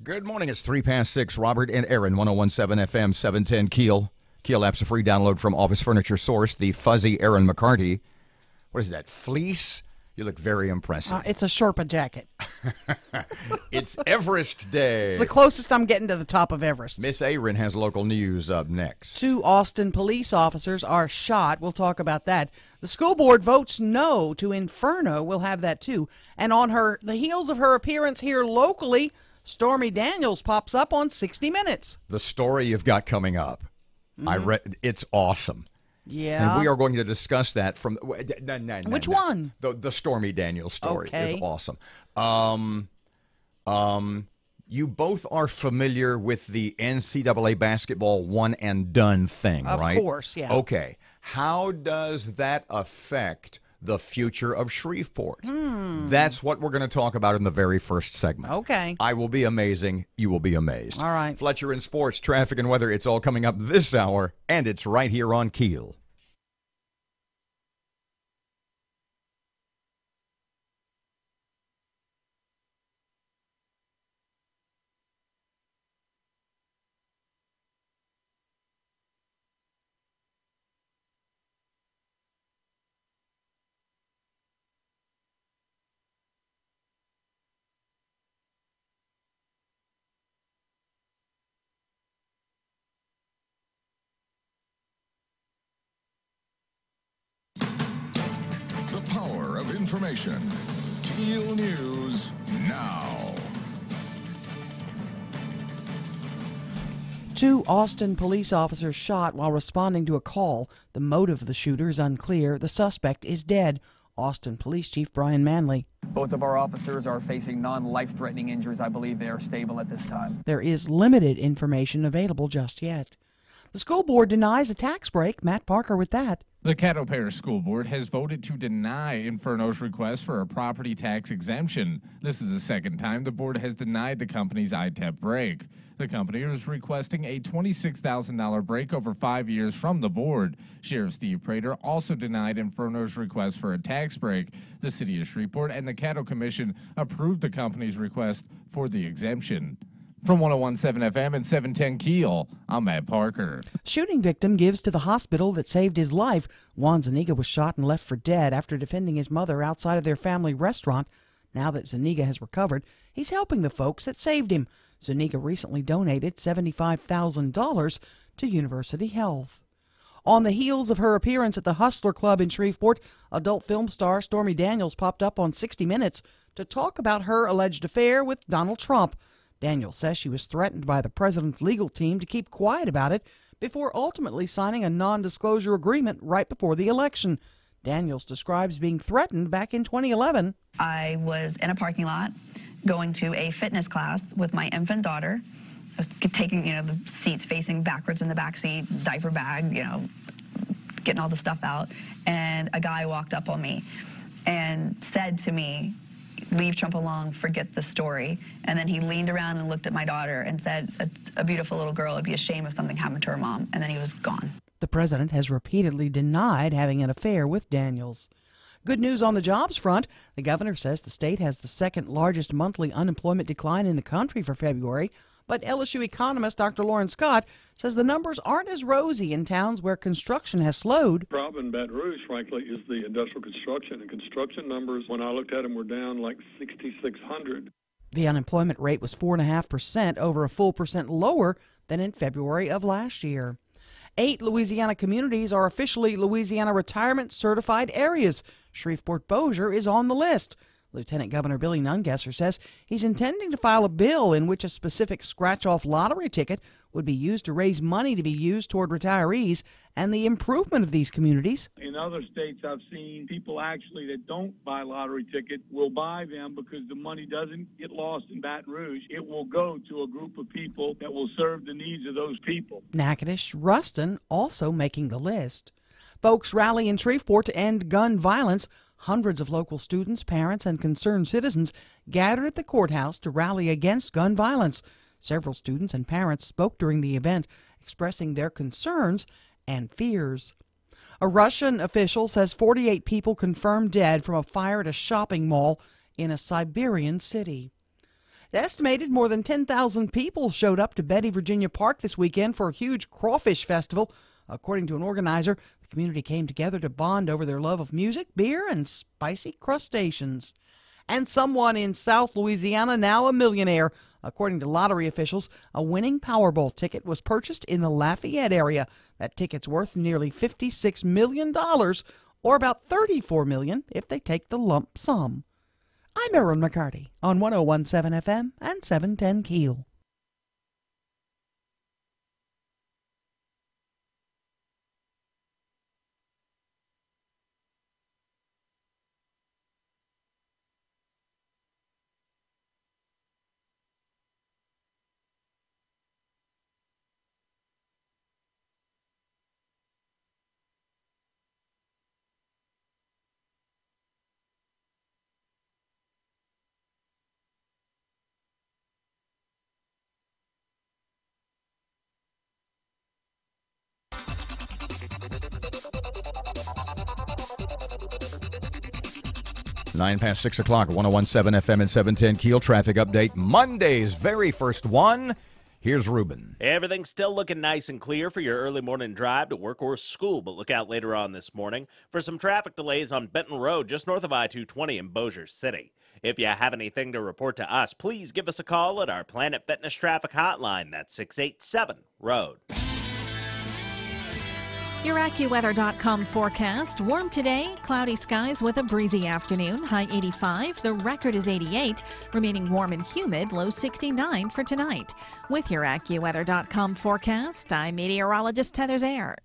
Good morning. It's 6:03. Robert and Erin, 101.7 FM, 710 KEEL. KEEL app's a free download from Office Furniture Source. The fuzzy Erin McCarty. What is that, fleece? You look very impressive. It's a Sherpa jacket. It's Everest Day. It's the closest I'm getting to the top of Everest. Miss Erin has local news up next. 2 Austin police officers are shot. We'll talk about that. The school board votes no to Inferno. We'll have that too. And on the heels of her appearance here locally, Stormy Daniels pops up on 60 Minutes. The story you've got coming up. I read. It's awesome. Yeah. And we are going to discuss that from... Which one? The Stormy Daniels story is awesome. You both are familiar with the NCAA basketball one and done thing, right? Of course, yeah. Okay. How does that affect the future of Shreveport? That's what we're going to talk about in the very first segment. Okay. I will be amazing. You will be amazed. All right. Fletcher in sports, traffic, and weather. It's all coming up this hour, and it's right here on KEEL. Information. KEEL News now. 2 Austin police officers shot while responding to a call. The motive of the shooter is unclear. The suspect is dead. Austin Police Chief Brian Manley. Both of our officers are facing non-life-threatening injuries. I believe they are stable at this time. There is limited information available just yet. The school board denies a tax break. Matt Parker with that. The Caddo Parish School Board has voted to deny Inferno's request for a property tax exemption. This is the second time the board has denied the company's ITEP break. The company is requesting a $26,000 break over 5 years from the board. Sheriff Steve Prater also denied Inferno's request for a tax break. The City of Shreveport and the Caddo Commission approved the company's request for the exemption. From 101.7 FM and 710 KEEL, I'm Matt Parker. Shooting victim gives to the hospital that saved his life. Juan Zuniga was shot and left for dead after defending his mother outside of their family restaurant. Now that Zuniga has recovered, he's helping the folks that saved him. Zuniga recently donated $75,000 to University Health. On the heels of her appearance at the Hustler Club in Shreveport, adult film star Stormy Daniels popped up on 60 Minutes to talk about her alleged affair with Donald Trump. Daniels says she was threatened by the president's legal team to keep quiet about it before ultimately signing a non-disclosure agreement right before the election. Daniels describes being threatened back in 2011. I was in a parking lot going to a fitness class with my infant daughter. I was taking, the seats facing backwards in the back seat, diaper bag, getting all the stuff out. And a guy walked up on me and said to me, "Leave Trump alone, forget the story." And then he leaned around and looked at my daughter and said, "It's a beautiful little girl. It'd be a shame if something happened to her mom." And then he was gone. The president has repeatedly denied having an affair with Daniels. Good news on the jobs front. The governor says the state has the second largest monthly unemployment decline in the country for February. But LSU economist Dr. Lauren Scott says the numbers aren't as rosy in towns where construction has slowed. The problem in Baton Rouge, frankly, is the industrial construction. And construction numbers, when I looked at them, were down like 6,600. The unemployment rate was 4.5%, over a full percent lower than in February of last year. 8 Louisiana communities are officially Louisiana retirement certified areas. Shreveport-Bossier is on the list. Lieutenant Governor Billy Nungesser says he's intending to file a bill in which a specific scratch-off lottery ticket would be used to raise money to be used toward retirees and the improvement of these communities. In other states, I've seen people actually that don't buy lottery tickets will buy them because the money doesn't get lost in Baton Rouge. It will go to a group of people that will serve the needs of those people. Natchitoches, Ruston also making the list. Folks rally in Shreveport to end gun violence. Hundreds of local students, parents, and concerned citizens gathered at the courthouse to rally against gun violence. Several students and parents spoke during the event, expressing their concerns and fears. A Russian official says 48 people confirmed dead from a fire at a shopping mall in a Siberian city. Estimated more than 10,000 people showed up to Betty, Virginia Park this weekend for a huge crawfish festival. According to an organizer, the community came together to bond over their love of music, beer, and spicy crustaceans. And someone in South Louisiana, now a millionaire. According to lottery officials, a winning Powerball ticket was purchased in the Lafayette area. That ticket's worth nearly $56 million, or about $34 million if they take the lump sum. I'm Erin McCarty on 101.7 FM and 710 KEEL. Nine past 6 o'clock, 101.7 FM and 710 KEEL traffic update. Monday's very first one. Here's Ruben. Everything's still looking nice and clear for your early morning drive to work or school, but look out later on this morning for some traffic delays on Benton Road just north of I-220 in Bossier City. If you have anything to report to us, please give us a call at our Planet Fitness traffic hotline. That's 687-ROAD. Your AccuWeather.com forecast. Warm today, cloudy skies with a breezy afternoon, high 85. The record is 88, remaining warm and humid, low 69 for tonight. With your AccuWeather.com forecast, I'm meteorologist Heather Zaire.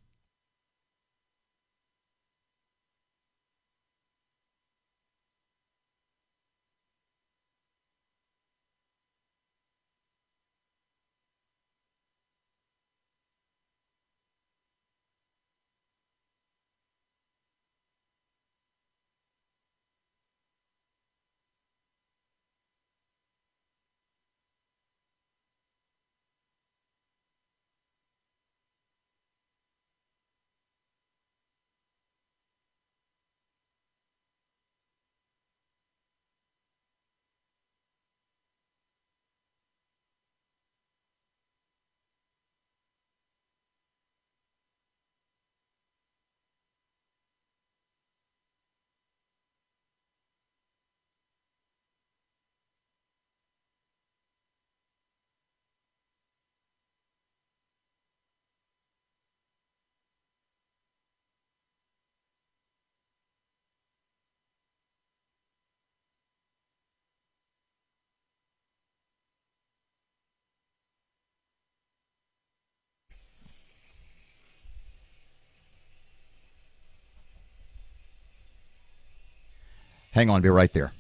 Hang on, be right there.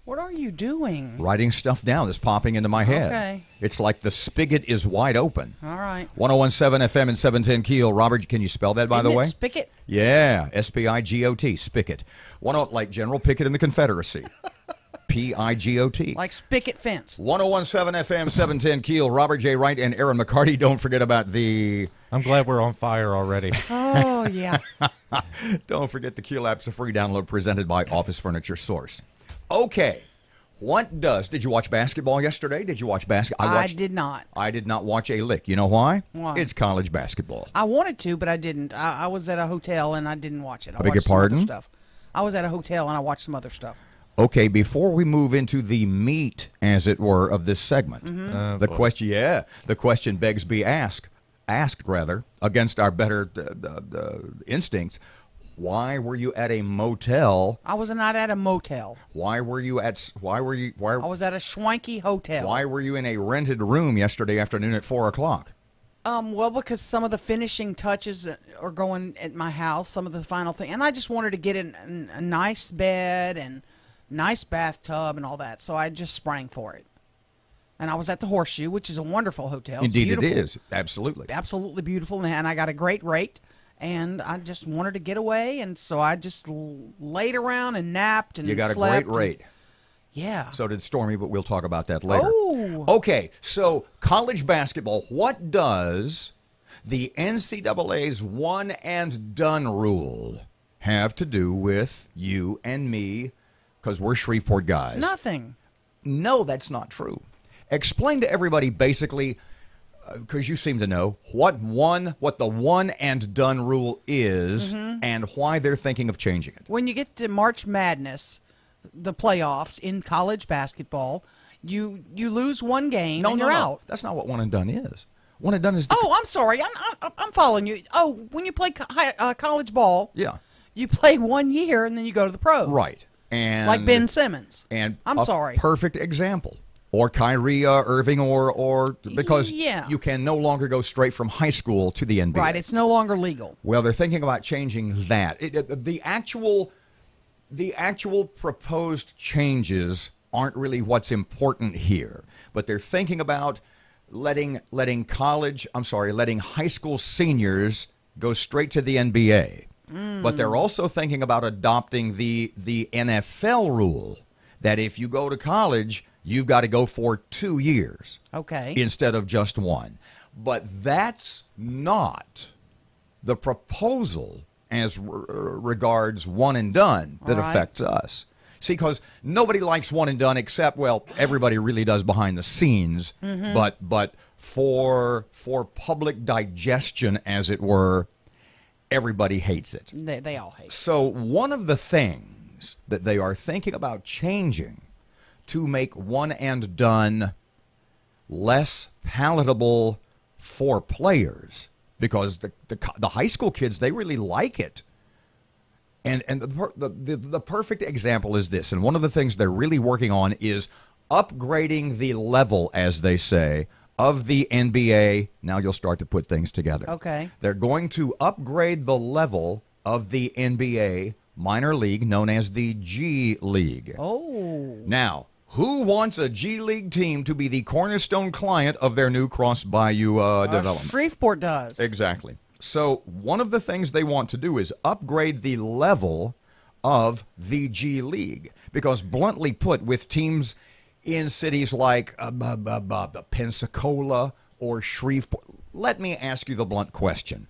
What are you doing? Writing stuff down that's popping into my head. Okay. It's like the spigot is wide open. All right. 101.7 FM and 710 KEEL. Robert, can you spell that, by the way? Spigot? Yeah, S-P-I-G-O-T, spigot. Like General Pickett in the Confederacy. P-I-G-O-T. Like spigot fence. 101.7 FM, 710 KEEL. Robert J. Wright and Erin McCarty. Don't forget about the... I'm glad we're on fire already. Oh, yeah. Don't forget the KEEL app's a free download presented by Office Furniture Source. Okay. Did you watch basketball yesterday? Did you watch basketball? I did not. I did not watch a lick. You know why? Why? It's college basketball. I wanted to, but I didn't. I was at a hotel and I didn't watch it. I beg your watched some other pardon? stuff. I was at a hotel and I watched some other stuff. Okay, before we move into the meat, as it were, of this segment, the question begs be asked against our better instincts. Why were you at a motel? I was not at a motel. I was at a schwanky hotel. Why were you in a rented room yesterday afternoon at 4 o'clock? Well, because some of the finishing touches are going at my house, some of the final thing, and I just wanted to get in a nice bed and nice bathtub and all that, so I just sprang for it. And I was at the Horseshoe, which is a wonderful hotel. Indeed, it is. Absolutely. Absolutely beautiful, and I got a great rate. And I just wanted to get away, and so I just laid around and napped and slept. You got a great rate. Yeah. So did Stormy, but we'll talk about that later. Oh. Okay, so college basketball, what does the NCAA's one and done rule have to do with you and me, because we're Shreveport guys? Nothing. No, that's not true. Explain to everybody basically, because you seem to know, what the one and done rule is and why they're thinking of changing it. When you get to March Madness, the playoffs in college basketball, you lose one game and you're out. That's not what one and done is. One and done is... I'm sorry. I'm following you. Oh, when you play college ball, yeah, you play 1 year and then you go to the pros. Right. And like Ben Simmons. And I'm sorry. Perfect example. Or Kyrie Irving, or because you can no longer go straight from high school to the NBA. Right, it's no longer legal. Well, they're thinking about changing that. The actual proposed changes aren't really what's important here, but they're thinking about letting high school seniors go straight to the NBA. But they're also thinking about adopting the NFL rule that if you go to college, you've got to go for 2 years. Okay. Instead of just 1. But that's not the proposal as regards one and done that affects us. See, because nobody likes one and done except, well, everybody really does behind the scenes. But for public digestion, as it were, everybody hates it. They all hate it. So one of the things that they are thinking about changing to make one and done less palatable for players, because the high school kids, they really like it. And the perfect example is this, and one of the things they're really working on is upgrading the level, as they say, of the NBA. Now you'll start to put things together. Okay. They're going to upgrade the level of the NBA minor league, known as the G League. Oh. Now, who wants a G League team to be the cornerstone client of their new Cross Bayou development? Shreveport does. Exactly. So one of the things they want to do is upgrade the level of the G League. Because bluntly put, with teams in cities like Pensacola or Shreveport, let me ask you the blunt question.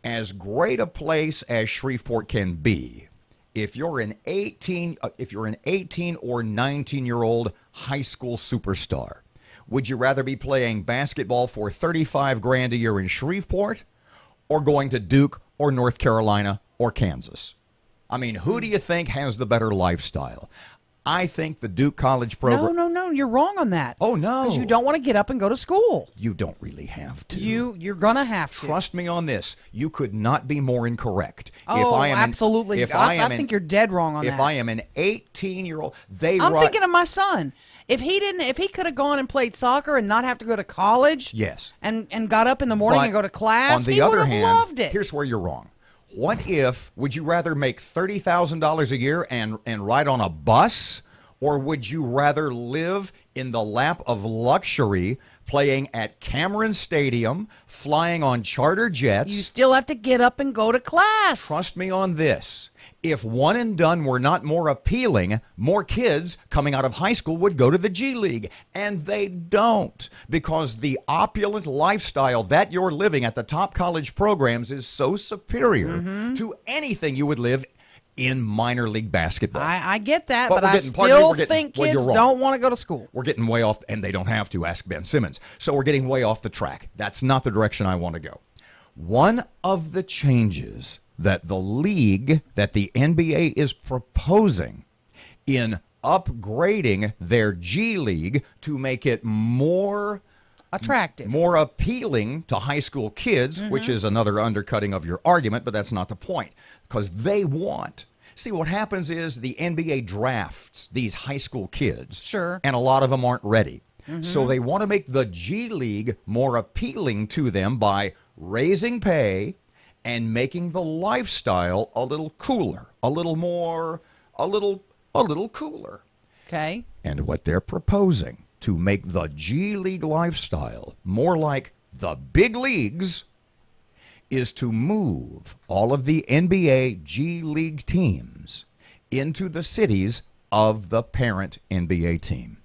As great a place as Shreveport can be, if you're an 18 or 19-year-old high school superstar, would you rather be playing basketball for $35,000 a year in Shreveport, or going to Duke or North Carolina or Kansas? I mean, who do you think has the better lifestyle? I think the Duke College program... No, you're wrong on that. Oh, no. Because you don't want to get up and go to school. You don't really have to. You're going to have to. Trust me on this. You could not be more incorrect. Oh, absolutely. I think you're dead wrong on that. If I am an 18-year-old, I'm thinking of my son. If he could have gone and played soccer and not have to go to college, yes, and got up in the morning and go to class, he would have loved it. Here's where you're wrong. What if, would you rather make $30,000 a year and ride on a bus, or would you rather live in the lap of luxury, playing at Cameron Stadium, flying on charter jets? You still have to get up and go to class. Trust me on this. If one and done were not more appealing, more kids coming out of high school would go to the G League. And they don't, because the opulent lifestyle that you're living at the top college programs is so superior to anything you would live in minor league basketball. I get that, but I still think kids don't want to go to school. We're getting way off, and they don't have to, ask Ben Simmons. So we're getting way off the track. That's not the direction I want to go. One of the changes that the league, that the NBA is proposing in upgrading their G League to make it more attractive, more appealing to high school kids, which is another undercutting of your argument, but that's not the point, because they want... See, what happens is the NBA drafts these high school kids, sure, and a lot of them aren't ready. So they want to make the G League more appealing to them by raising pay and making the lifestyle a little cooler, a little cooler. Okay. And what they're proposing to make the G League lifestyle more like the big leagues is to move all of the NBA G League teams into the cities of the parent NBA team.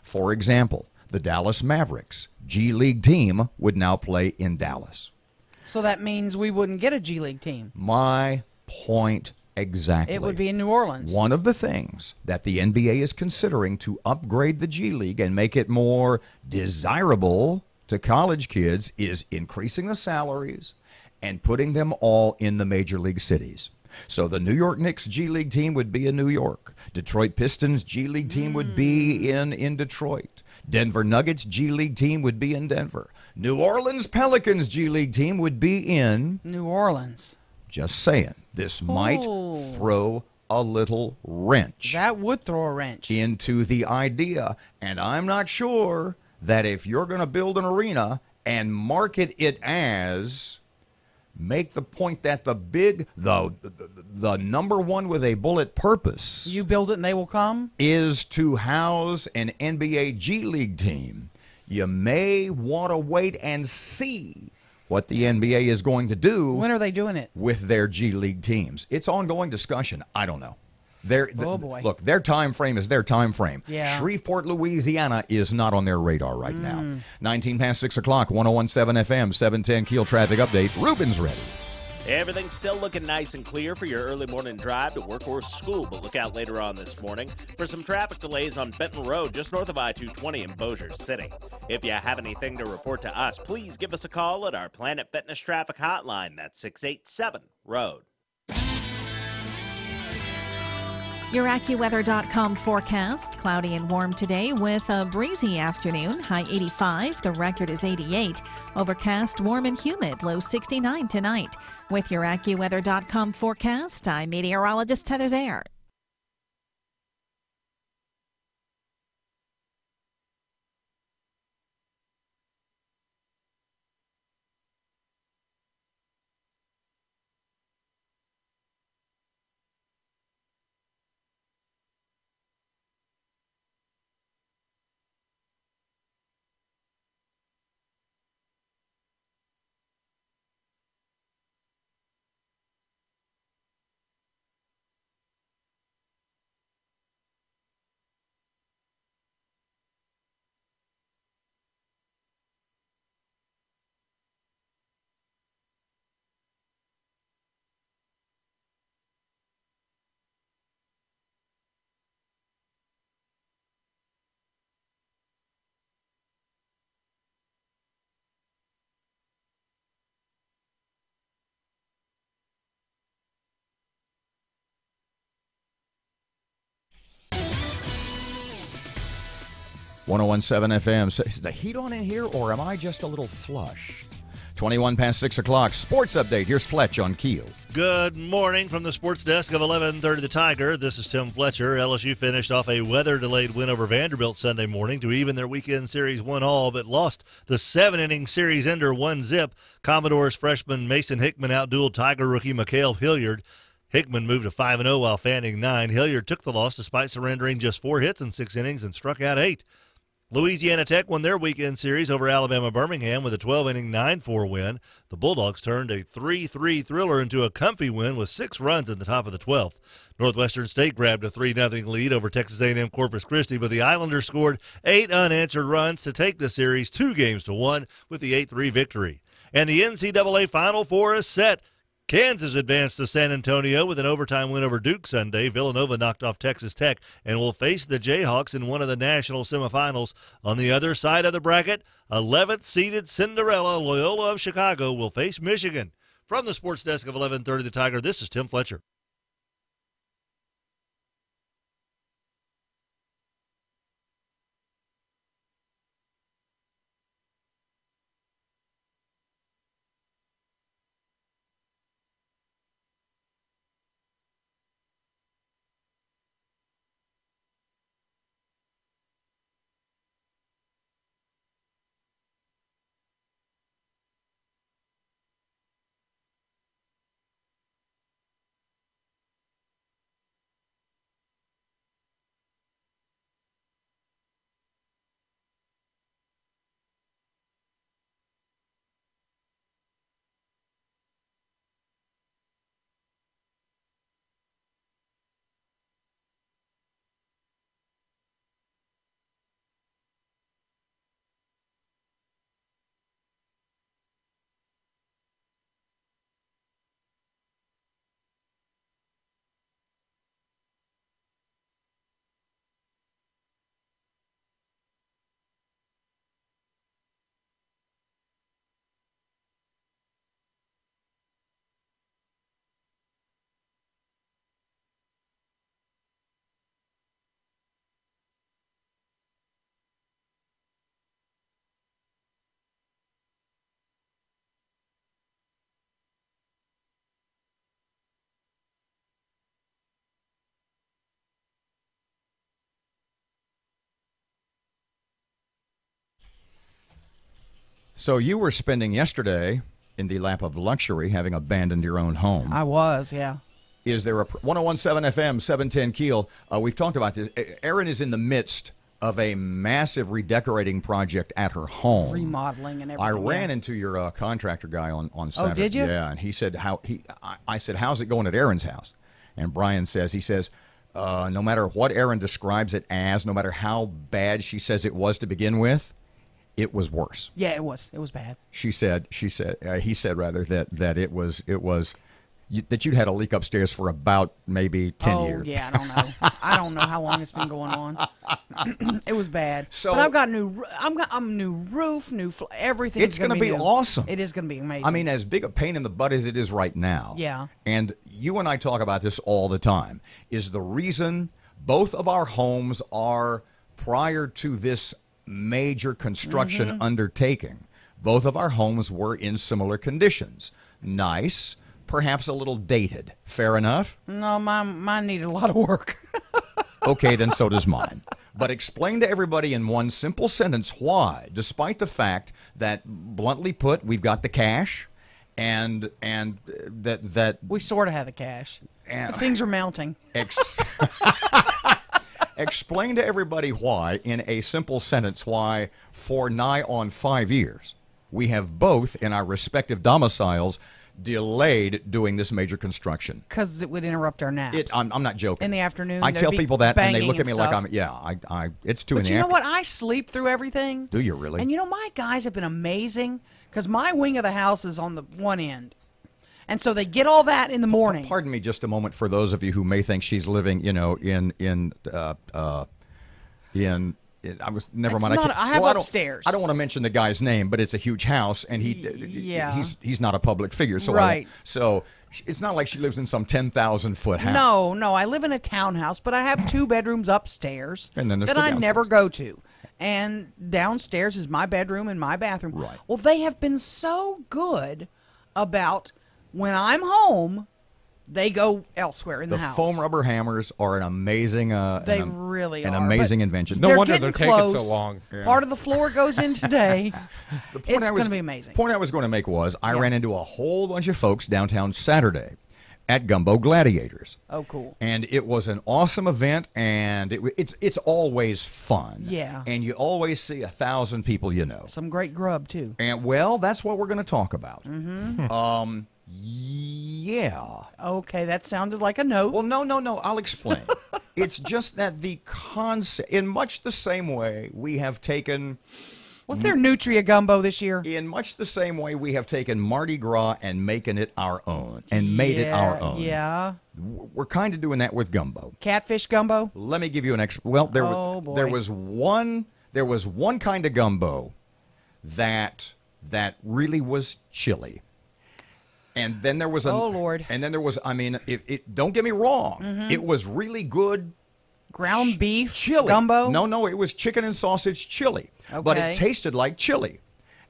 For example, the Dallas Mavericks G League team would now play in Dallas. So that means we wouldn't get a G League team. My point Exactly. It would be in New Orleans. One of the things that the NBA is considering to upgrade the G League and make it more desirable to college kids is increasing the salaries and putting them all in the major league cities. So the New York Knicks G League team would be in New York. Detroit Pistons G League team would be in Detroit. Denver Nuggets G League team would be in Denver. New Orleans Pelicans G League team would be in New Orleans. Just saying. This might throw a little wrench. That would throw a wrench into the idea. And I'm not sure that if you're going to build an arena and market it as, make the point that the number one with a bullet purpose, you build it and they will come, is to house an NBA G League team, you may want to wait and see what the NBA is going to do. When are they doing it? With their G League teams. It's ongoing discussion. I don't know. Oh, boy. Look, their time frame is their time frame. Yeah. Shreveport, Louisiana is not on their radar right now. 19 past 6 o'clock, 101.7 FM, 710 Keel traffic update. Ruben's ready. Everything's still looking nice and clear for your early morning drive to work or school, but look out later on this morning for some traffic delays on Benton Road just north of I-220 in Bossier City. If you have anything to report to us, please give us a call at our Planet Fitness traffic hotline. That's 687-ROAD. Your AccuWeather.com forecast. Cloudy and warm today with a breezy afternoon. High 85. The record is 88. Overcast, warm and humid. Low 69 tonight. With your AccuWeather.com forecast, I'm meteorologist Heather Zayer. FM. So is the heat on in here, or am I just a little flushed? 21 past 6 o'clock. Sports update. Here's Fletch on Keel. Good morning from the sports desk of 1130 The Tiger. This is Tim Fletcher. LSU finished off a weather-delayed win over Vanderbilt Sunday morning to even their weekend series 1-1, but lost the 7-inning series ender 1-0. Commodores freshman Mason Hickman outdueled Tiger rookie Mikhail Hilliard. Hickman moved to 5-0 while fanning 9. Hilliard took the loss despite surrendering just 4 hits in 6 innings and struck out 8. Louisiana Tech won their weekend series over Alabama Birmingham with a 12-inning 9-4 win. The Bulldogs turned a 3-3 thriller into a comfy win with 6 runs in the top of the 12th. Northwestern State grabbed a 3-0 lead over Texas A&M Corpus Christi, but the Islanders scored 8 unanswered runs to take the series 2-1 with the 8-3 victory. And the NCAA Final Four is set. Kansas advanced to San Antonio with an overtime win over Duke Sunday. Villanova knocked off Texas Tech and will face the Jayhawks in one of the national semifinals. On the other side of the bracket, 11th-seeded Cinderella Loyola of Chicago will face Michigan. From the sports desk of 1130 The Tiger, this is Tim Fletcher. So you were spending yesterday in the lap of luxury, having abandoned your own home. I was, yeah. Is there a 101.7 FM, 710 Keel? We've talked about this. Erin is in the midst of a massive redecorating project at her home. Remodeling and everything. I ran into your contractor guy on Saturday. Oh, did you? Yeah, and he said, I said, how's it going at Erin's house? And Brian says, no matter what Erin describes it as, no matter how bad she says it was to begin with, it was worse. Yeah, it was. It was bad. He said that it was that you'd had a leak upstairs for about maybe 10 years. Oh, yeah, I don't know. I don't know how long it's been going on. It was bad. So, but I've got I'm new roof, everything. It's going to be awesome. It is going to be amazing. I mean, as big a pain in the butt as it is right now. Yeah. And you and I talk about this all the time. Is the reason both of our homes are, prior to this major construction undertaking, both of our homes were in similar conditions. Nice. Perhaps a little dated. Fair enough? No, mine needed a lot of work. Okay, then so does mine. But explain to everybody in one simple sentence why, despite the fact that, bluntly put, we've got the cash and that we sort of have the cash. But things are mounting. Explain to everybody why, in a simple sentence, why for nigh on 5 years we have both in our respective domiciles delayed doing this major construction. Because it would interrupt our naps. I'm not joking. In the afternoon, I tell people that, and they look at me like I'm. stuff. Yeah, it's 2 in But the you know afternoon. what? I sleep through everything. Do you really? And you know, my guys have been amazing because my wing of the house is on the one end. And so they get all that in the morning. Pardon me just a moment for those of you who may think she's living, I was never mind. I have upstairs. I don't want to mention the guy's name, but it's a huge house, and he's not a public figure, so right. So it's not like she lives in some 10,000-foot house. No, I live in a townhouse, but I have 2 bedrooms upstairs and then that I never go to, and downstairs is my bedroom and my bathroom. Right. Well, they have been so good about when I'm home. They go elsewhere in the house. The foam rubber hammers are an amazing, they really an are, amazing invention. No wonder they're taking so long. Yeah. Part of the floor goes in today. It's going to be amazing. The point I was going to make was I ran into a whole bunch of folks downtown Saturday at Gumbo Gladiators. Oh, cool. And it was an awesome event, and it's always fun. Yeah. And you always see 1,000 people you know. Some great grub, too. And, well, that's what we're going to talk about. Yeah. Okay, that sounded like a note. Well, no. I'll explain. It's just that the concept, in much the same way we have taken... What's their Nutria Gumbo this year? In much the same way we have taken Mardi Gras and making it our own, and made it our own. Yeah. We're kind of doing that with gumbo. Catfish gumbo? Let me give you an well, there was one kind of gumbo that really was chili. And then there was oh Lord! And then there was, I mean, don't get me wrong, it was really good ground beef chili gumbo. No, it was chicken and sausage chili, but Okay. it tasted like chili.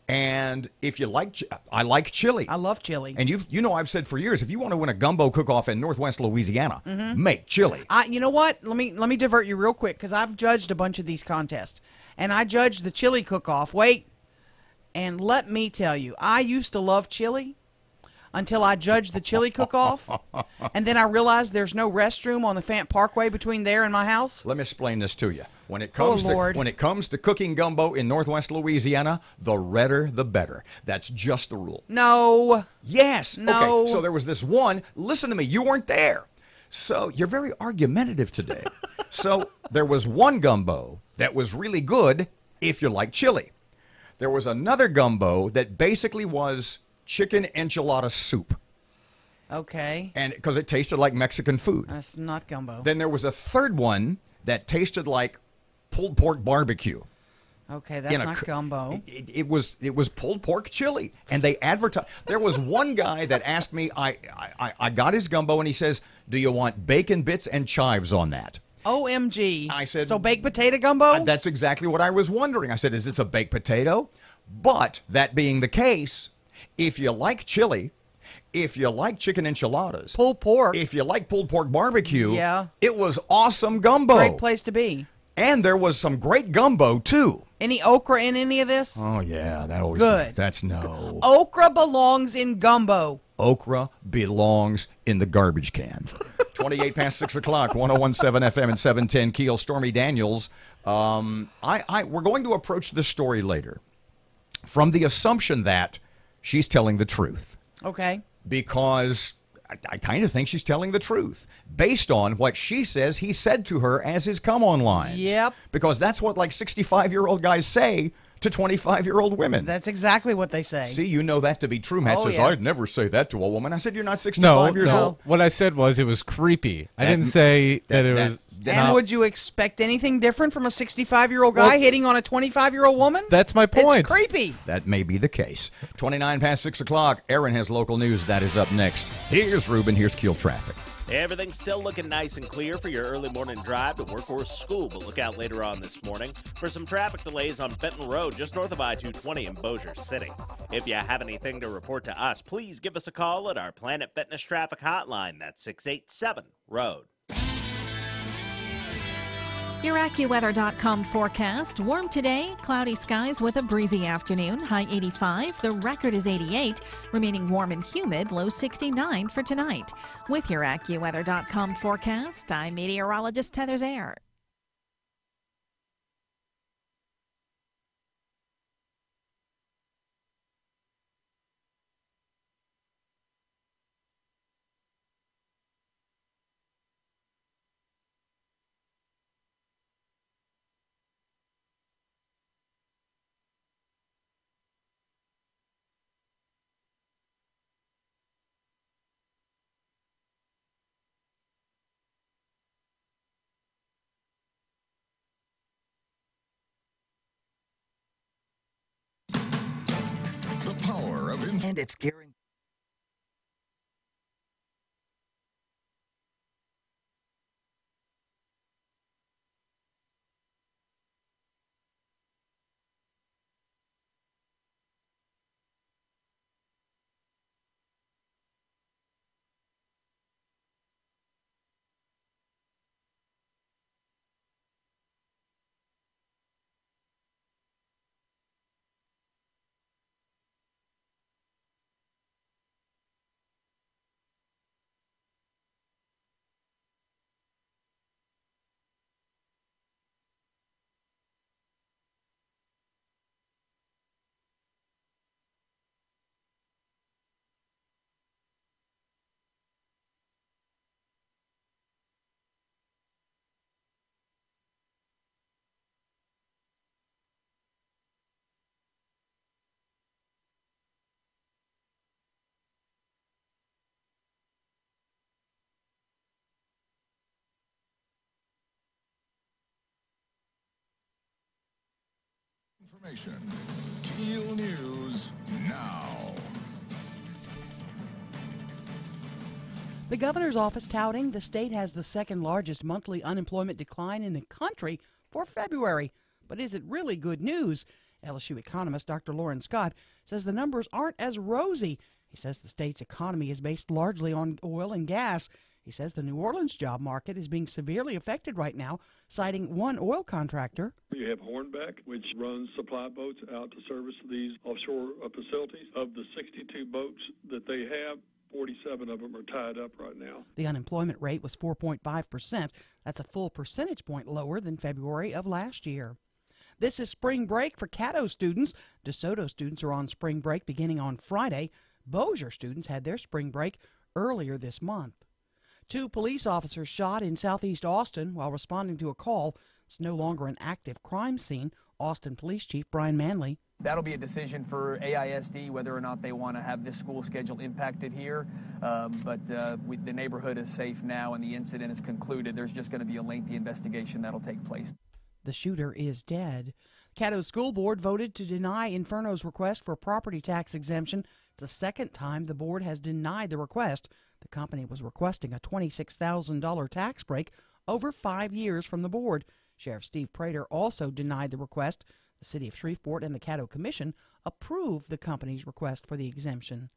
And if you like, I like chili. I love chili. And I've said for years, if you want to win a gumbo cook-off in Northwest Louisiana, make chili. You know what? Let me divert you real quick because I've judged a bunch of these contests, and I judged the chili cook-off. Wait, and let me tell you, I used to love chili until I judged the chili cook-off, and then I realized there's no restroom on the Fant Parkway between there and my house. Let me explain this to you. When it comes to cooking gumbo in Northwest Louisiana, the redder the better. That's just the rule. No. Yes. No. Okay. So there was this one. Listen to me. You weren't there. So you're very argumentative today. So there was one gumbo that was really good if you like chili. There was another gumbo that basically was chicken enchilada soup. Okay. And because it tasted like Mexican food. That's not gumbo. Then there was a third one that tasted like pulled pork barbecue. Okay, that's not gumbo. It was pulled pork chili, and they advertised. There was one guy that asked me. I got his gumbo, and he says, "Do you want bacon bits and chives on that?" OMG. I said, so baked potato gumbo? That's exactly what I was wondering. I said, is this a baked potato? But that being the case, if you like chili, if you like chicken enchiladas, pulled pork, if you like pulled pork barbecue, yeah, it was awesome gumbo. Great place to be. And there was some great gumbo, too. Any okra in any of this? Oh, yeah. That always Good. That's no. Okra belongs in gumbo. Okra belongs in the garbage can. 28 past 6 o'clock, 1017 FM and 710 Keel. Stormy Daniels. We're going to approach this story later from the assumption that she's telling the truth. Okay. Because I kind of think she's telling the truth based on what she says he said to her as his come-on lines. Yep. Because that's what like 65-year-old guys say to 25-year-old women. That's exactly what they say. See, you know that to be true. Matt says, yeah. I'd never say that to a woman. I said, you're not 65 years old. What I said was it was creepy. I didn't say that it was... And would you expect anything different from a 65-year-old guy hitting on a 25-year-old woman? That's my point. It's creepy. That may be the case. 29 past 6 o'clock, Erin has local news. That is up next. Here's Ruben. Here's Keel traffic. Everything's still looking nice and clear for your early morning drive to work or school, but look out later on this morning for some traffic delays on Benton Road just north of I-220 in Bossier City. If you have anything to report to us, please give us a call at our Planet Fitness Traffic Hotline. That's 687-ROAD. Your AccuWeather.com forecast. Warm today, cloudy skies with a breezy afternoon, high 85. The record is 88, remaining warm and humid, low 69 for tonight. With your AccuWeather.com forecast, I'm meteorologist Heather Zaire. The power of and it's guaranteed. information. KEEL News now. The governor's office touting the state has the second largest monthly unemployment decline in the country for February. But is it really good news? LSU economist Dr. Lauren Scott says the numbers aren't as rosy. He says the state's economy is based largely on oil and gas. He says the New Orleans job market is being severely affected right now, citing one oil contractor. You have Hornbeck, which runs supply boats out to service these offshore facilities. Of the 62 boats that they have, 47 of them are tied up right now. The unemployment rate was 4.5%. That's a full percentage point lower than February of last year. This is spring break for Caddo students. DeSoto students are on spring break beginning on Friday. Bossier students had their spring break earlier this month. 2 police officers shot in southeast Austin while responding to a call. It's no longer an active crime scene. Austin Police Chief Brian Manley. That'll be a decision for AISD whether or not they want to have this school schedule impacted here. The neighborhood is safe now and the incident is concluded. There's just going to be a lengthy investigation that'll take place. The shooter is dead. Caddo School Board voted to deny Inferno's request for property tax exemption. The second time the board has denied the request. The company was requesting a $26,000 tax break over 5 years from the board. Sheriff Steve Prater also denied the request. The City of Shreveport and the Caddo Commission approved the company's request for the exemption.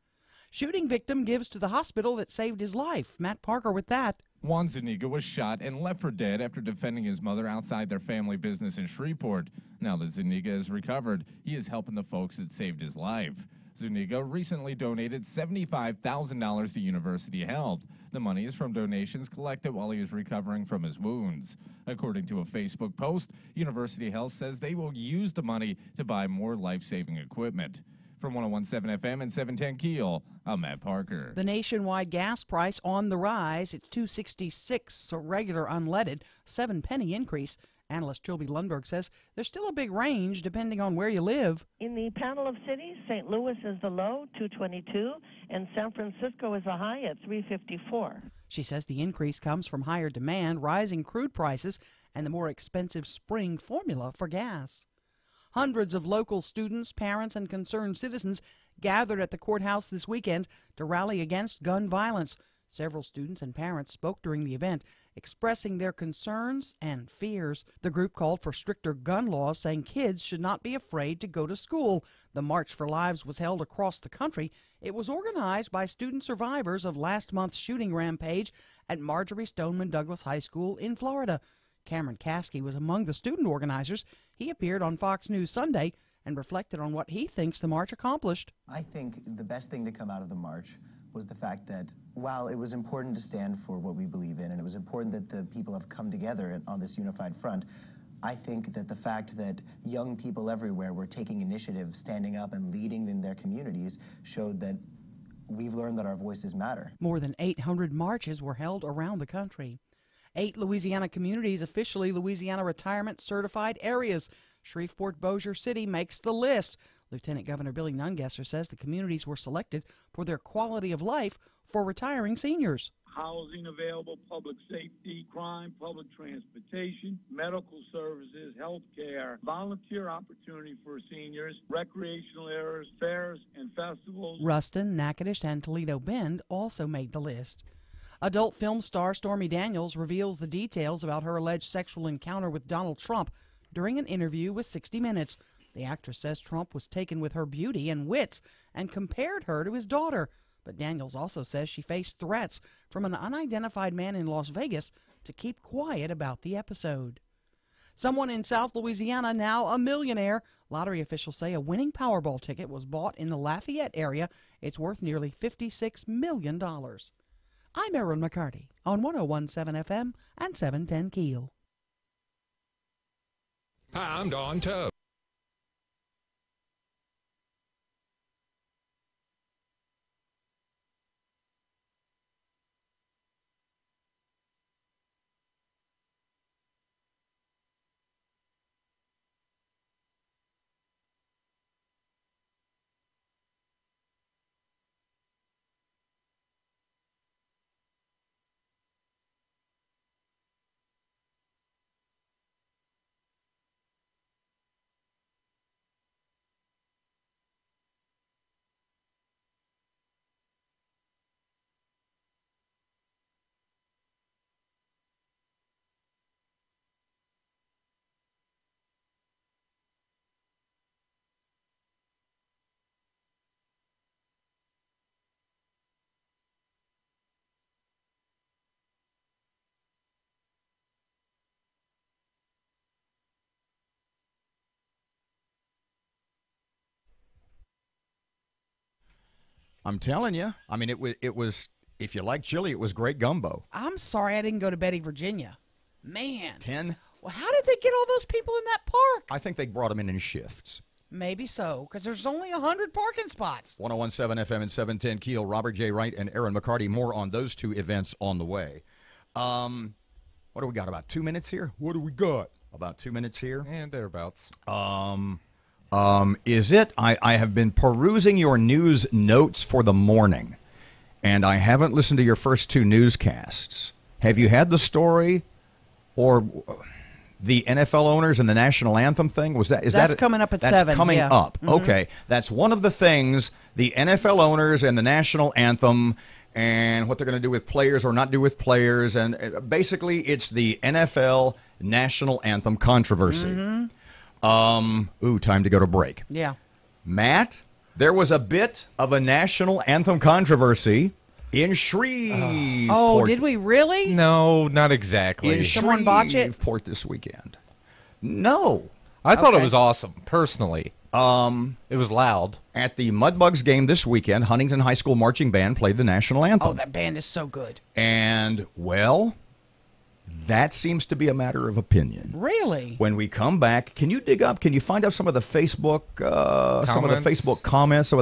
Shooting victim gives to the hospital that saved his life. Matt Parker with that. Juan Zuniga was shot and left for dead after defending his mother outside their family business in Shreveport. Now that Zuniga is recovered, he is helping the folks that saved his life. Zuniga recently donated $75,000 to University Health. The money is from donations collected while he was recovering from his wounds. According to a Facebook post, University Health says they will use the money to buy more life-saving equipment. From 101.7 FM and 710 KEEL, I'm Matt Parker. The nationwide gas price on the rise. It's $2.66 regular unleaded, 7-penny increase. Analyst Trilby Lundberg says there's still a big range depending on where you live. In the panel of cities, St. Louis is the low, 222, and San Francisco is the high at 354. She says the increase comes from higher demand, rising crude prices, and the more expensive spring formula for gas. Hundreds of local students, parents, and concerned citizens gathered at the courthouse this weekend to rally against gun violence. Several students and parents spoke during the event, expressing their concerns and fears. The group called for stricter gun laws, saying kids should not be afraid to go to school. The March for Lives was held across the country. It was organized by student survivors of last month's shooting rampage at Marjorie Stoneman Douglas High School in Florida. Cameron Caskey was among the student organizers. He appeared on Fox News Sunday and reflected on what he thinks the march accomplished. I think the best thing to come out of the march was the fact that while it was important to stand for what we believe in, and it was important that the people have come together on this unified front, I think that the fact that young people everywhere were taking initiative, standing up and leading in their communities showed that we've learned that our voices matter. More than 800 marches were held around the country. 8 Louisiana communities officially Louisiana retirement certified areas. Shreveport-Bossier City makes the list. Lieutenant Governor Billy Nungesser says the communities were selected for their quality of life for retiring seniors. Housing available, public safety, crime, public transportation, medical services, health care, volunteer opportunity for seniors, recreational areas, fairs and festivals. Ruston, Natchitoches, and Toledo Bend also made the list. Adult film star Stormy Daniels reveals the details about her alleged sexual encounter with Donald Trump during an interview with 60 Minutes. The actress says Trump was taken with her beauty and wits and compared her to his daughter. But Daniels also says she faced threats from an unidentified man in Las Vegas to keep quiet about the episode. Someone in South Louisiana, now a millionaire. Lottery officials say a winning Powerball ticket was bought in the Lafayette area. It's worth nearly $56 million. I'm Erin McCarty on 101.7 FM and 710 KEEL. Hi, I'm Don Tubb. I'm telling you. I mean, it was. If you like chili, it was great gumbo. I'm sorry I didn't go to Betty, Virginia. Man. 10. Well, how did they get all those people in that park? I think they brought them in shifts. Maybe so, because there's only 100 parking spots. 101.7 FM and 710 KEEL. Robert J. Wright and Erin McCarty. More on those two events on the way. What do we got? About 2 minutes here? What do we got? About 2 minutes here? And thereabouts. Is it? I have been perusing your news notes for the morning, and I haven't listened to your first two newscasts. Have you had the story or the NFL owners and the national anthem thing? That's coming up at that's 7. Coming yeah. up. Mm-hmm. Okay. That's one of the things, the NFL owners and the national anthem and what they're going to do with players or not do with players. And basically, it's the NFL national anthem controversy. Mm-hmm. Time to go to break. Yeah. Matt, There was a bit of a national anthem controversy in Shreveport. Oh, did we really? No, not exactly. In Someone botch it? Shreveport this weekend. No. I thought it Okay. was awesome, personally. It was loud. At the Mudbugs game this weekend, Huntington High School Marching Band played the national anthem. Oh, that band is so good. And, well, that seems to be a matter of opinion. Really? When we come back, can you find out some of the Facebook comments, some of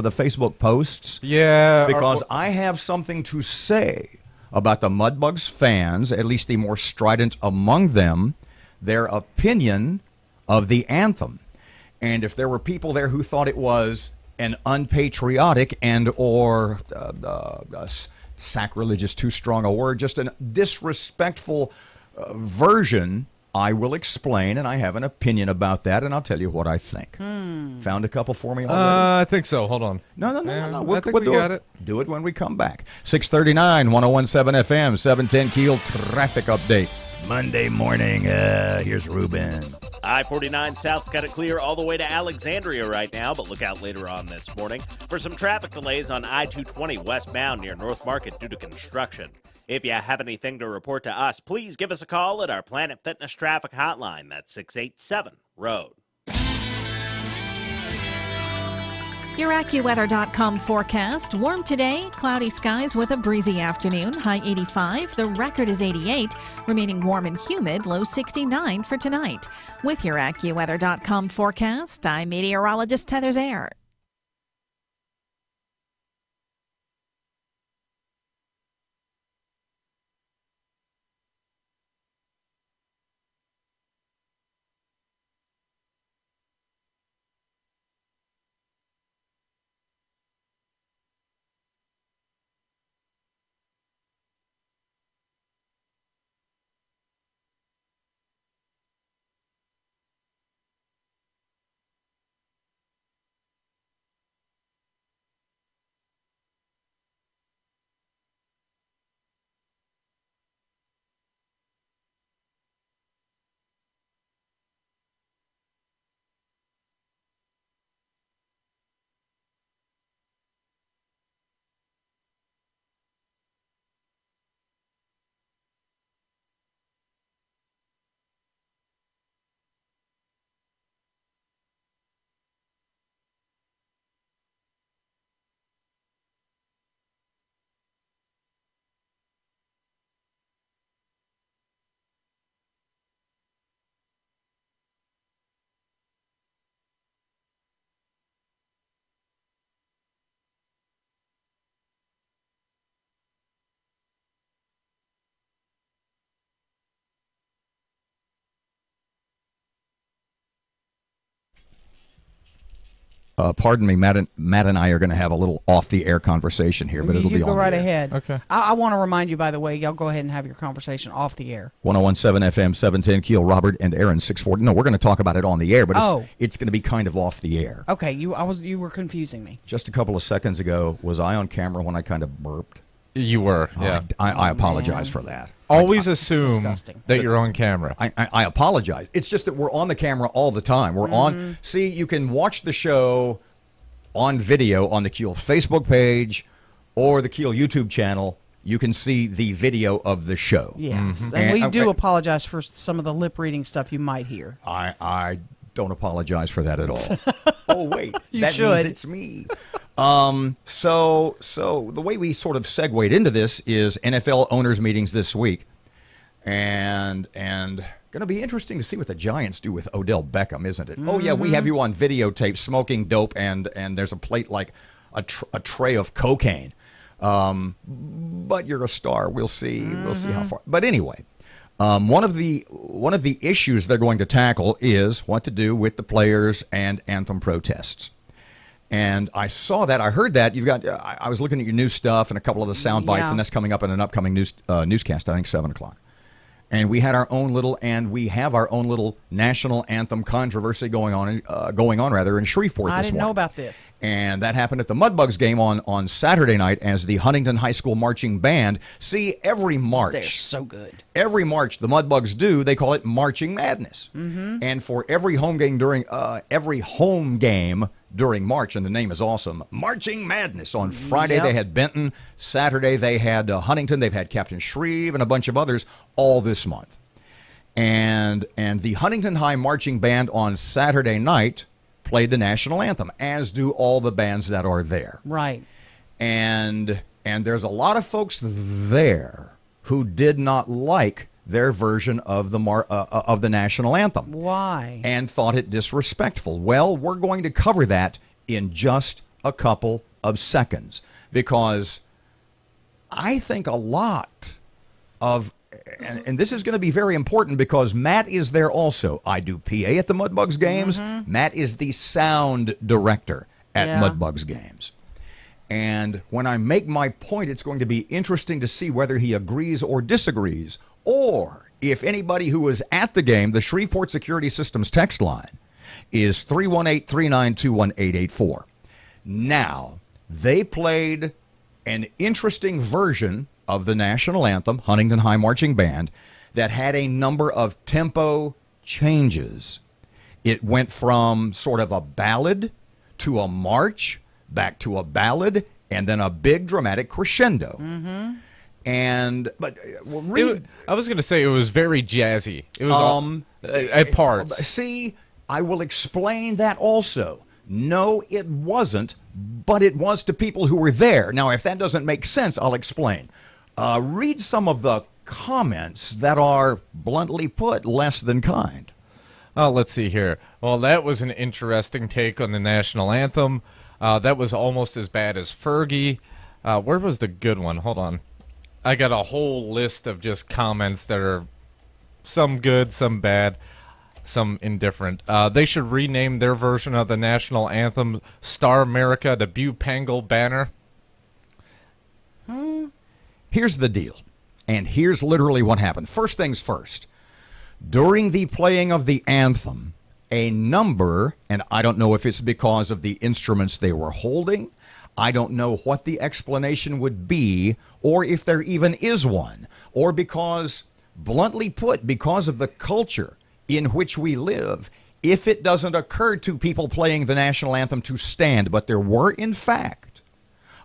the Facebook posts? Yeah. Because I have something to say about the Mudbugs fans, at least the more strident among them, their opinion of the anthem. And if there were people there who thought it was an unpatriotic and or sacrilegious, too strong a word, just a disrespectful version, I will explain, and I have an opinion about that, and I'll tell you what I think. Found a couple for me already? I think so. Hold on. No. I think we got it. Do it when we come back. 639, 101.7 FM, 710 Keel traffic update. Monday morning. Here's Ruben. I-49 South's got it clear all the way to Alexandria right now, but look out later on this morning for some traffic delays on I-220 westbound near North Market due to construction. If you have anything to report to us, please give us a call at our Planet Fitness traffic hotline. That's 687-ROAD. Your AccuWeather.com forecast. Warm today, cloudy skies with a breezy afternoon, high 85. The record is 88, remaining warm and humid, low 69 for tonight. With your AccuWeather.com forecast, I'm meteorologist Heather Zaire. Pardon me, Matt and I are going to have a little off-the-air conversation here, but it'll be on go right the air. ahead. Okay. I want to remind you, by the way, y'all go ahead and have your conversation off the air. 101.7 FM, 710 Keel, Robert and Erin, 640. No, we're going to talk about it on the air, but it's going to be kind of off the air. Okay, you were confusing me. Just a couple of seconds ago, was I on camera when I kind of burped? You were, yeah. I apologize for that. Always assume disgusting. that you're on camera. I apologize. It's just that we're on the camera all the time. We're on. See, you can watch the show on video on the Keel Facebook page or the Keel YouTube channel. You can see the video of the show. Yes, and we do apologize for some of the lip-reading stuff you might hear. I don't apologize for that at all. Oh, wait. You should. Means it's me. So the way we sort of segued into this is NFL owners' meetings this week. And going to be interesting to see what the Giants do with Odell Beckham, isn't it? Oh, yeah, we have you on videotape smoking dope, and there's a plate like a tray of cocaine. But you're a star. We'll see. We'll see how far. But anyway, one of the issues they're going to tackle is what to do with the players and anthem protests. And I saw that. I heard that. You've got. I was looking at your new stuff and a couple of the sound bites, and that's coming up in an upcoming newscast. I think 7:00. And we have our own little national anthem controversy going on in Shreveport I this didn't morning. know about this. And that happened at the Mudbugs game on Saturday night as the Huntington High School Marching Band. See, every March. They're so good. Every March the Mudbugs do, they call it Marching Madness. And for every home game during March, and the name is awesome. Marching Madness. On Friday, they had Benton. Saturday, they had Huntington. They've had Captain Shreve and a bunch of others all this month. And the Huntington High Marching Band on Saturday night played the national anthem, as do all the bands that are there. Right. And there's a lot of folks there who did not like their version of the national anthem. Why? And thought it disrespectful. Well, we're going to cover that in just a couple of seconds, because I think a lot of, and this is going to be very important because Matt is there also. I do PA at the Mudbugs games. Matt is the sound director at Mudbugs games. And when I make my point, it's going to be interesting to see whether he agrees or disagrees, or if anybody who was at the game. The Shreveport Security Systems text line is 318-392-1884. Now, they played an interesting version of the national anthem, Huntington High Marching Band, that had a number of tempo changes. It went from sort of a ballad to a march, back to a ballad, and then a big dramatic crescendo. But I was going to say it was very jazzy. It was at parts. See, I will explain that also. No, it wasn't, but it was to people who were there. Now, if that doesn't make sense, I'll explain. Read some of the comments that are, bluntly put, less than kind. Oh, let's see here. Well, that was an interesting take on the national anthem. That was almost as bad as Fergie. Where was the good one? Hold on. I got a whole list of just comments that are some good, some bad, some indifferent. They should rename their version of the national anthem Star America to Bupangle Banner. Here's the deal, and here's literally what happened. First things first. During the playing of the anthem, a number, and I don't know if it's because of the instruments they were holding, I don't know what the explanation would be, or if there even is one, or because, bluntly put, because of the culture in which we live, if it doesn't occur to people playing the national anthem to stand, but there were, in fact,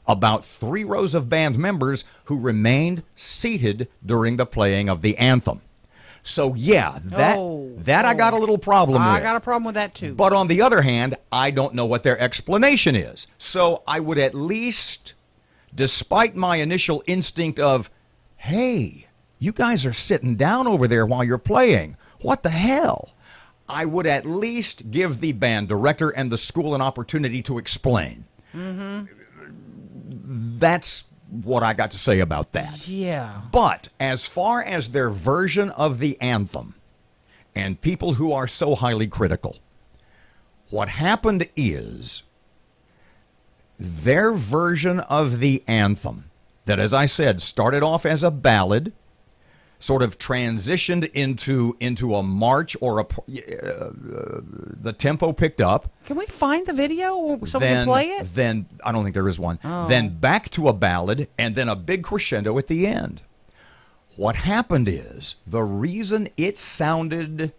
about 3 rows of band members who remained seated during the playing of the anthem. So, yeah, that I got a little problem with. I got a problem with that, too. But on the other hand, I don't know what their explanation is. So I would at least, despite my initial instinct of, hey, you guys are sitting down over there while you're playing. What the hell? I would at least give the band director and the school an opportunity to explain. That's what I got to say about that. Yeah. But as far as their version of the anthem, and people who are so highly critical, what happened is their version of the anthem, that, as I said, started off as a ballad, sort of transitioned into a march, or the tempo picked up. Can we find the video so we can play it? Then I don't think there is one. Oh. Then back to a ballad, and then a big crescendo at the end. What happened is, the reason it sounded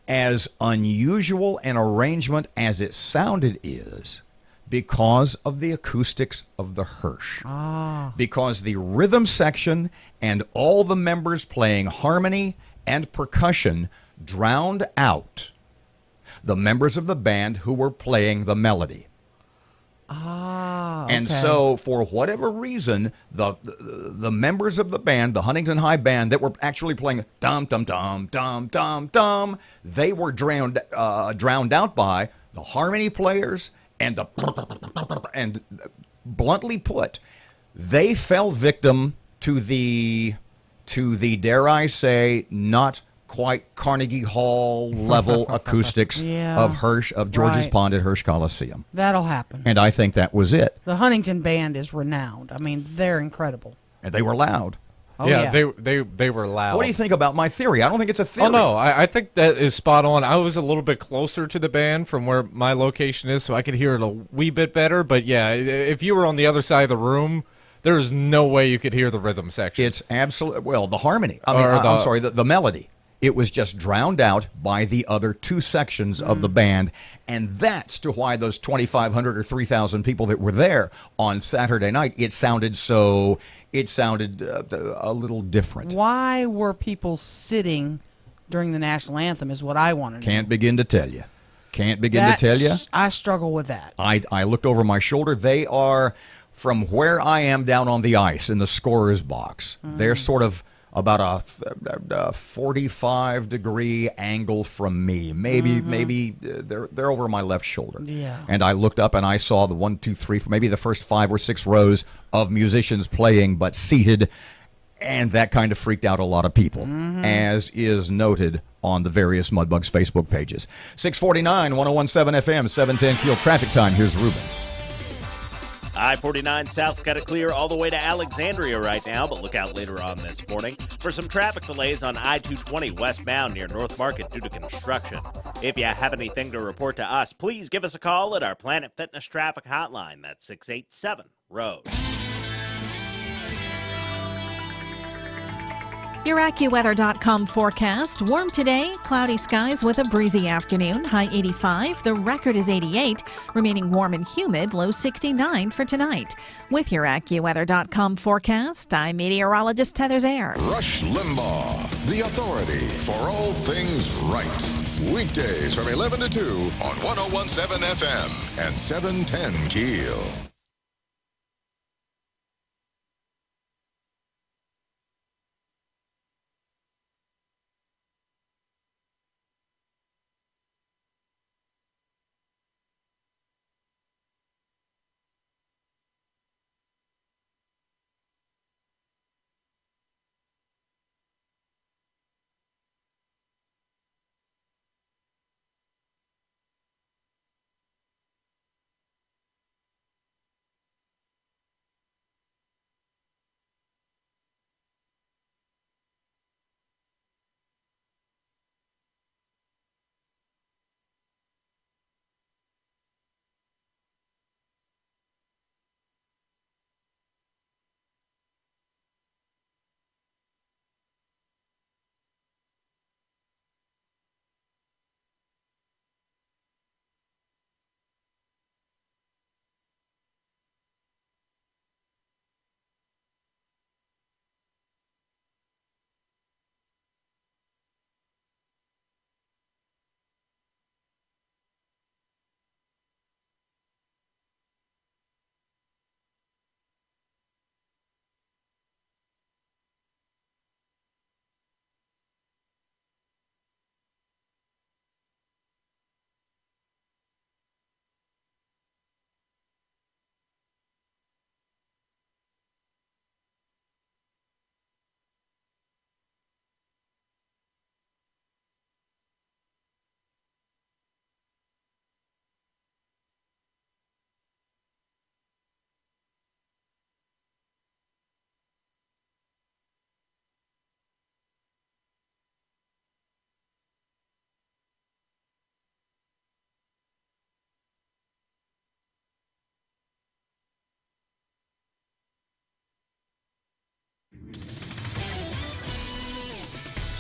as unusual an arrangement as it sounded is because of the acoustics of the Hirsch. Because the rhythm section and all the members playing harmony and percussion drowned out the members of the band who were playing the melody. Okay. And so, for whatever reason, the members of the band, the Huntington High Band, that were actually playing dum dum dum dum dum dum, they were drowned out by the harmony players and bluntly put, they fell victim to the dare I say, not quite Carnegie Hall level acoustics of Hirsch, of George's Pond at Hirsch Coliseum. That'll happen. And I think that was it. The Huntington Band is renowned. I mean, they're incredible. And they were loud. Oh, they were loud. What do you think about my theory? I don't think it's a theory. Oh, no, I think that is spot on. I was a little bit closer to the band from where my location is, so I could hear it a wee bit better. But, yeah, if you were on the other side of the room, there is no way you could hear the rhythm section. It's absolutely, well, the harmony. I'm sorry, the melody. It was just drowned out by the other two sections of the band, and that's to why those 2,500 or 3,000 people that were there on Saturday night, it sounded a little different. Why were people sitting during the national anthem is what I want to know. Can't begin to tell you. Can't begin to tell you. I struggle with that. I looked over my shoulder. They are, from where I am down on the ice in the scorer's box, they're sort of about a 45-degree angle from me. Maybe they're over my left shoulder. Yeah. And I looked up and I saw the 1, 2, 3, maybe the first 5 or 6 rows of musicians playing but seated, and that kind of freaked out a lot of people, as is noted on the various Mudbugs Facebook pages. 649, 1017 FM, 710 Keel traffic time. Here's Ruben. I-49 South's got it clear all the way to Alexandria right now, but look out later on this morning for some traffic delays on I-220 westbound near North Market due to construction. If you have anything to report to us, please give us a call at our Planet Fitness traffic hotline. That's 687-ROAD. Your AccuWeather.com forecast. Warm today, cloudy skies with a breezy afternoon, high 85. The record is 88, remaining warm and humid, low 69 for tonight. With your AccuWeather.com forecast, I'm meteorologist Heather Zaire. Rush Limbaugh, the authority for all things right. Weekdays from 11 to 2 on 1017 FM and 710 Keel.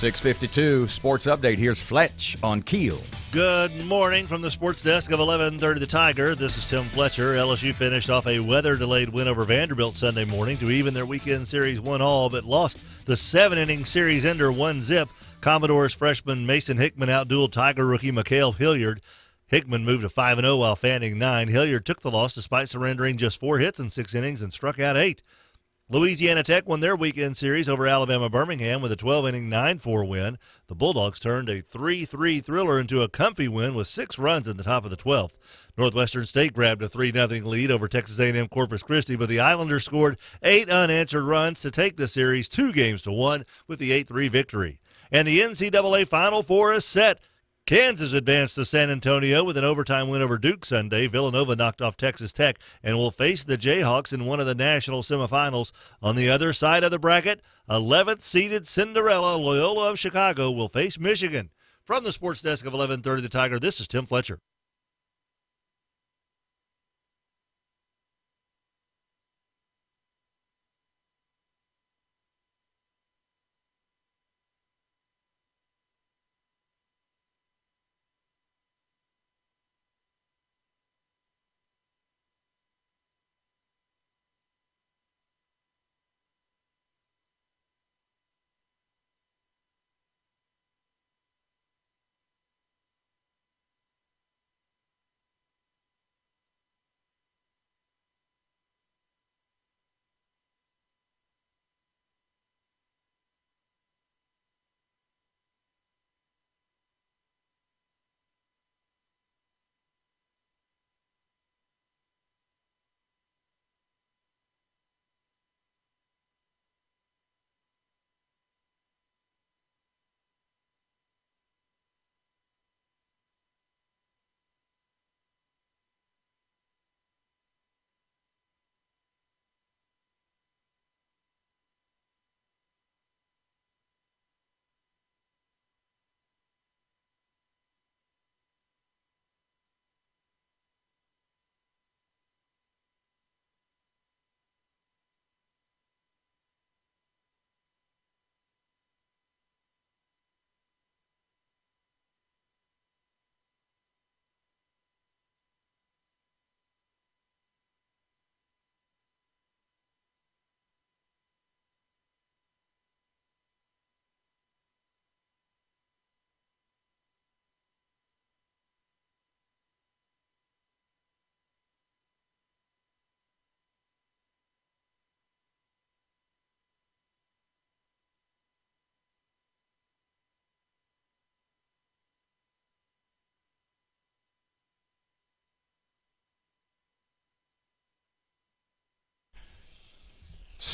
.652 Sports Update. Here's Fletch on Keel. Good morning from the sports desk of 1130 The Tiger. This is Tim Fletcher. LSU finished off a weather-delayed win over Vanderbilt Sunday morning to even their weekend series 1-all, but lost the 7-inning series ender 1-zip. Commodores freshman Mason Hickman outdueled Tiger rookie Mikhail Hilliard. Hickman moved to 5-0 while fanning 9. Hilliard took the loss despite surrendering just 4 hits in 6 innings and struck out 8. Louisiana Tech won their weekend series over Alabama Birmingham with a 12-inning 9-4 win. The Bulldogs turned a 3-3 thriller into a comfy win with 6 runs in the top of the 12th. Northwestern State grabbed a 3-0 lead over Texas A&M Corpus Christi, but the Islanders scored 8 unanswered runs to take the series 2-1 with the 8-3 victory. And the NCAA Final Four is set. Kansas advanced to San Antonio with an overtime win over Duke Sunday. Villanova knocked off Texas Tech and will face the Jayhawks in one of the national semifinals. On the other side of the bracket, 11th-seeded Cinderella Loyola of Chicago will face Michigan. From the sports desk of 1130 The Tiger, this is Tim Fletcher.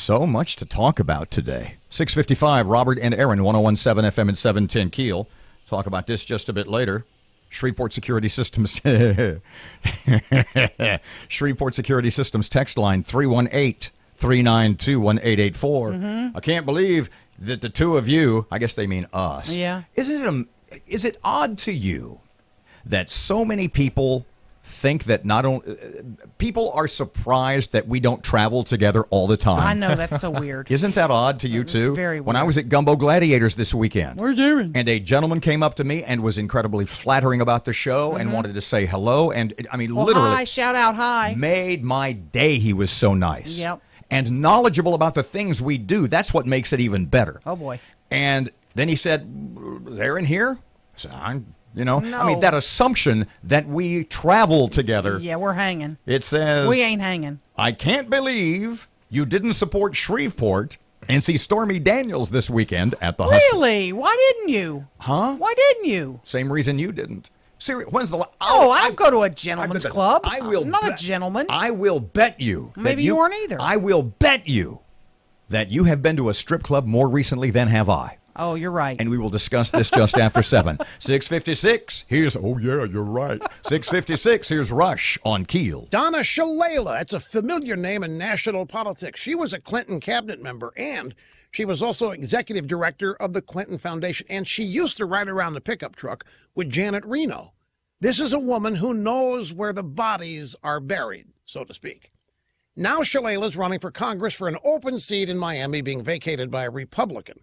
So much to talk about today. 6:55, Robert and Erin, 101.7 FM and 710 Keel. Talk about this just a bit later. Shreveport Security Systems. Shreveport Security Systems text line 318-392-1884. I can't believe that the two of you, I guess they mean us. Yeah. Is it odd to you that so many people think that not only people are surprised that we don't travel together all the time? I know, that's so weird. Isn't that odd to you It's too? very weird. When I was at Gumbo Gladiators this weekend, Where's Erin? and a gentleman came up to me and was incredibly flattering about the show and wanted to say hello, and I mean, Well, literally hi, shout out, hi. made my day. He was so nice. Yep. And knowledgeable about the things we do. That's what makes it even better. Oh, boy. And then he said, "Is Erin here?" I said, I mean, No. that assumption that we travel together. Yeah, we're hanging. It says, We ain't hanging. I can't believe you didn't support Shreveport and see Stormy Daniels this weekend at the hospital. Really? Why didn't you? Huh? Why didn't you? Same reason you didn't. When's the Oh, I don't go to a gentleman's club. I will. I'm not a gentleman. I will bet you. that Maybe you weren't either. I will bet you that you have been to a strip club more recently than have I. Oh, you're right. And we will discuss this just after 7. 6:56. Here's, oh yeah, you're right. 6:56. Here's Rush on Keel. Donna Shalala. That's a familiar name in national politics. She was a Clinton cabinet member, and she was also executive director of the Clinton Foundation, and she used to ride around the pickup truck with Janet Reno. This is a woman who knows where the bodies are buried, so to speak. Now Shalala's running for Congress for an open seat in Miami being vacated by a Republican.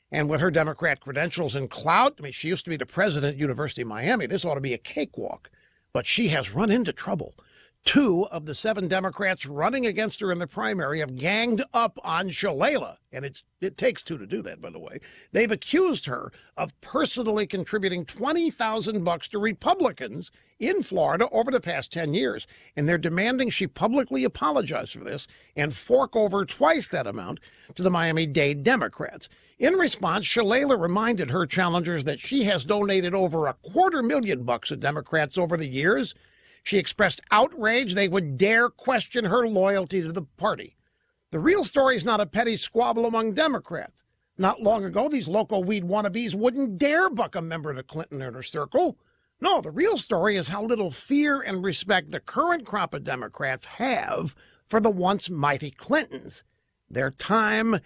And with her Democrat credentials and clout, I mean, she used to be the president at University of Miami. This ought to be a cakewalk. But she has run into trouble. 2 of the 7 Democrats running against her in the primary have ganged up on Shalala. And it takes 2 to do that, by the way. They've accused her of personally contributing $20,000 to Republicans in Florida over the past 10 years. And they're demanding she publicly apologize for this and fork over twice that amount to the Miami-Dade Democrats. In response, Shalala reminded her challengers that she has donated over $250,000 to Democrats over the years. She expressed outrage they would dare question her loyalty to the party. The real story is not a petty squabble among Democrats. Not long ago, these local weed wannabes wouldn't dare buck a member of the Clinton inner circle. No, the real story is how little fear and respect the current crop of Democrats have for the once mighty Clintons. Their time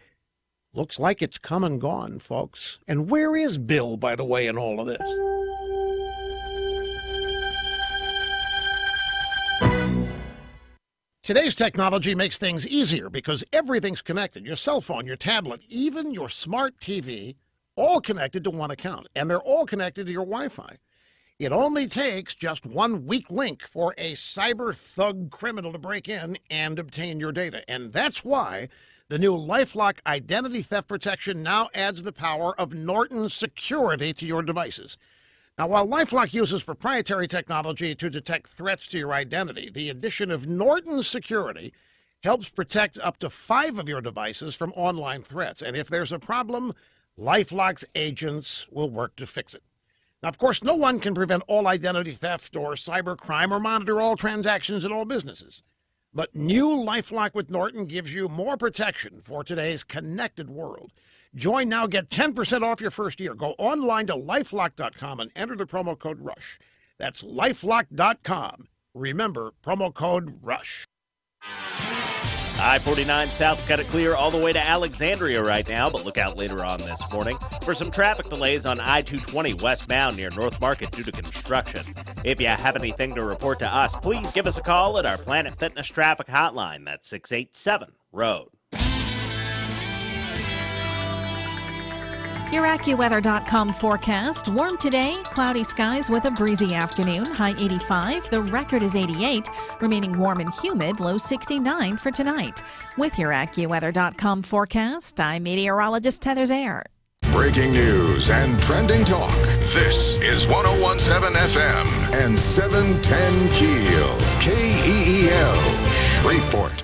looks like it's come and gone, folks. And where is Bill, by the way, in all of this? Today's technology makes things easier because everything's connected. Your cell phone, your tablet, even your smart TV, all connected to one account. And they're all connected to your Wi-Fi. It only takes just one weak link for a cyber thug criminal to break in and obtain your data. And that's why the new LifeLock identity theft protection now adds the power of Norton security to your devices. Now, while LifeLock uses proprietary technology to detect threats to your identity, the addition of Norton security helps protect up to 5 of your devices from online threats. And if there's a problem, LifeLock's agents will work to fix it. Now, of course, no one can prevent all identity theft or cybercrime or monitor all transactions in all businesses. But new LifeLock with Norton gives you more protection for today's connected world. Join now, get 10% off your first year. Go online to lifelock.com and enter the promo code RUSH. That's lifelock.com. Remember, promo code RUSH. I-49 South's got it clear all the way to Alexandria right now, but look out later on this morning for some traffic delays on I-220 westbound near North Market due to construction. If you have anything to report to us, please give us a call at our Planet Fitness traffic hotline. That's 687-ROAD. Your AccuWeather.com forecast. Warm today, cloudy skies with a breezy afternoon, high 85. The record is 88, remaining warm and humid, low 69 for tonight. With your AccuWeather.com forecast, I'm meteorologist Heather Zayer. Breaking news and trending talk. This is 101.7 FM and 710 Keel. KEEL, Shreveport.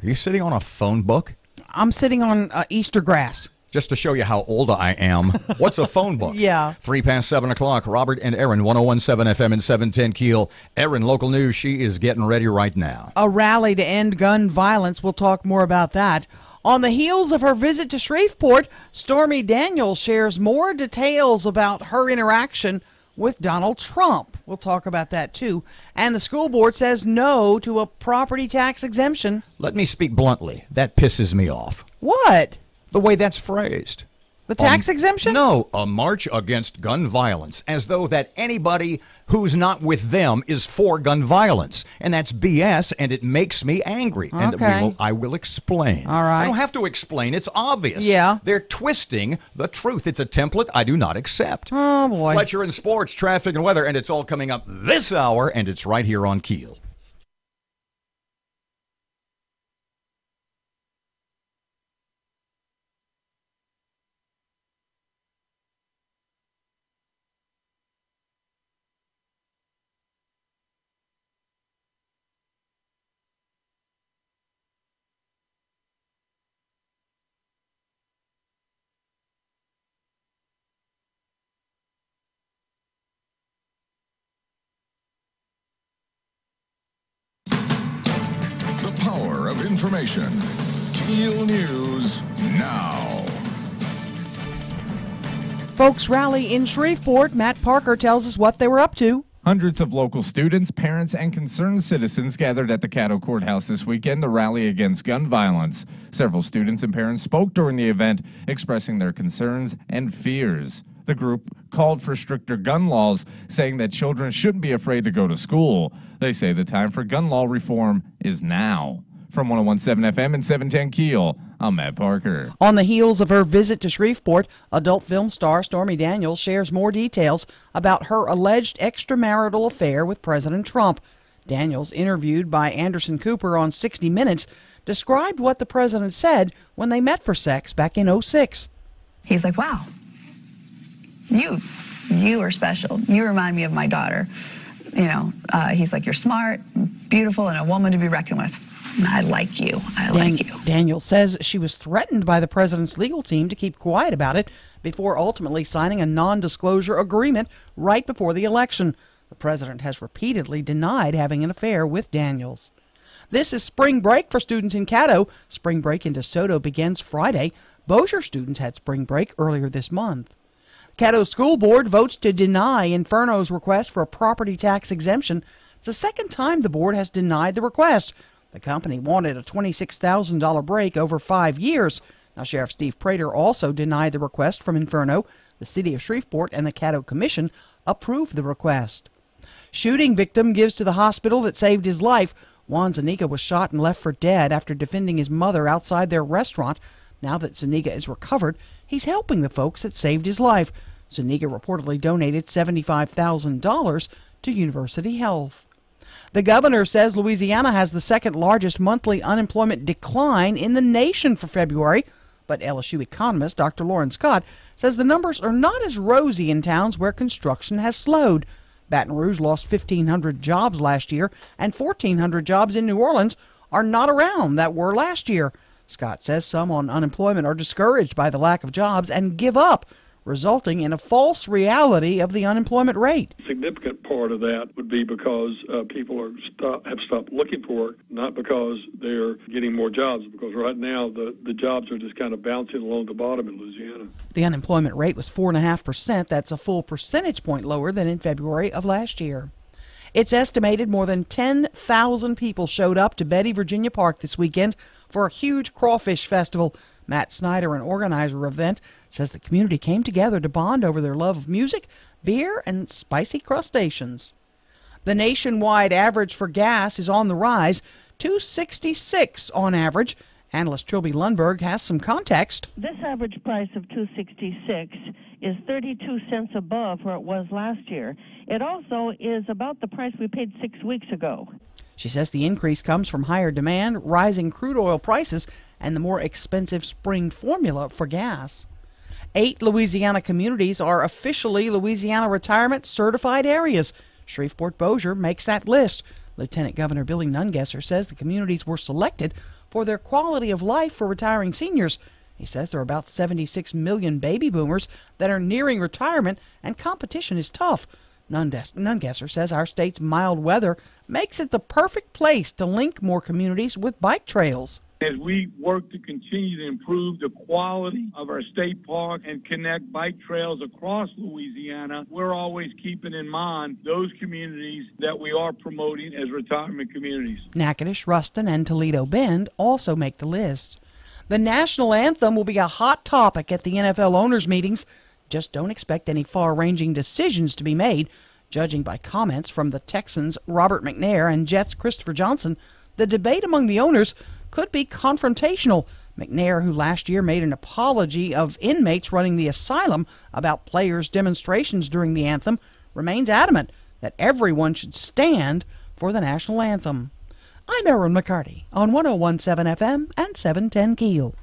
Are you sitting on a phone book? I'm sitting on Easter grass. Just to show you how old I am. What's a phone book? Yeah. 7:03. Robert and Erin, 101.7 FM and 710 Keel. Erin, local news, she is getting ready right now. A rally to end gun violence. We'll talk more about that. On the heels of her visit to Shreveport, Stormy Daniels shares more details about her interaction with Donald Trump. We'll talk about that, too. And the school board says no to a property tax exemption. Let me speak bluntly. That pisses me off. What? The way that's phrased. The tax exemption? No, a march against gun violence, as though that anybody who's not with them is for gun violence. And that's BS, and it makes me angry. Okay. And I will explain. All right. I don't have to explain. It's obvious. Yeah. They're twisting the truth. It's a template I do not accept. Oh, boy. Fletcher in sports, traffic, and weather, and it's all coming up this hour, and it's right here on Keel. The power of information. Keel News now. Folks rally in Shreveport. Matt Parker tells us what they were up to. Hundreds of local students, parents, and concerned citizens gathered at the Caddo Courthouse this weekend to rally against gun violence. Several students and parents spoke during the event, expressing their concerns and fears. The group called for stricter gun laws, saying that children shouldn't be afraid to go to school. They say the time for gun law reform is now. From 101.7 FM and 710 Keel, I'm Matt Parker. On the heels of her visit to Shreveport, adult film star Stormy Daniels shares more details about her alleged extramarital affair with President Trump. Daniels, interviewed by Anderson Cooper on 60 Minutes, described what the president said when they met for sex back in 2006. He's like, wow, you are special. You remind me of my daughter. You know, he's like, you're smart, beautiful, and a woman to be reckoned with. I like you. I like you. Daniels says she was threatened by the president's legal team to keep quiet about it before ultimately signing a non-disclosure agreement right before the election. The president has repeatedly denied having an affair with Daniels. This is spring break for students in Caddo. Spring break in DeSoto begins Friday. Bossier students had spring break earlier this month. Caddo School Board votes to deny Inferno's request for a property tax exemption. It's the second time the board has denied the request. The company wanted a $26,000 break over 5 years. Now, Sheriff Steve Prater also denied the request from Inferno. The city of Shreveport and the Caddo Commission approved the request. Shooting victim gives to the hospital that saved his life. Juan Zuniga was shot and left for dead after defending his mother outside their restaurant. Now that Zuniga is recovered, he's helping the folks that saved his life. Zuniga reportedly donated $75,000 to University Health. The governor says Louisiana has the second largest monthly unemployment decline in the nation for February. But LSU economist Dr. Lauren Scott says the numbers are not as rosy in towns where construction has slowed. Baton Rouge lost 1,500 jobs last year, and 1,400 jobs in New Orleans are not around that were last year. Scott says some on unemployment are discouraged by the lack of jobs and give up, resulting in a false reality of the unemployment rate. A significant part of that would be because people have stopped looking for work, not because they're getting more jobs, because right now the jobs are just kind of bouncing along the bottom in Louisiana. The unemployment rate was 4.5%. That's a full percentage point lower than in February of last year. It's estimated more than 10,000 people showed up to Betty, Virginia Park this weekend for a huge crawfish festival. Matt Snyder, an organizer of the event, says the community came together to bond over their love of music, beer, and spicy crustaceans. The nationwide average for gas is on the rise, $2.66 on average. Analyst Trilby Lundberg has some context. This average price of $2.66 is 32 cents above where it was last year. It also is about the price we paid 6 weeks ago. She says the increase comes from higher demand, rising crude oil prices, and the more expensive spring formula for gas. 8 Louisiana communities are officially Louisiana Retirement Certified Areas. Shreveport-Bossier makes that list. Lieutenant Governor Billy Nungesser says the communities were selected for their quality of life for retiring seniors. He says there are about 76 million baby boomers that are nearing retirement, and competition is tough. Nungesser says our state's mild weather makes it the perfect place to link more communities with bike trails. As we work to continue to improve the quality of our state park and connect bike trails across Louisiana, we're always keeping in mind those communities that we are promoting as retirement communities. Natchitoches, Ruston, and Toledo Bend also make the list. The national anthem will be a hot topic at the NFL owners' meetings. Just don't expect any far-ranging decisions to be made. Judging by comments from the Texans' Robert McNair and Jets' Christopher Johnson, the debate among the owners could be confrontational. McNair, who last year made an apology of inmates running the asylum about players' demonstrations during the anthem, remains adamant that everyone should stand for the national anthem. I'm Erin McCarty on 101.7 FM and 710 KEEL.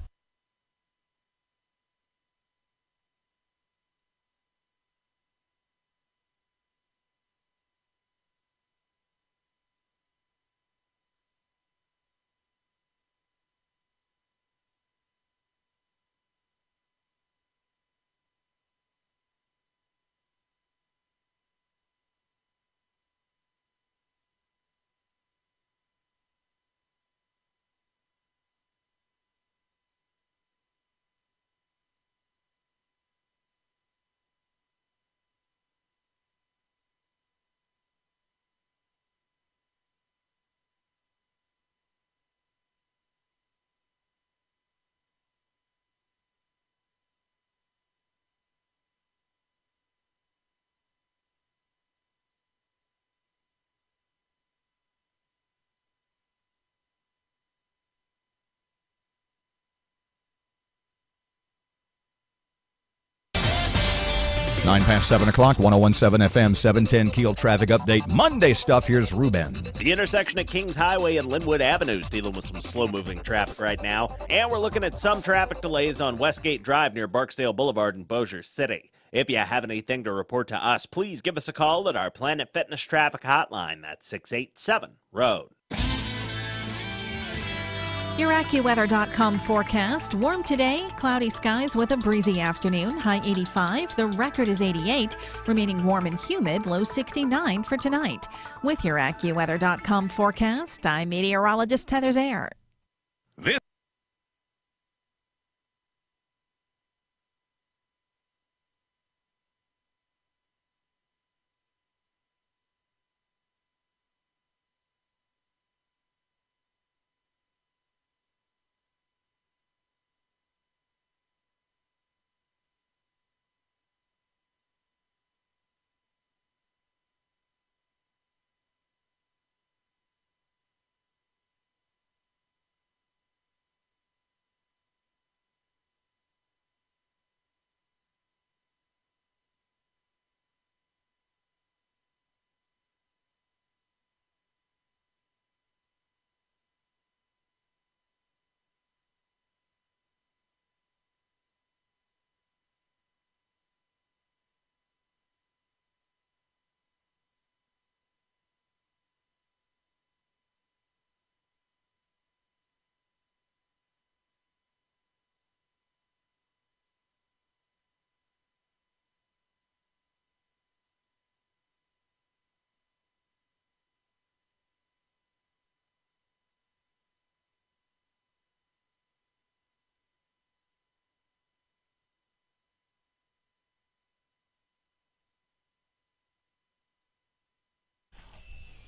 Nine past 7 o'clock, 101.7 FM, 710 KEEL traffic update. Monday stuff. Here's Ruben. The intersection at Kings Highway and Linwood Avenue is dealing with some slow-moving traffic right now. And we're looking at some traffic delays on Westgate Drive near Barksdale Boulevard in Bossier City. If you have anything to report to us, please give us a call at our Planet Fitness traffic hotline. That's 687-ROAD. Your AccuWeather.com forecast. Warm today, cloudy skies with a breezy afternoon, high 85. The record is 88, remaining warm and humid, low 69 for tonight. With your AccuWeather.com forecast, I'm meteorologist Heather Zayer. This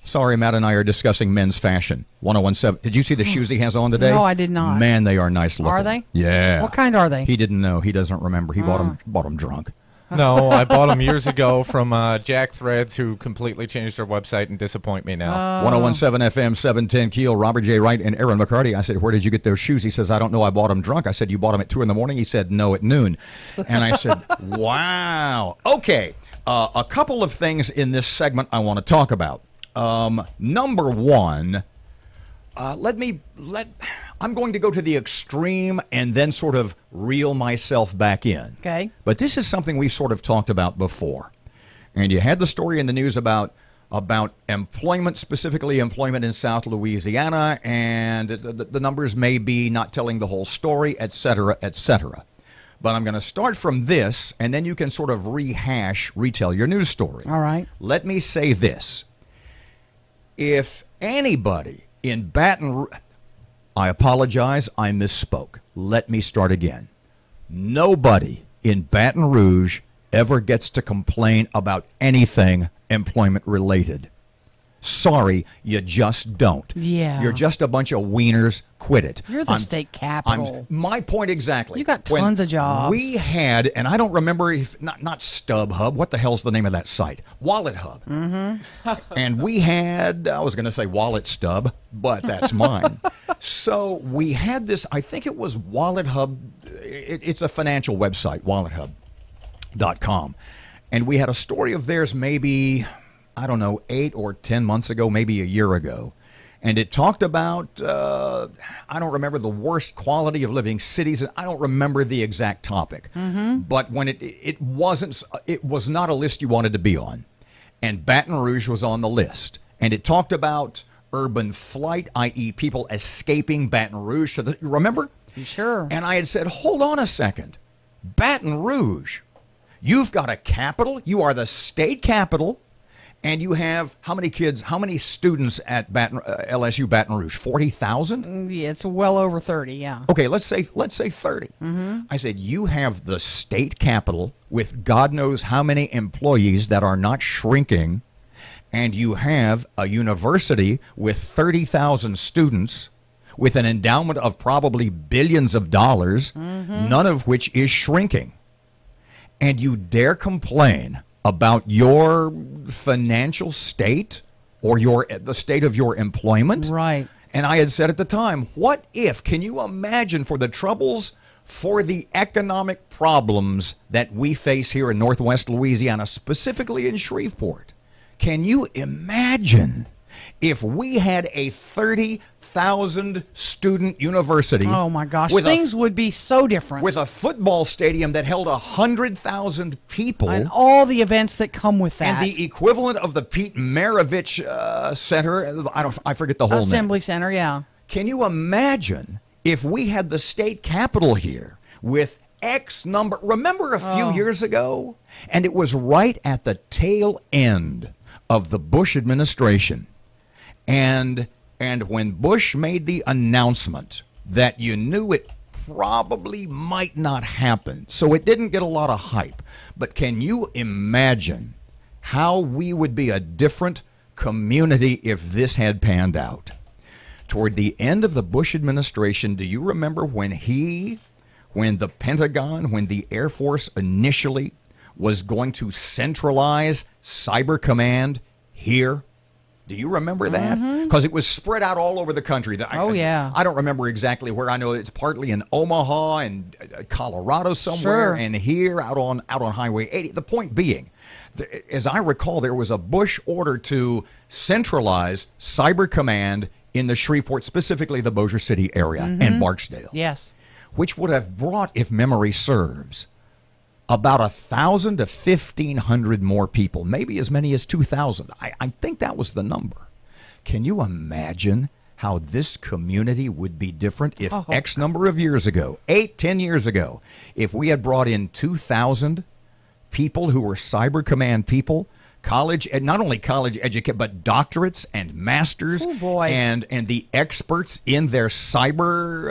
Sorry, Matt and I are discussing men's fashion. 101.7. Did you see the shoes he has on today? No, I did not. Man, they are nice looking. Are they? Yeah. What kind are they? He didn't know. He doesn't remember. He bought them drunk. No, I bought them years ago from Jack Threads, who completely changed their website and disappoint me now. 101.7 FM, 710 KEEL, Robert J. Wright and Erin McCarty. I said, where did you get those shoes? He says, I don't know. I bought them drunk. I said, you bought them at 2 in the morning? He said, no, at noon. And I said, wow. Okay. A couple of things in this segment I want to talk about. Number one, I'm going to go to the extreme and then sort of reel myself back in. Okay. But this is something we've sort of talked about before. And you had the story in the news about about employment, specifically employment in South Louisiana, and the numbers may be not telling the whole story, et cetera, et cetera. But I'm going to start from this, and then you can sort of retell your news story. All right. Let me say this. If anybody in Baton Rouge, I apologize, I misspoke. Let me start again. Nobody in Baton Rouge ever gets to complain about anything employment related. Sorry, you just don't. Yeah. You're just a bunch of wieners. Quit it. You're the state capital. My point exactly. You got tons of jobs. We had, and I don't remember if not StubHub. What the hell's the name of that site? Wallet Hub. Mm-hmm. And we had, I was going to say Wallet Stub, but that's mine. So we had this. I think it was Wallet Hub. It's a financial website, WalletHub.com, and we had a story of theirs maybe, I don't know, 8 or 10 months ago, maybe a year ago. And it talked about, I don't remember, the worst quality of living cities. I don't remember the exact topic. Mm-hmm. But when it was not a list you wanted to be on. And Baton Rouge was on the list. And it talked about urban flight, i.e. people escaping Baton Rouge. You remember? Sure. And I had said, hold on a second. Baton Rouge, you've got a capital. You are the state capital. And you have how many kids, how many students at LSU Baton Rouge? 40,000? Yeah, it's well over 30, yeah. Okay, let's say 30. Mm-hmm. I said, you have the state capital with God knows how many employees that are not shrinking, and you have a university with 30,000 students with an endowment of probably billions of dollars, none of which is shrinking. And you dare complain about your financial state or the state of your employment. Right. And I had said at the time, what if, can you imagine for the troubles, for the economic problems that we face here in Northwest Louisiana, specifically in Shreveport, can you imagine if we had a 30,000 student university? Oh my gosh, things would be so different. With a football stadium that held 100,000 people. And all the events that come with that. And the equivalent of the Pete Maravich Center, I forget the whole name. Assembly Center, yeah. Can you imagine if we had the state capitol here with X number? Remember a few years ago? And it was right at the tail end of the Bush administration. And when Bush made the announcement that you knew it probably might not happen, so it didn't get a lot of hype. But can you imagine how we would be a different community if this had panned out? Toward the end of the Bush administration, do you remember when the Pentagon, when the Air Force initially was going to centralize Cyber Command here? Do you remember that? Because it was spread out all over the country. Yeah. I don't remember exactly where. I know it's partly in Omaha and Colorado somewhere, and here out on Highway 80. The point being, as I recall, there was a Bush order to centralize Cyber Command in the Shreveport, specifically the Bossier City area and Barksdale. Yes. Which would have brought, if memory serves, about 1,000 to 1,500 more people, maybe as many as 2,000. I think that was the number. Can you imagine how this community would be different if X number of years ago, 8, 10 years ago, if we had brought in 2,000 people who were Cyber Command people, not only college educated, but doctorates and masters, and the experts in their cyber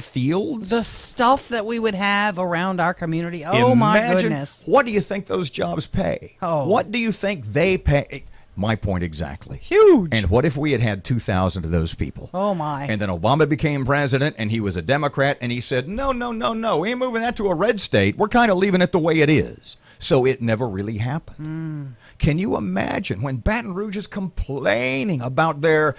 fields. The stuff that we would have around our community. Oh, my goodness! What do you think those jobs pay? What do you think they pay? My point exactly. Huge. And what if we had had 2,000 of those people? Oh, my. And then Obama became president, and he was a Democrat, and he said, no, we ain't moving that to a red state. We're kind of leaving it the way it is. So it never really happened. Can you imagine when Baton Rouge is complaining about their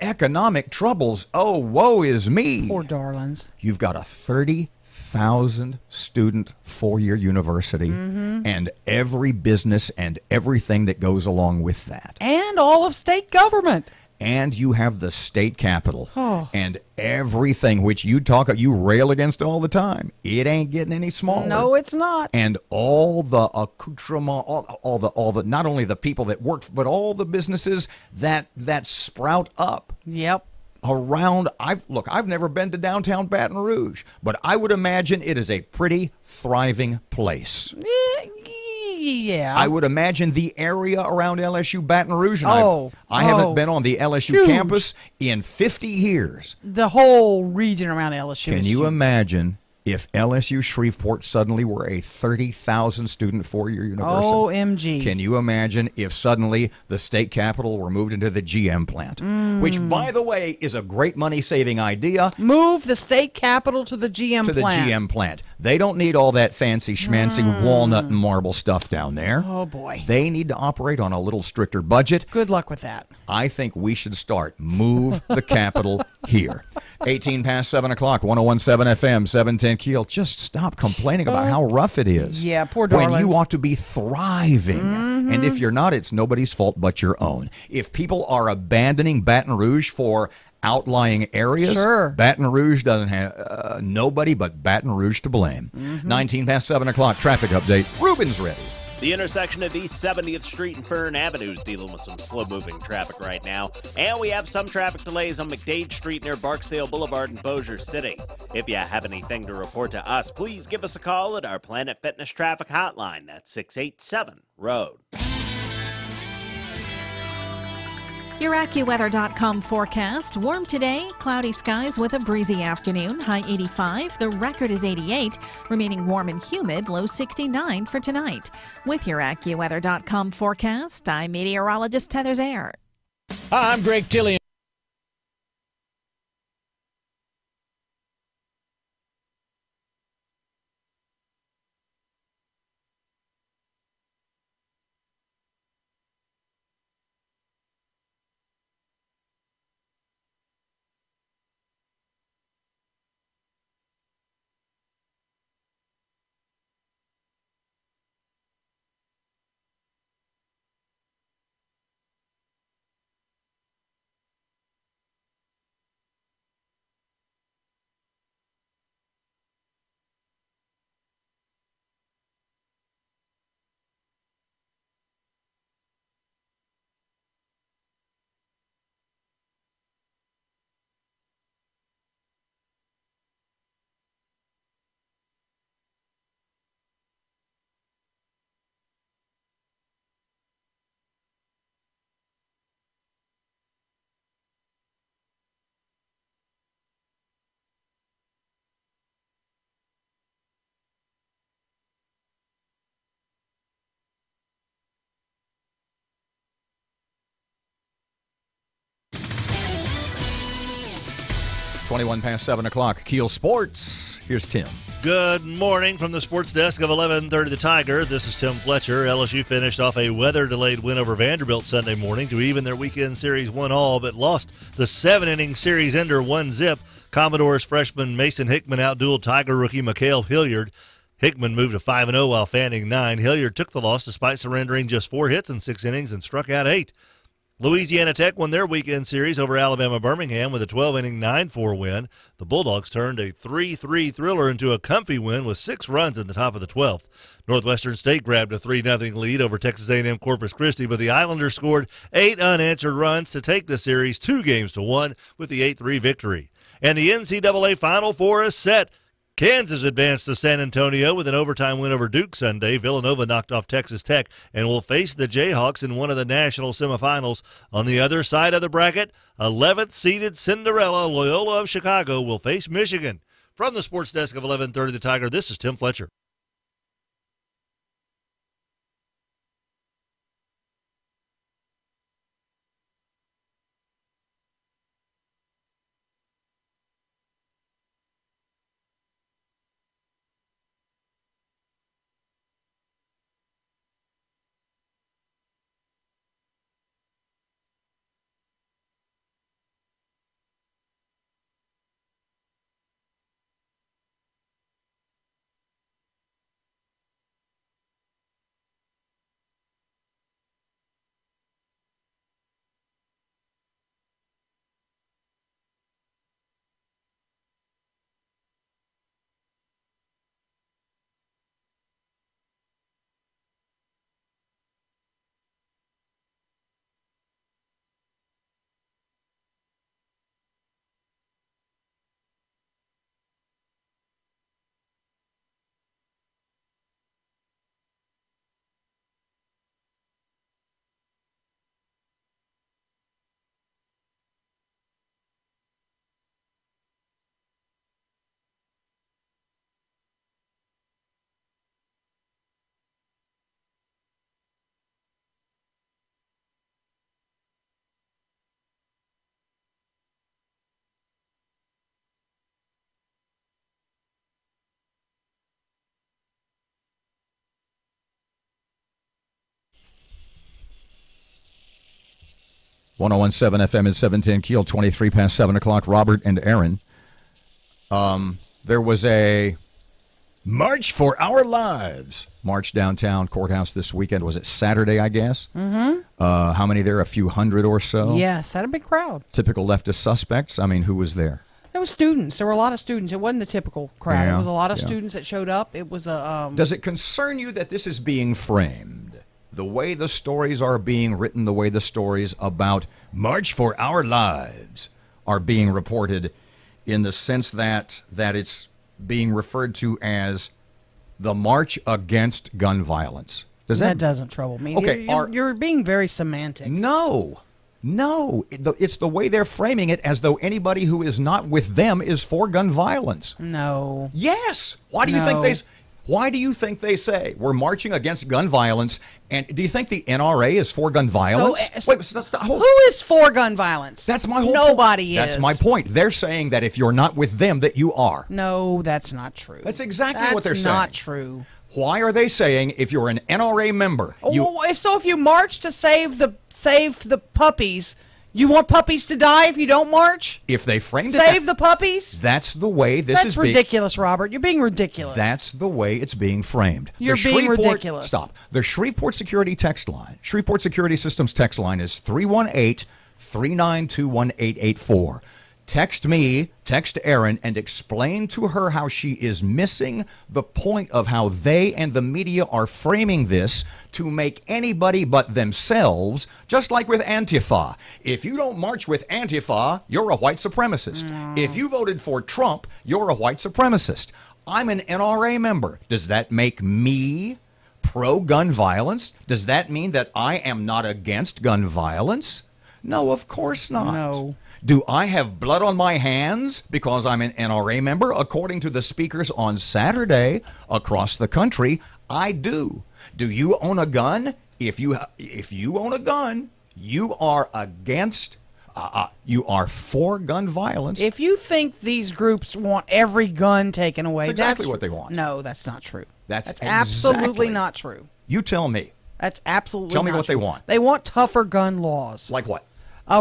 economic troubles? Oh, woe is me. Poor darlings. You've got a 30,000 student 4-year university and every business and everything that goes along with that. And all of state government. and you have the state capitol. Oh. And everything which you rail against all the time. It ain't getting any smaller. No, it's not. And all the accoutrement, all the not only the people that work, but all the businesses that sprout up. Yep. Around, I've never been to downtown Baton Rouge, but I would imagine it is a pretty thriving place. Yeah. I would imagine the area around LSU Baton Rouge, and I Oh. haven't been on the LSU Huge. campus in 50 years. The whole region around LSU. Can is you huge. imagine if LSU Shreveport suddenly were a 30,000 student four-year university? OMG. Can you imagine if suddenly the state capitol were moved into the GM plant? Which, by the way, is a great money-saving idea. Move the state capitol to the GM To the plant. GM plant. They don't need all that fancy schmancy walnut and marble stuff down there. Oh, boy. They need to operate on a little stricter budget. Good luck with that. I think we should start. Move the capital here. 18 past 7 o'clock, 101.7 FM, 710 Keel. Just stop complaining about how rough it is. Yeah, poor When darlings. you ought to be thriving. And if you're not, it's nobody's fault but your own. If people are abandoning Baton Rouge for outlying areas, Sure. Baton Rouge doesn't have nobody but Baton Rouge to blame. 19 past 7 o'clock, traffic update. Ruben's ready. The intersection of East 70th Street and Fern Avenue is dealing with some slow-moving traffic right now. And we have some traffic delays on McDade Street near Barksdale Boulevard in Bossier City. If you have anything to report to us, please give us a call at our Planet Fitness traffic hotline. That's 687-ROAD. Your AccuWeather.com forecast. Warm today, cloudy skies with a breezy afternoon, high 85. The record is 88, remaining warm and humid, low 69 for tonight. With your AccuWeather.com forecast, I'm meteorologist Heather Zaire. Hi, I'm Greg Tilley. Twenty-one past 7 o'clock, Keel Sports. Here's Tim. Good morning from the sports desk of 1130 The Tiger. This is Tim Fletcher. LSU finished off a weather-delayed win over Vanderbilt Sunday morning to even their weekend series 1-1, but lost the 7-inning series ender 1-0. Commodores freshman Mason Hickman outdueled Tiger rookie Mikhail Hilliard. Hickman moved to 5-0 while fanning 9. Hilliard took the loss despite surrendering just 4 hits in 6 innings and struck out 8. Louisiana Tech won their weekend series over Alabama Birmingham with a 12-inning 9-4 win. The Bulldogs turned a 3-3 thriller into a comfy win with 6 runs in the top of the 12th. Northwestern State grabbed a 3-0 lead over Texas A&M Corpus Christi, but the Islanders scored 8 unanswered runs to take the series 2-1 with the 8-3 victory. And the NCAA Final Four is set. Kansas advanced to San Antonio with an overtime win over Duke Sunday. Villanova knocked off Texas Tech and will face the Jayhawks in one of the national semifinals. On the other side of the bracket, 11th-seeded Cinderella Loyola of Chicago will face Michigan. From the sports desk of 1130 The Tiger, this is Tim Fletcher. 1017 FM is 710 Keel, 23 past 7 o'clock. Robert and Erin. There was a March for Our Lives march downtown courthouse this weekend. Was it Saturday, I guess? Mm-hmm. How many there? A few hundred or so? Yes, had a big crowd. Typical leftist suspects? I mean, who was there? There were students. There were a lot of students. It wasn't the typical crowd. Yeah, It was a lot of yeah. students that showed up. It was a... Does it concern you that this is being framed? The way the stories are being written, the way the stories about March for Our Lives are being reported, in the sense that it's being referred to as the March Against Gun Violence. That doesn't trouble me. Okay, You're being very semantic. No. It's the way they're framing it, as though anybody who is not with them is for gun violence. No. Yes. Why do you think they say we're marching against gun violence? And do you think the NRA is for gun violence? Who is for gun violence? That's my whole Nobody point. is. That's my point. They're saying that if you're not with them, that you are. No, that's not true. That's exactly what they're saying. That's not true. Why are they saying if you're an NRA member, if you march to save the puppies, you want puppies to die if you don't march? if they framed Save it, the puppies? that's the way this is That's ridiculous, Robert. You're being ridiculous. That's the way it's being framed. You're The being Shreveport- ridiculous. Stop. The Shreveport Security text line, Shreveport Security Systems text line is 318-392-1884. Text me, text Erin, and explain to her how she is missing the point of how they and the media are framing this to make anybody but themselves, just like with Antifa. If you don't march with Antifa, you're a white supremacist. If you voted for Trump, you're a white supremacist. I'm an NRA member. Does that make me pro-gun violence? Does that mean that I am not against gun violence? No, of course not. No. Do I have blood on my hands because I'm an NRA member? According to the speakers on Saturday across the country, I do. Do you own a gun? If you own a gun, you are against. You are for gun violence. If you think these groups want every gun taken away, That's exactly what they want. No, that's not true. That's absolutely exactly not true. You tell me. That's absolutely Tell me not what they true. want. They want tougher gun laws. Like what?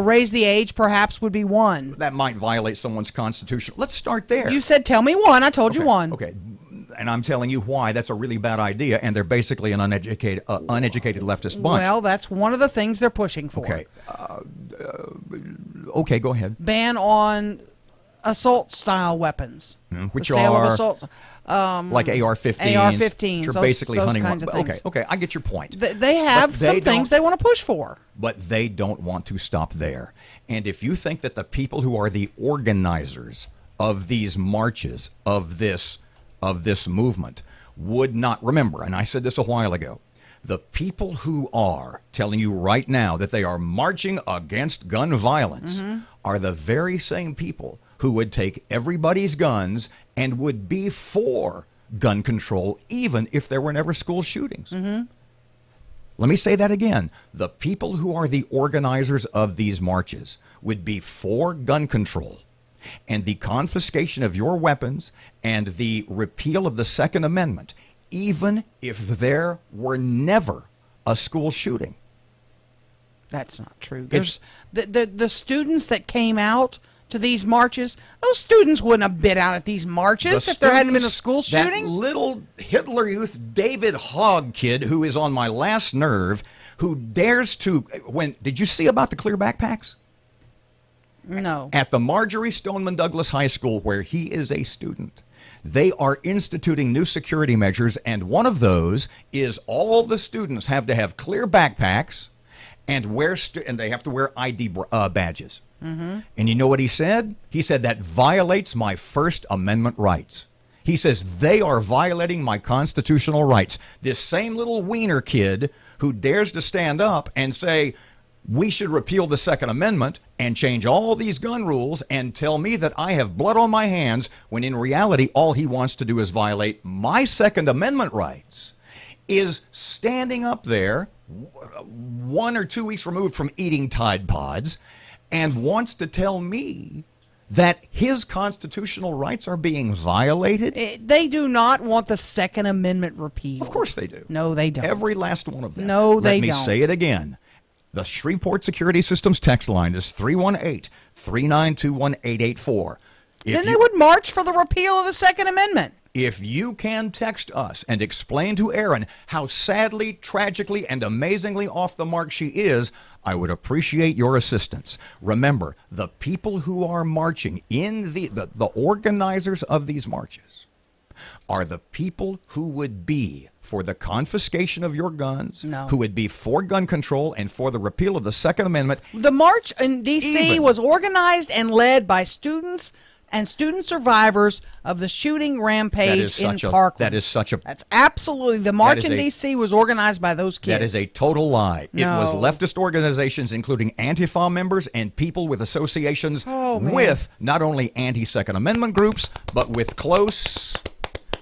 Raise the age, perhaps, would be one. That might violate someone's constitution. Let's start there. You said, tell me one. I told you one. Okay. And I'm telling you why that's a really bad idea, and they're basically an uneducated leftist bunch. Well, that's one of the things they're pushing for. Okay. Okay, go ahead. Ban on assault-style weapons. Which the sale are of assault, like AR-15s. AR-15s. Which are basically those hunting. kinds of things. Okay, I get your point. They have some things they want to push for. But they don't want to stop there. And if you think that the people who are the organizers of these marches, of this movement, would not remember, and I said this a while ago, the people who are telling you right now that they are marching against gun violence are the very same people who would take everybody's guns and would be for gun control even if there were never school shootings. Let me say that again. The people who are the organizers of these marches would be for gun control and the confiscation of your weapons and the repeal of the Second Amendment, even if there were never a school shooting. That's not true. The students that came out to these marches, those students wouldn't have been out at these marches if there hadn't been a school shooting. That little Hitler Youth David Hogg kid who is on my last nerve, who dares to... Did you see about the clear backpacks? No. At the Marjorie Stoneman Douglas High School, where he is a student, they are instituting new security measures, and one of those is all the students have to have clear backpacks and and they have to wear ID badges. And you know what he said? He said that violates my First Amendment rights. He says they are violating my constitutional rights. This same little wiener kid who dares to stand up and say we should repeal the Second Amendment and change all these gun rules and tell me that I have blood on my hands, when in reality all he wants to do is violate my Second Amendment rights, is standing up there 1 or 2 weeks removed from eating Tide Pods and wants to tell me that his constitutional rights are being violated. They do not want the Second Amendment repealed. Of course they do. No, they don't. Every last one of them. No, they Let me don't. say it again. The Shreveport Security Systems text line is 318-392-1884. Then they would march for the repeal of the Second Amendment. If you can text us and explain to Erin how sadly, tragically, and amazingly off the mark she is, I would appreciate your assistance. Remember, the people who are marching in the organizers of these marches are the people who would be for the confiscation of your guns, who would be for gun control and for the repeal of the Second Amendment. The march in D.C. was organized and led by students and student survivors of the shooting rampage in Parkland. That's absolutely, the march in D.C. was organized by those kids. That is a total lie. It was leftist organizations, including Antifa members and people with associations with not only anti-Second Amendment groups, but with close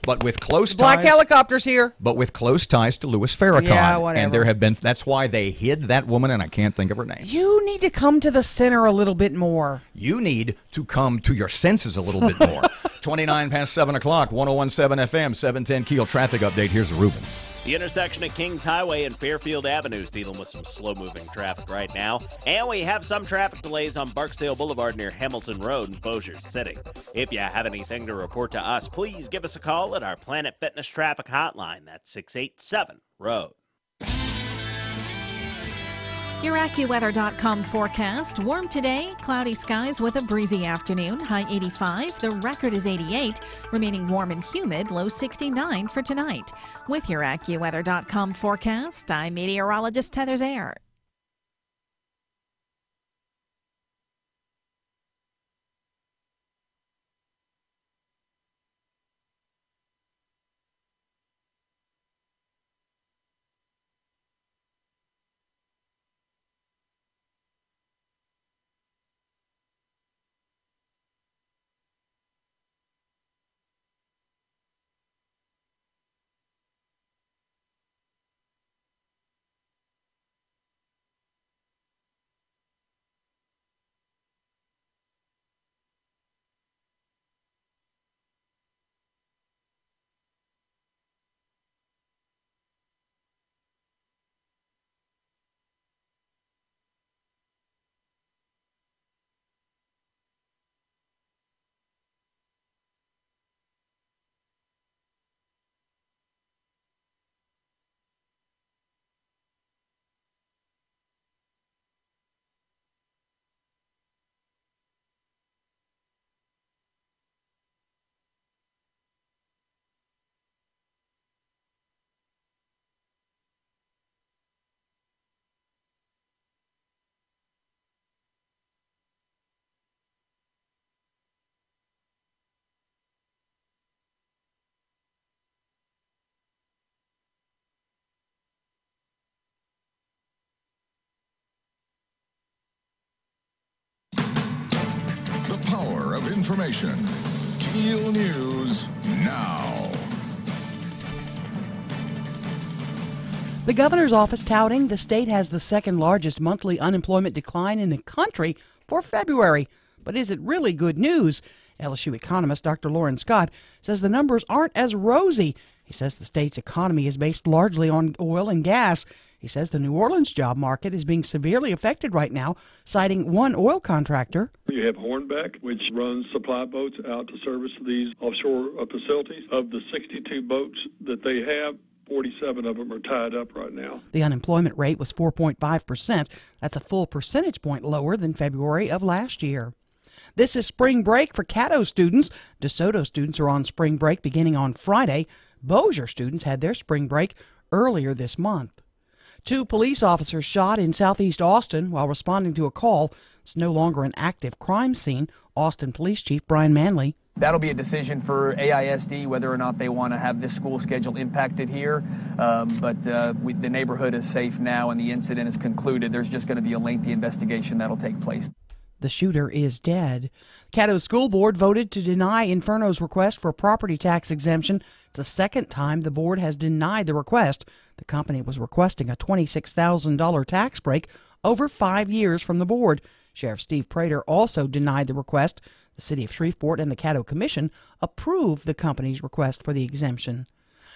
Black helicopters here. But with close ties to Louis Farrakhan. Yeah, whatever. And there have been, that's why they hid that woman, and I can't think of her name. You need to come to the center a little bit more. You need to come to your senses a little bit more. 29 past 7 o'clock, 101.7 FM, 710 Keel traffic update. Here's Ruben. The intersection of Kings Highway and Fairfield Avenue is dealing with some slow-moving traffic right now. And we have some traffic delays on Barksdale Boulevard near Hamilton Road in Bossier City. If you have anything to report to us, please give us a call at our Planet Fitness traffic hotline. That's 687-ROAD. Your AccuWeather.com forecast. Warm today, cloudy skies with a breezy afternoon, high 85. The record is 88, remaining warm and humid, low 69 for tonight. With your AccuWeather.com forecast, I'm meteorologist Heather Zayer. The power of information. KEEL News now. The governor's office touting the state has the second largest monthly unemployment decline in the country for February. But is it really good news? LSU economist Dr. Lauren Scott says the numbers aren't as rosy. He says the state's economy is based largely on oil and gas. He says the New Orleans job market is being severely affected right now, citing one oil contractor. You have Hornbeck, which runs supply boats out to service these offshore facilities. Of the 62 boats that they have, 47 of them are tied up right now. The unemployment rate was 4.5%. That's a full percentage point lower than February of last year. This is spring break for Caddo students. DeSoto students are on spring break beginning on Friday. Bossier students had their spring break earlier this month. 2 police officers shot in southeast Austin while responding to a call. It's no longer an active crime scene. Austin Police Chief Brian Manley. That'll be a decision for AISD whether or not they want to have this school schedule impacted here. But the neighborhood is safe now and the incident is concluded. There's just going to be a lengthy investigation that'll take place. The shooter is dead. Caddo School Board voted to deny Inferno's request for a property tax exemption. It's the second time the board has denied the request. The company was requesting a $26,000 tax break over 5 years from the board. Sheriff Steve Prater also denied the request. The City of Shreveport and the Caddo Commission approved the company's request for the exemption.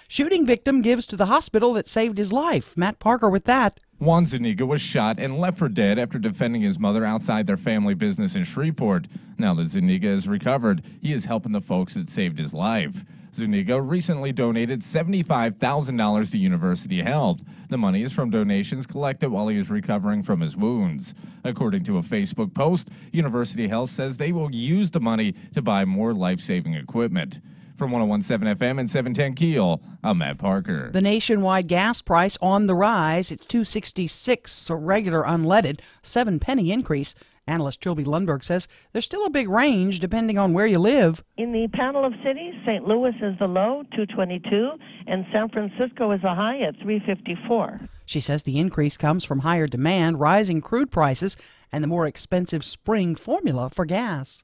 Shooting victim gives to the hospital that saved his life. Matt Parker with that. Juan Zuniga was shot and left for dead after defending his mother outside their family business in Shreveport. Now that Zuniga is recovered, he is helping the folks that saved his life. Zuniga recently donated $75,000 to University Health. The money is from donations collected while he was recovering from his wounds. According to a Facebook post, University Health says they will use the money to buy more life-saving equipment. From 101.7 FM and 710 Keel, I'm Matt Parker. The nationwide gas price on the rise. It's $2.66 for regular unleaded, 7-penny increase. Analyst Trilby Lundberg says there's still a big range depending on where you live. In the panel of cities, St. Louis is the low, 222, and San Francisco is the high at 354. She says the increase comes from higher demand, rising crude prices, and the more expensive spring formula for gas.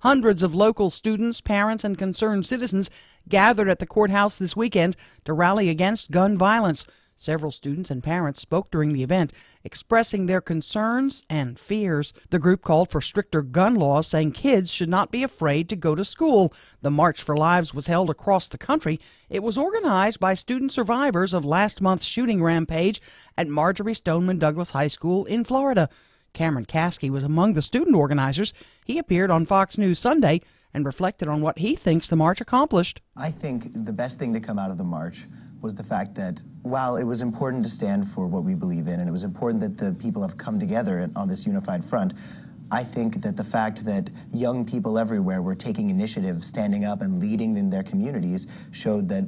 Hundreds of local students, parents, and concerned citizens gathered at the courthouse this weekend to rally against gun violence. Several students and parents spoke during the event, expressing their concerns and fears. The group called for stricter gun laws, saying kids should not be afraid to go to school. The March for Lives was held across the country. It was organized by student survivors of last month's shooting rampage at Marjorie Stoneman Douglas High School in Florida. Cameron Caskey was among the student organizers. He appeared on Fox News Sunday and reflected on what he thinks the march accomplished. I think the best thing to come out of the march was the fact that while it was important to stand for what we believe in, and it was important that the people have come together on this unified front, I think that the fact that young people everywhere were taking initiative, standing up and leading in their communities showed that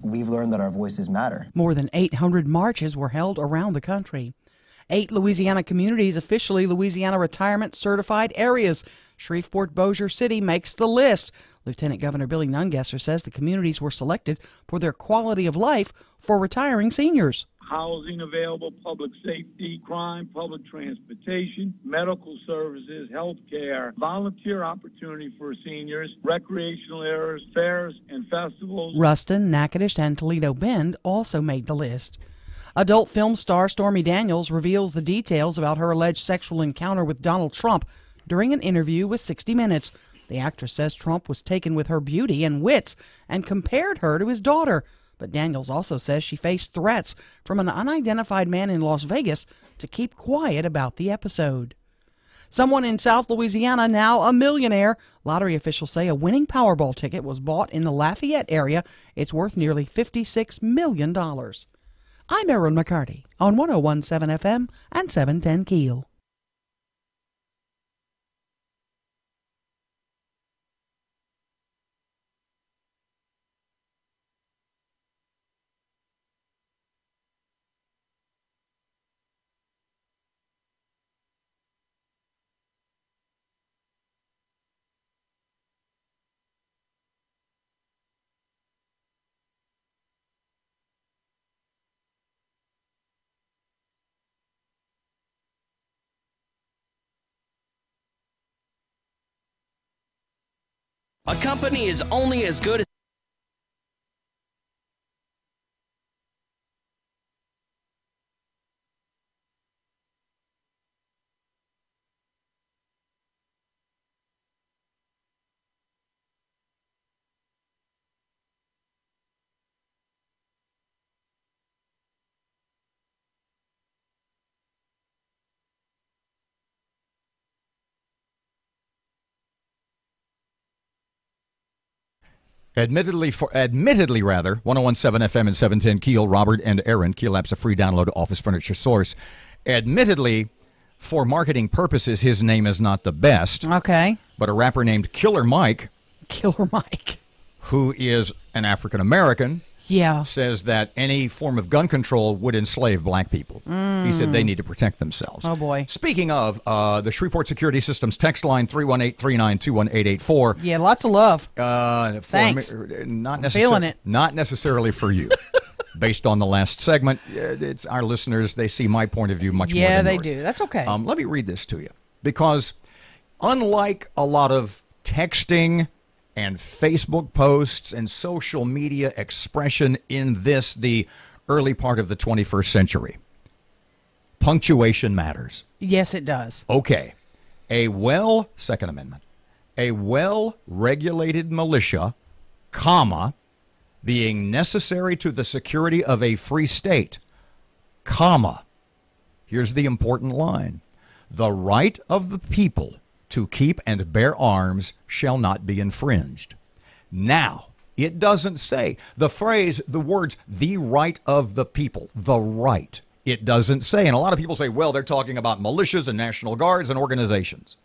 we've learned that our voices matter. More than 800 marches were held around the country. 8 Louisiana communities officially Louisiana retirement certified areas. Shreveport-Bossier City makes the list. Lieutenant Governor Billy Nungesser says the communities were selected for their quality of life for retiring seniors. Housing available, public safety, crime, public transportation, medical services, health care, volunteer opportunity for seniors, recreational areas, fairs and festivals. Ruston, Natchitoches, and Toledo Bend also made the list. Adult film star Stormy Daniels reveals the details about her alleged sexual encounter with Donald Trump during an interview with 60 Minutes. The actress says Trump was taken with her beauty and wits and compared her to his daughter. But Daniels also says she faced threats from an unidentified man in Las Vegas to keep quiet about the episode. Someone in South Louisiana, now a millionaire. Lottery officials say a winning Powerball ticket was bought in the Lafayette area. It's worth nearly $56 million. I'm Erin McCarty on 101.7 FM and 710 Keel. A company is only as good as Admittedly, 101.7 FM and 710 Keel, Robert and Erin. Keel app's a free download office furniture source. Admittedly, for marketing purposes, his name is not the best. Okay. But a rapper named Killer Mike, who is an African American, says that any form of gun control would enslave black people. He said they need to protect themselves. Oh, boy. Speaking of, the Shreveport Security Systems text line 318-392-1884. Yeah, lots of love. Thanks. Feeling it. Not necessarily for you. Based on the last segment, it's our listeners, they see my point of view much more than yours. Yeah, they do. That's okay. Let me read this to you. Because unlike a lot of texting and Facebook posts and social media expression in this, the early part of the 21st century, punctuation matters. Yes, it does. Okay. Second Amendment, a well-regulated militia, comma, being necessary to the security of a free state, comma, here's the important line, the right of the people to keep and bear arms shall not be infringed. Now, it doesn't say the phrase, the words, the right of the people, the right. It doesn't say. And a lot of people say, well, they're talking about militias and National Guards and organizations.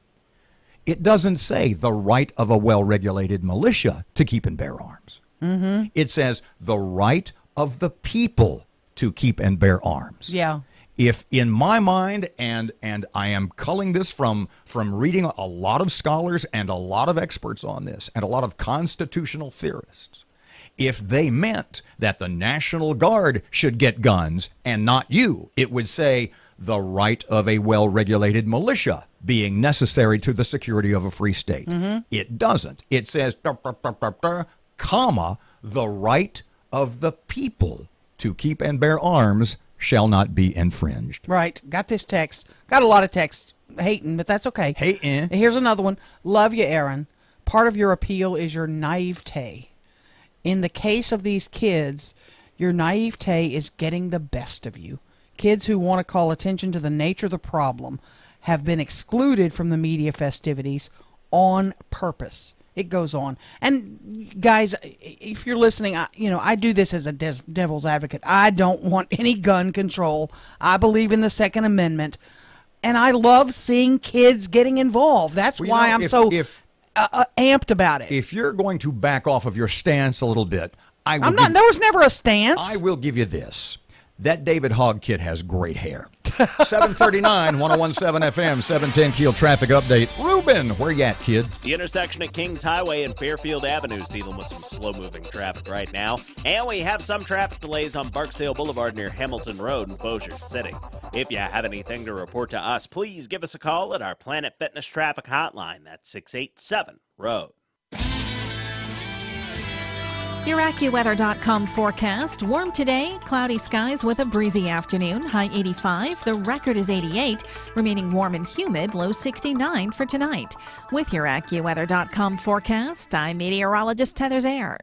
It doesn't say the right of a well-regulated militia to keep and bear arms. Mm-hmm. It says the right of the people to keep and bear arms. Yeah. If in my mind, and I am culling this from reading a lot of scholars and a lot of experts on this and a lot of constitutional theorists, if they meant that the National Guard should get guns and not you, it would say the right of a well-regulated militia being necessary to the security of a free state. Mm-hmm. It doesn't. It says, comma, the right of the people to keep and bear arms shall not be infringed. Right. Got this text. Got a lot of texts hating, but that's okay. Hating. Here's another one. Love you, Erin. Part of your appeal is your naivete. In the case of these kids, your naivete is getting the best of you. Kids who want to call attention to the nature of the problem have been excluded from the media festivities on purpose. It goes on. And guys, if you're listening, I do this as a devil's advocate. I don't want any gun control. I believe in the Second Amendment. And I love seeing kids getting involved. That's why I'm so amped about it. If you're going to back off of your stance a little bit, there was never a stance. I will give you this. That David Hogg kid has great hair. 739, 1017 FM, 710 Keel traffic update. Ruben, where you at, kid? The intersection at Kings Highway and Fairfield Avenue is dealing with some slow-moving traffic right now. And we have some traffic delays on Barksdale Boulevard near Hamilton Road in Bossier City. If you have anything to report to us, please give us a call at our Planet Fitness traffic hotline. That's 687-ROAD. Your AccuWeather.com forecast. Warm today, cloudy skies with a breezy afternoon, high 85. The record is 88, remaining warm and humid, low 69 for tonight. With your AccuWeather.com forecast, I'm meteorologist Heather Zayer.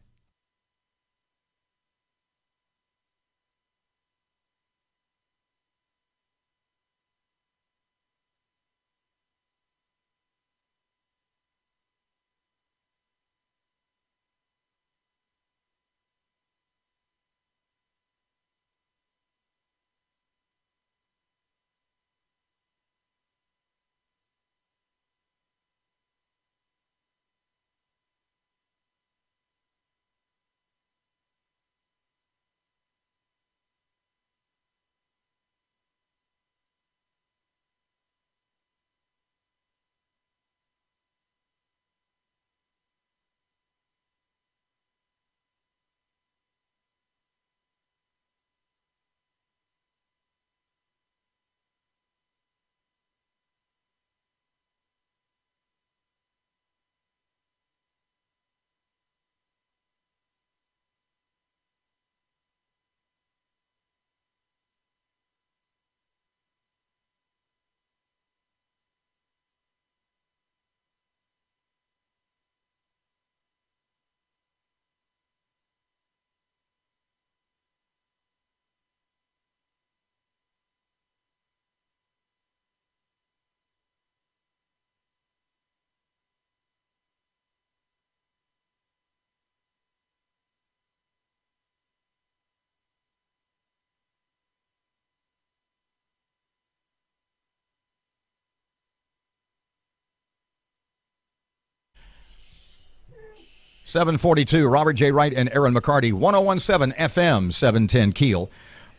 .742, Robert J. Wright and Erin McCarty, 1017 FM, 710 Keel.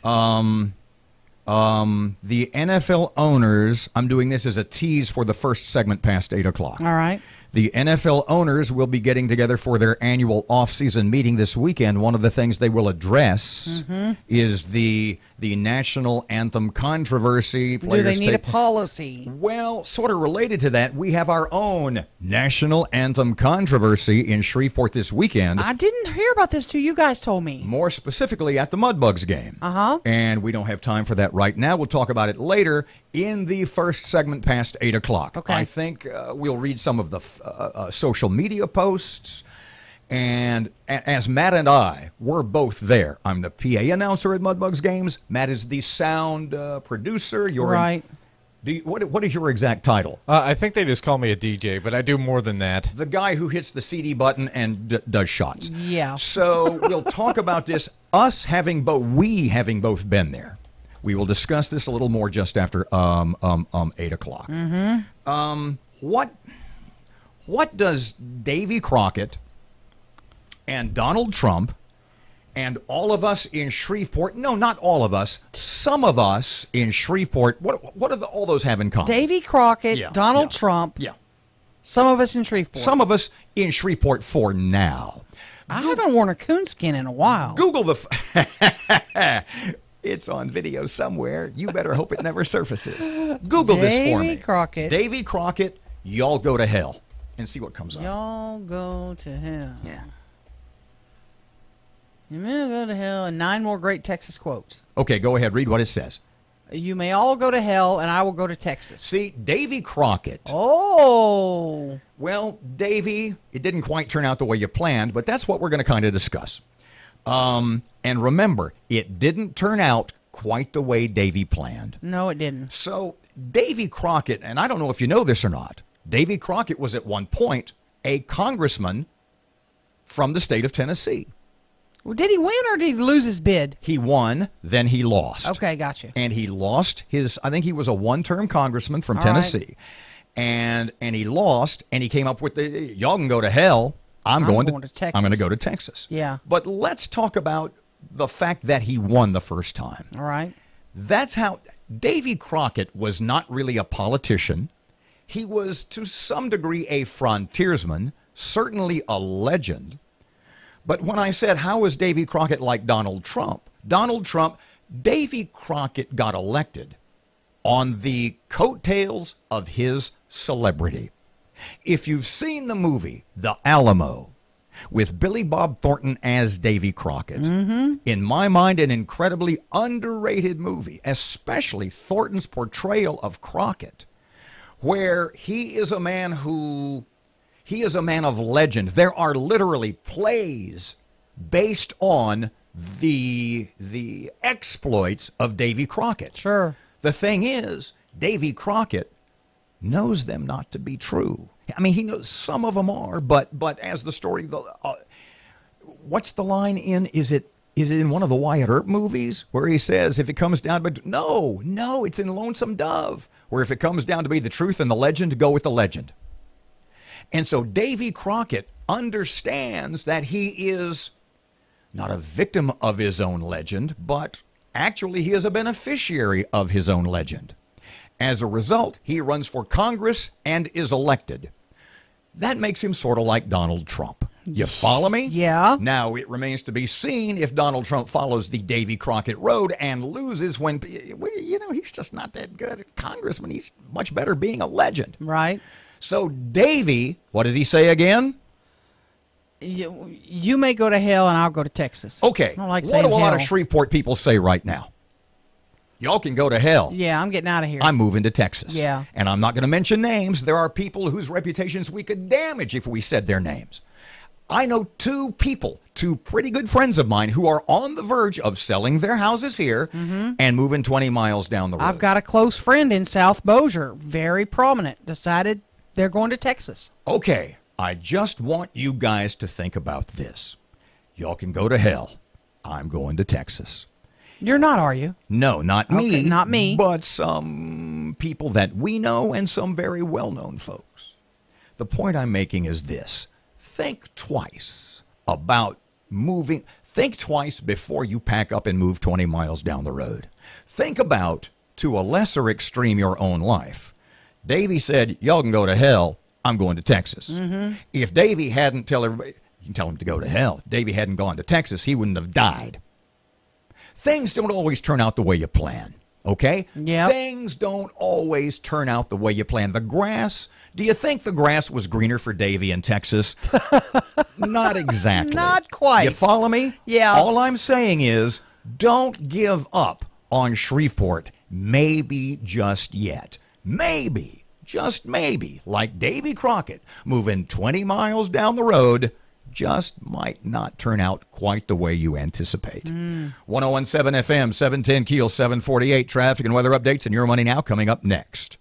The NFL owners, I'm doing this as a tease for the first segment past 8 o'clock. All right. The NFL owners will be getting together for their annual off-season meeting this weekend. One of the things they will address is the national anthem controversy. Do they need a policy? Well, sort of related to that, we have our own national anthem controversy in Shreveport this weekend. I didn't hear about this till you guys told me. More specifically at the Mudbugs game. Uh-huh. And we don't have time for that right now. We'll talk about it later in the first segment past 8 o'clock. Okay. I think we'll read some of the social media posts. And as Matt and I were both there, I'm the PA announcer at Mudbugs games. Matt is the sound producer. You're right. What is your exact title? I think they just call me a DJ, but I do more than that. The guy who hits the CD button and does shots. Yeah. So we'll talk about this. We having both been there. We will discuss this a little more just after 8 o'clock. What does Davy Crockett and Donald Trump and all of us in Shreveport, no, not all of us, some of us in Shreveport, what do all those have in common? Davy Crockett, Donald Trump, some of us in Shreveport. Some of us in Shreveport for now. I haven't worn a coonskin in a while. Google it's on video somewhere. You better hope it never surfaces. Google this for me. Davy Crockett. Davy Crockett, y'all go to hell. And see what comes up. Y'all go to hell. Yeah. You may go to hell, and 9 more great Texas quotes. Okay, go ahead. Read what it says. You may all go to hell, and I will go to Texas. See, Davy Crockett. Oh. Well, Davy, it didn't quite turn out the way you planned, but that's what we're going to kind of discuss. And remember, it didn't turn out quite the way Davy planned. No, it didn't. So, Davy Crockett, and I don't know if you know this or not, Davy Crockett was at one point a congressman from the state of Tennessee. Well, did he win or did he lose his bid? He won, then he lost. Okay, gotcha. And he lost I think he was a one-term congressman from Tennessee. Right. And he lost, and he came up with y'all can go to hell. I'm going to Texas. I'm going to go to Texas. Yeah. But let's talk about the fact that he won the first time. All right. That's how Davy Crockett was not really a politician. He was, to some degree, a frontiersman, certainly a legend. But when I said, how is Davy Crockett like Donald Trump? Davy Crockett got elected on the coattails of his celebrity. If you've seen the movie The Alamo with Billy Bob Thornton as Davy Crockett, in my mind, an incredibly underrated movie, especially Thornton's portrayal of Crockett, where he is a man of legend. There are literally plays based on the exploits of Davy Crockett. Sure. The thing is, Davy Crockett knows them not to be true. I mean, he knows some of them are, but as the story, what's the line in? Is it in one of the Wyatt Earp movies where he says, if it comes down to no, it's in Lonesome Dove, where if it comes down to be the truth and the legend, go with the legend. And so Davy Crockett understands that he is not a victim of his own legend, but actually he is a beneficiary of his own legend. As a result, he runs for Congress and is elected. That makes him sort of like Donald Trump. You follow me? Yeah. Now, it remains to be seen if Donald Trump follows the Davy Crockett road and loses when, he's just not that good at congressman. He's much better being a legend. Right. So Davy, what does he say again? You may go to hell and I'll go to Texas. Okay. I don't like what saying do a lot hell. of Shreveport people say right now? Y'all can go to hell. Yeah, I'm getting out of here. I'm moving to Texas. Yeah. And I'm not going to mention names. There are people whose reputations we could damage if we said their names. I know two pretty good friends of mine who are on the verge of selling their houses here and moving 20 miles down the road. I've got a close friend in South Bossier, very prominent, decided they're going to Texas. Okay, I just want you guys to think about this. Y'all can go to hell. I'm going to Texas. You're not, are you? No, not me. Okay, not me. But some people that we know and some very well-known folks. The point I'm making is this. Think twice about moving. Think twice before you pack up and move 20 miles down the road. Think about, to a lesser extreme, your own life. Davy said, y'all can go to hell. I'm going to Texas. If Davy hadn't tell everybody, you can tell him to go to hell. If Davy hadn't gone to Texas, he wouldn't have died. Things don't always turn out the way you plan. Okay? Yeah. Things don't always turn out the way you plan. The grass, do you think the grass was greener for Davy in Texas? Not exactly. Not quite. You follow me? Yeah. All I'm saying is, don't give up on Shreveport. Maybe just yet. Maybe, just maybe, like Davy Crockett, moving 20 miles down the road, just might not turn out quite the way you anticipate. 1017 FM, 710 Keel, 748. Traffic and weather updates and Your Money Now coming up next.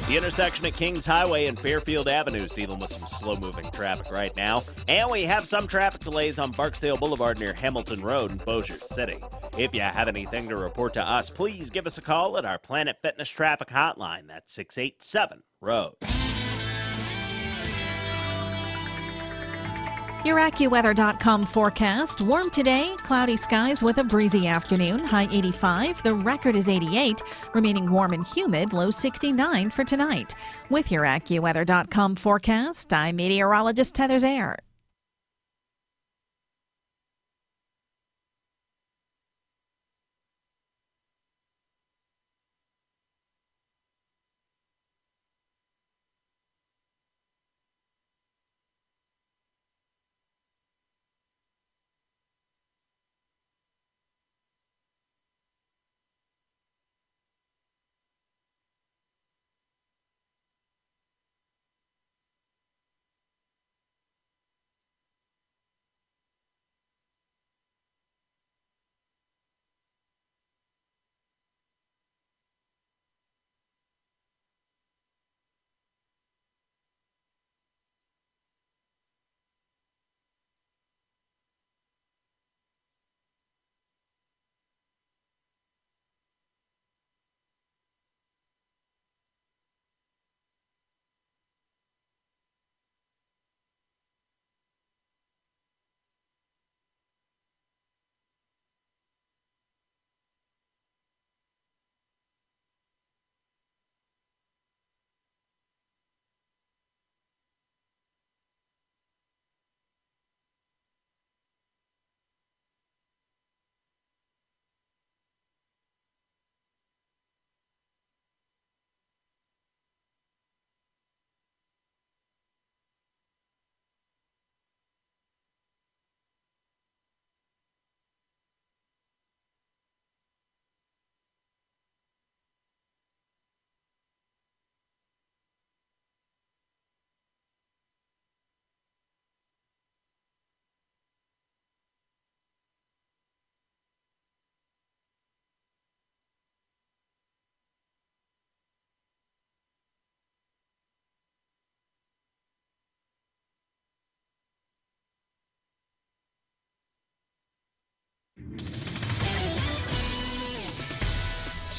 The intersection at Kings Highway and Fairfield Avenue is dealing with some slow-moving traffic right now. And we have some traffic delays on Barksdale Boulevard near Hamilton Road in Bossier City. If you have anything to report to us, please give us a call at our Planet Fitness traffic hotline. That's 687-ROAD. Your AccuWeather.com forecast. Warm today, cloudy skies with a breezy afternoon, high 85. The record is 88, remaining warm and humid, low 69 for tonight. With your AccuWeather.com forecast, I'm meteorologist Heather Zayer.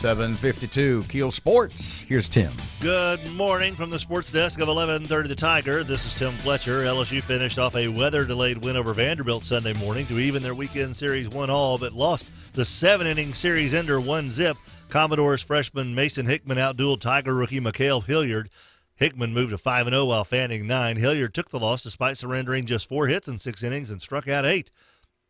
.752 Keel Sports. Here's Tim. Good morning from the sports desk of 1130 The Tiger. This is Tim Fletcher. LSU finished off a weather-delayed win over Vanderbilt Sunday morning to even their weekend series 1-all, but lost the 7-inning series ender 1-zip. Commodores freshman Mason Hickman outdueled Tiger rookie Mikhail Hilliard. Hickman moved to 5-0 while fanning 9. Hilliard took the loss despite surrendering just 4 hits in 6 innings and struck out 8.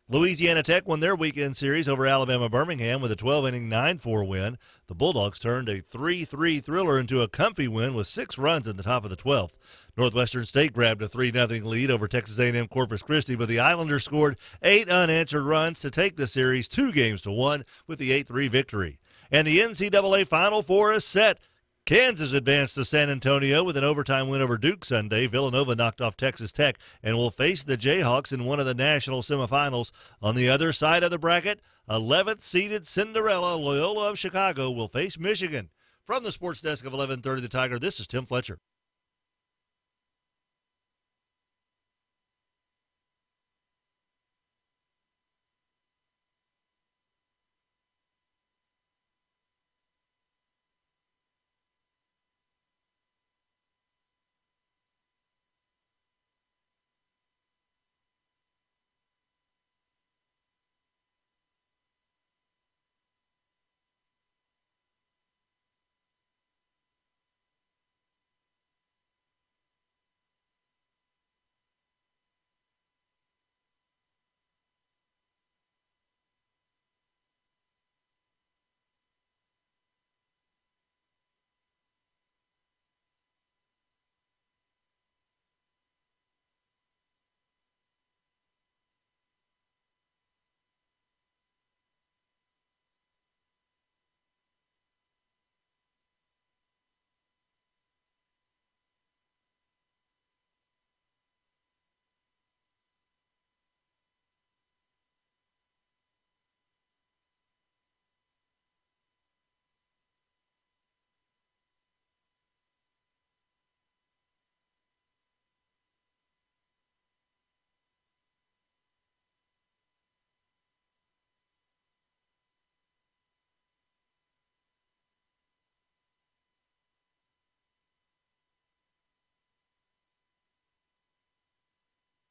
Louisiana Tech won their weekend series over Alabama Birmingham with a 12-inning 9-4 win. The Bulldogs turned a 3-3 thriller into a comfy win with 6 runs in the top of the 12th. Northwestern State grabbed a 3-0 lead over Texas A&M Corpus Christi, but the Islanders scored 8 unanswered runs to take the series 2-1 with the 8-3 victory. And the NCAA Final Four is set. Kansas advanced to San Antonio with an overtime win over Duke Sunday. Villanova knocked off Texas Tech and will face the Jayhawks in one of the national semifinals. On the other side of the bracket, 11th-seeded Cinderella Loyola of Chicago will face Michigan. From the sports desk of 1130 The Tiger, this is Tim Fletcher.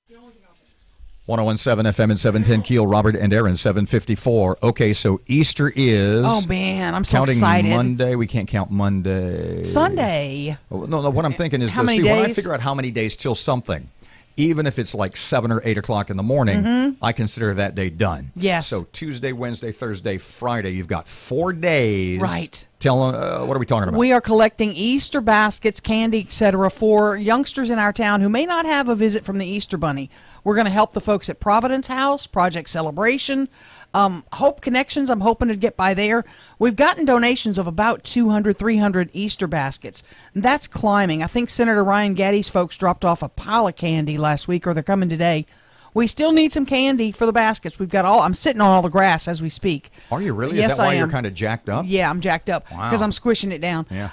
1017 FM and 710 Keel, Robert and Erin, 754. Okay, so Easter is... Oh, man, I'm so counting excited. Monday. We can't count Monday. Sunday. Oh, no, what I'm thinking is, How many when I days? figure out how many days till something, even if it's like 7 or 8 o'clock in the morning, I consider that day done. Yes. So Tuesday, Wednesday, Thursday, Friday, you've got 4 days. Right. Tell what are we talking about? We are collecting Easter baskets, candy, etc. for youngsters in our town who may not have a visit from the Easter Bunny. We're going to help the folks at Providence House, Project Celebration, Hope Connections. I'm hoping to get by there. We've gotten donations of about 200, 300 Easter baskets. That's climbing. I think Senator Ryan Gaddy's folks dropped off a pile of candy last week, or they're coming today. We still need some candy for the baskets. We've got I'm sitting on all the grass as we speak. Are you really? Yes, is that why I am. you're kind of jacked up? Yeah, I'm jacked up because I'm squishing it down. Yeah.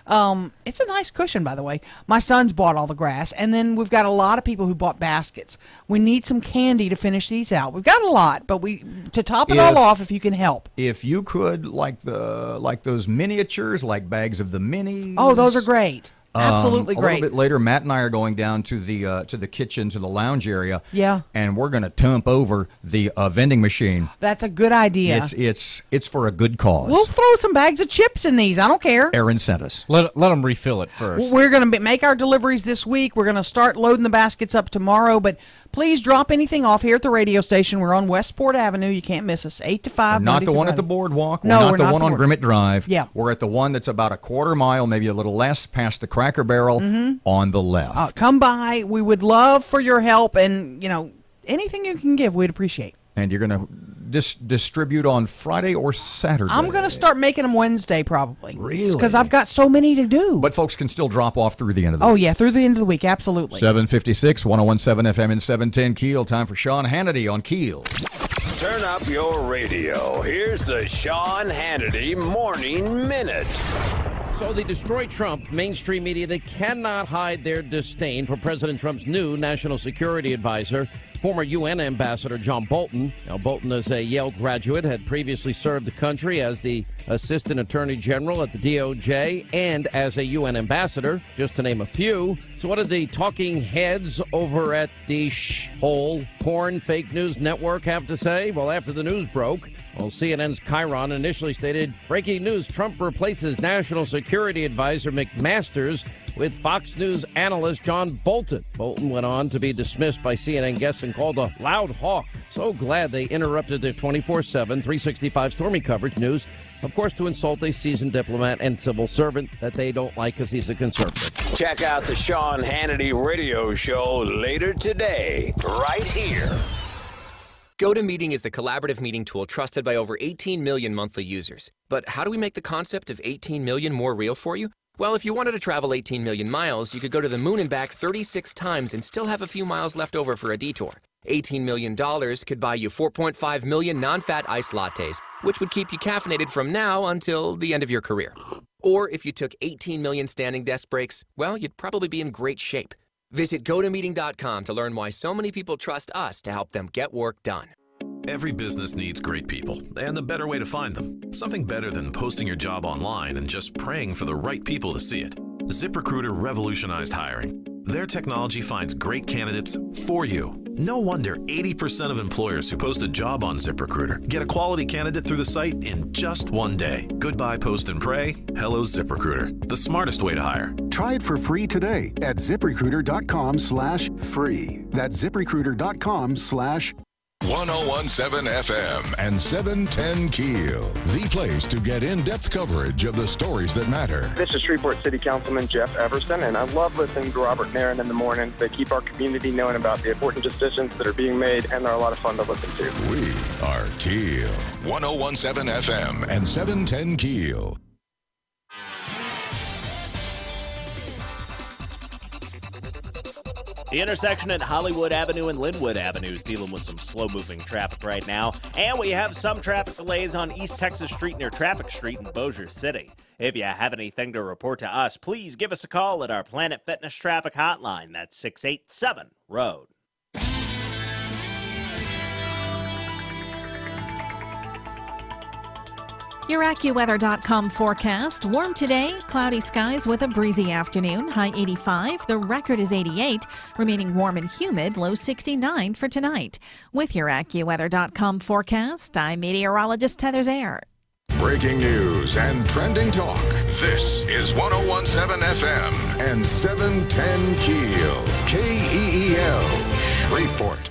It's a nice cushion, by the way. My son's bought all the grass, and then we've got a lot of people who bought baskets. We need some candy to finish these out. We've got a lot, but to top it all off, if you can help. If you could, like those miniatures, like bags of the minis. Oh, those are great. Absolutely great. A little bit later, Matt and I are going down to the kitchen, to the lounge area. Yeah. And we're going to dump over the vending machine. That's a good idea. It's for a good cause. We'll throw some bags of chips in these. I don't care. Erin sent us. Let them refill it first. We're going to make our deliveries this week. We're going to start loading the baskets up tomorrow, but please drop anything off here at the radio station. We're on Westport Avenue. You can't miss us. 8 to 5. We're not Monday the through one at Friday. the boardwalk. No, we're not the one on Grimmett Drive. Yeah. We're at the one that's about a quarter mile, maybe a little less, past the Cracker Barrel on the left. Come by. We would love for your help, and anything you can give, we'd appreciate. And you're going to distribute on Friday or Saturday? I'm going to start making them Wednesday, probably. Really? Because I've got so many to do. But folks can still drop off through the end of the week. Oh, yeah, through the end of the week, absolutely. 756, 1017 FM and 710 Keel. Time for Sean Hannity on Keel. Turn up your radio. Here's the Sean Hannity Morning Minute. So the Destroy Trump mainstream media, they cannot hide their disdain for President Trump's new national security advisor, former UN ambassador John Bolton. Now, Bolton is a Yale graduate, had previously served the country as the assistant attorney general at the DOJ and as a UN ambassador, just to name a few. So what did the talking heads over at the whole porn fake news network have to say? Well, after the news broke, CNN's Chiron initially stated, breaking news, Trump replaces National Security Advisor McMaster's with Fox News analyst John Bolton. Bolton went on to be dismissed by CNN guests and called a loud hawk. So glad they interrupted their 24/7, 365 stormy coverage news, of course, to insult a seasoned diplomat and civil servant that they don't like because he's a conservative. Check out the Sean Hannity radio show later today, right here. GoToMeeting is the collaborative meeting tool trusted by over 18 million monthly users. But how do we make the concept of 18 million more real for you? Well, if you wanted to travel 18 million miles, you could go to the moon and back 36 times and still have a few miles left over for a detour. $18 million could buy you 4.5 million non-fat iced lattes, which would keep you caffeinated from now until the end of your career. Or if you took 18 million standing desk breaks, well, you'd probably be in great shape. Visit GoToMeeting.com to learn why so many people trust us to help them get work done. Every business needs great people, and the better way to find them. Something better than posting your job online and just praying for the right people to see it. ZipRecruiter revolutionized hiring. Their technology finds great candidates for you. No wonder 80% of employers who post a job on ZipRecruiter get a quality candidate through the site in just one day. Goodbye post and pray. Hello ZipRecruiter, the smartest way to hire. Try it for free today at ZipRecruiter.com/free. That's ZipRecruiter.com/free. 1017 FM and 710 Keel, the place to get in-depth coverage of the stories that matter. This is Shreveport City Councilman Jeff Everson, and I love listening to Robert and Erin in the morning. They keep our community knowing about the important decisions that are being made, and they're a lot of fun to listen to. We are Keel, 1017 FM and 710 Keel. The intersection at Hollywood Avenue and Linwood Avenue is dealing with some slow-moving traffic right now. And we have some traffic delays on East Texas Street near Traffic Street in Bossier City. If you have anything to report to us, please give us a call at our Planet Fitness Traffic Hotline. That's 687-ROAD. Your AccuWeather.com forecast. Warm today, cloudy skies with a breezy afternoon, high 85. The record is 88, remaining warm and humid, low 69 for tonight. With your AccuWeather.com forecast, I'm meteorologist Heather Zaire. Breaking news and trending talk. This is 1017 FM and 710 KEEL. KEEL, Shreveport.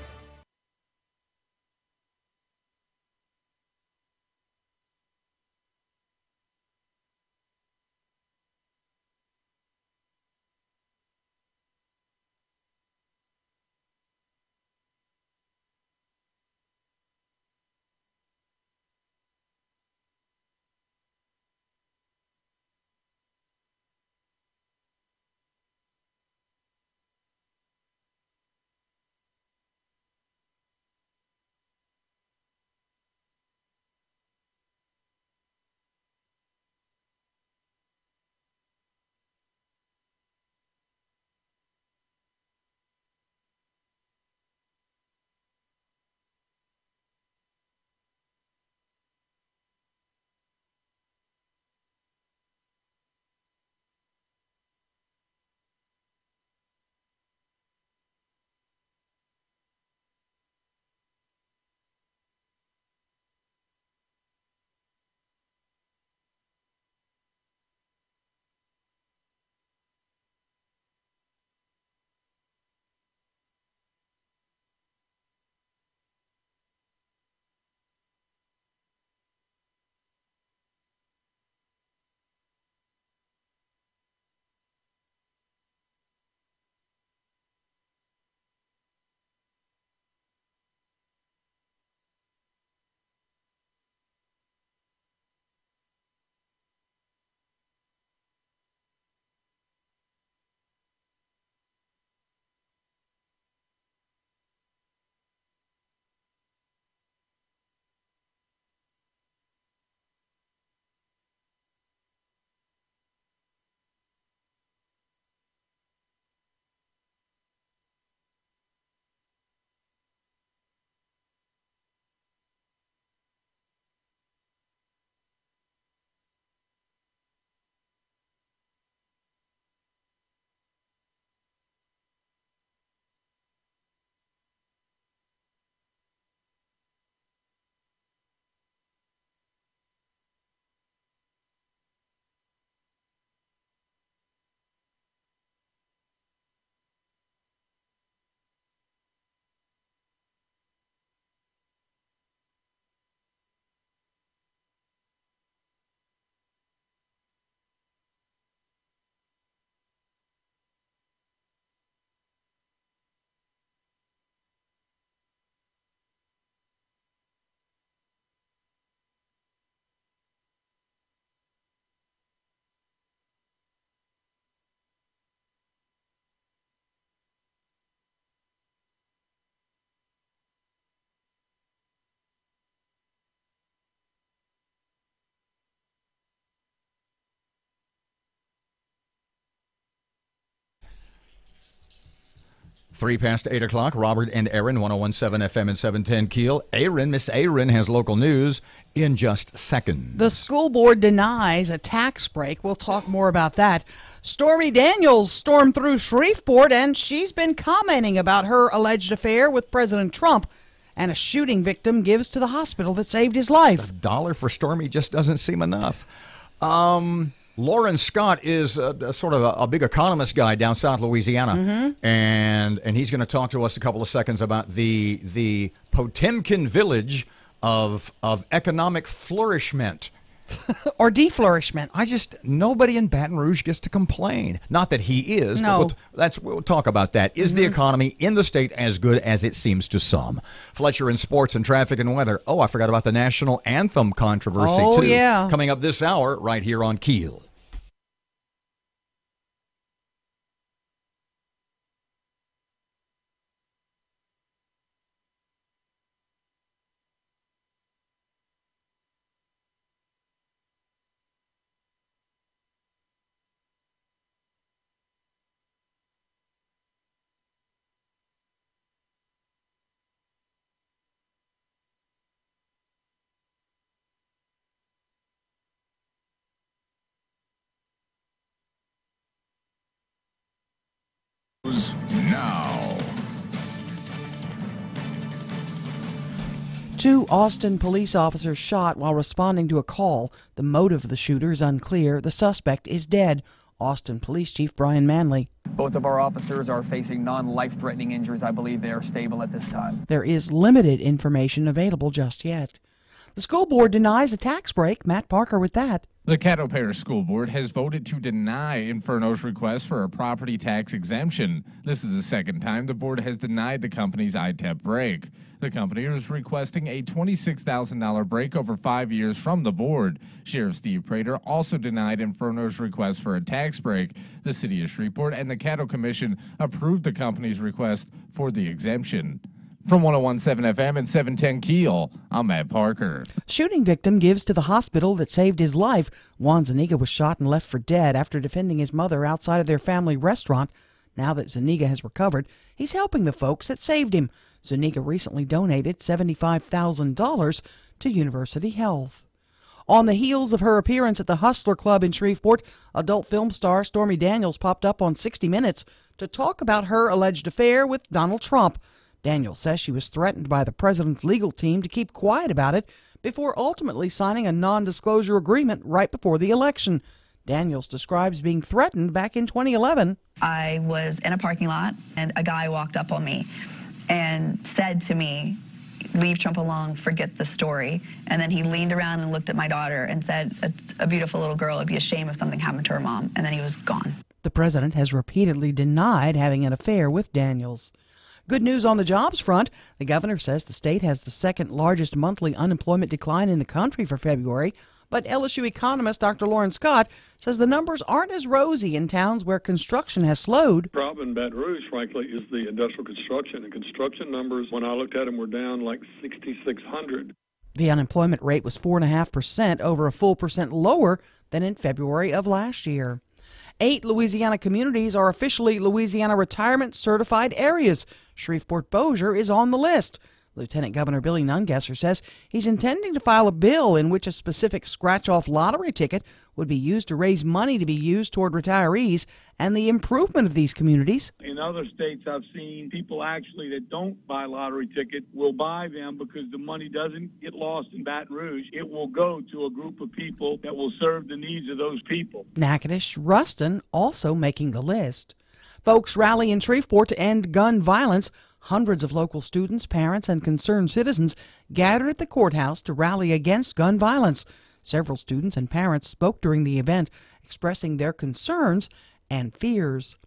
Three past 8 o'clock, Robert and Erin, 1017 FM and 710 KEEL. Miss Erin has local news in just seconds. The school board denies a tax break. We'll talk more about that. Stormy Daniels stormed through Shreveport, and she's been commenting about her alleged affair with President Trump. And a shooting victim gives to the hospital that saved his life. $1 for Stormy just doesn't seem enough. Lauren Scott is sort of a big economist guy down South Louisiana, and he's going to talk to us a couple of seconds about the Potemkin village of economic flourishment. Or deflourishment. Nobody in Baton Rouge gets to complain. Not that he is. No. But we'll talk about that. Is the economy in the state as good as it seems to some? Fletcher in sports and traffic and weather. Oh, I forgot about the national anthem controversy, too. Oh, yeah. Coming up this hour right here on KEEL. now. 2 Austin police officers shot while responding to a call. The motive of the shooter is unclear. The suspect is dead. Austin Police Chief Brian Manley. Both of our officers are facing non-life-threatening injuries. I believe they are stable at this time. There is limited information available just yet. The school board denies a tax break. Matt Parker with that. The Caddo Parish School Board has voted to deny Inferno's request for a property tax exemption. This is the second time the board has denied the company's ITEP break. The company is requesting a $26,000 break over 5 years from the board. Sheriff Steve Prater also denied Inferno's request for a tax break. The City of Shreveport and the Caddo Commission approved the company's request for the exemption. From 101.7 FM and 710 KEEL, I'm Matt Parker. Shooting victim gives to the hospital that saved his life. Juan Zuniga was shot and left for dead after defending his mother outside of their family restaurant. Now that Zuniga has recovered, he's helping the folks that saved him. Zuniga recently donated $75,000 to University Health. On the heels of her appearance at the Hustler Club in Shreveport, adult film star Stormy Daniels popped up on 60 Minutes to talk about her alleged affair with Donald Trump. Daniels says she was threatened by the president's legal team to keep quiet about it before ultimately signing a non-disclosure agreement right before the election. Daniels describes being threatened back in 2011. I was in a parking lot and a guy walked up on me and said to me, "Leave Trump alone, forget the story." And then he leaned around and looked at my daughter and said, "It's a beautiful little girl. It'd be a shame if something happened to her mom." And then he was gone. The president has repeatedly denied having an affair with Daniels. Good news on the jobs front. The governor says the state has the second largest monthly unemployment decline in the country for February. But LSU economist Dr. Lauren Scott says the numbers aren't as rosy in towns where construction has slowed. The problem in Baton Rouge, frankly, is the industrial construction. And construction numbers, when I looked at them, were down like 6,600. The unemployment rate was 4.5%, over a full percent lower than in February of last year. 8 Louisiana communities are officially Louisiana retirement certified areas. Shreveport-Bossier is on the list. Lieutenant Governor Billy Nungesser says he's intending to file a bill in which a specific scratch-off lottery ticket would be used to raise money to be used toward retirees and the improvement of these communities. In other states, I've seen people actually that don't buy lottery tickets will buy them because the money doesn't get lost in Baton Rouge. It will go to a group of people that will serve the needs of those people. Natchitoches, Ruston also making the list. Folks rally in Shreveport to end gun violence. Hundreds of local students, parents, and concerned citizens gathered at the courthouse to rally against gun violence. Several students and parents spoke during the event, expressing their concerns and fears.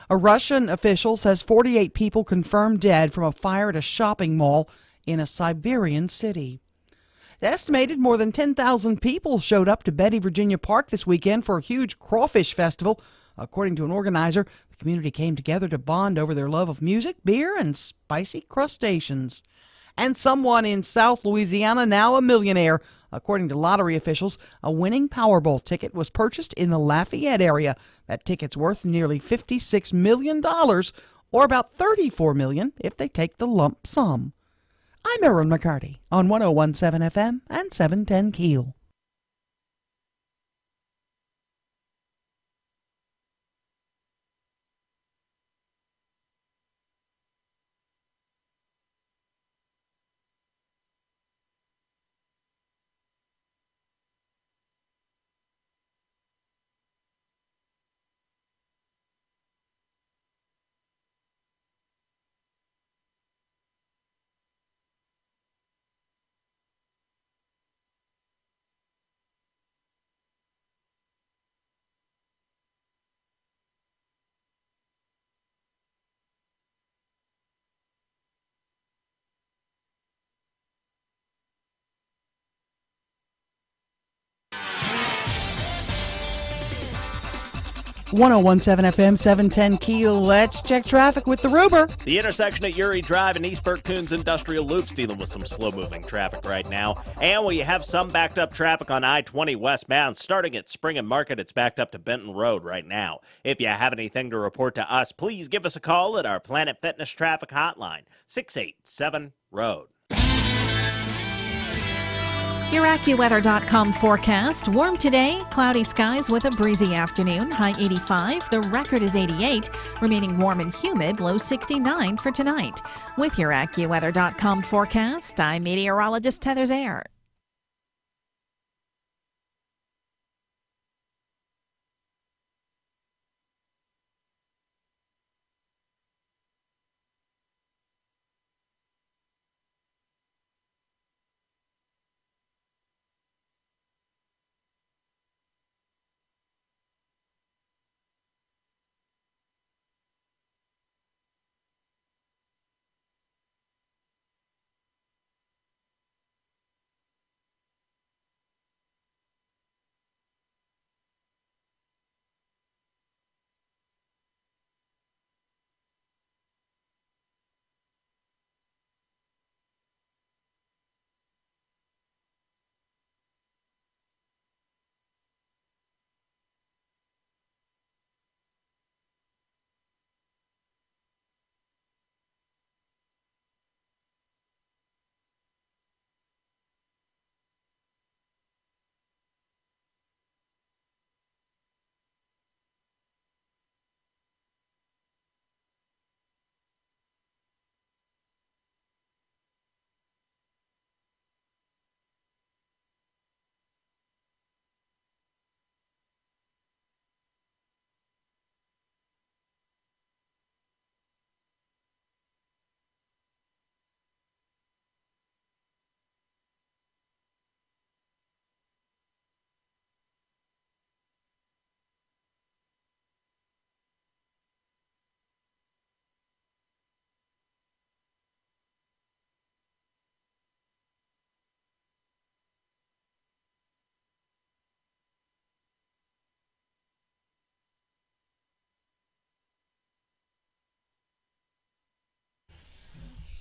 A Russian official says 48 people confirmed dead from a fire at a shopping mall in a Siberian city. Estimated more than 10,000 people showed up to Betty, Virginia Park this weekend for a huge crawfish festival. According to an organizer, the community came together to bond over their love of music, beer, and spicy crustaceans. And someone in South Louisiana now a millionaire. According to lottery officials, a winning Powerball ticket was purchased in the Lafayette area. That ticket's worth nearly $56 million, or about $34 million if they take the lump sum. I'm Erin McCarty on 101.7 FM and 710 KEEL. .101.7 FM, 710 KEEL. Let's check traffic with the Ruber. The intersection at Uri Drive and East Burke Coons Industrial Loop's dealing with some slow-moving traffic right now. And we have some backed-up traffic on I-20 westbound. Starting at Spring and Market, it's backed up to Benton Road right now. If you have anything to report to us, please give us a call at our Planet Fitness Traffic Hotline, 687-ROAD. Your AccuWeather.com forecast. Warm today, cloudy skies with a breezy afternoon, high 85. The record is 88, remaining warm and humid, low 69 for tonight. With your AccuWeather.com forecast, I'm meteorologist Heather Zaire.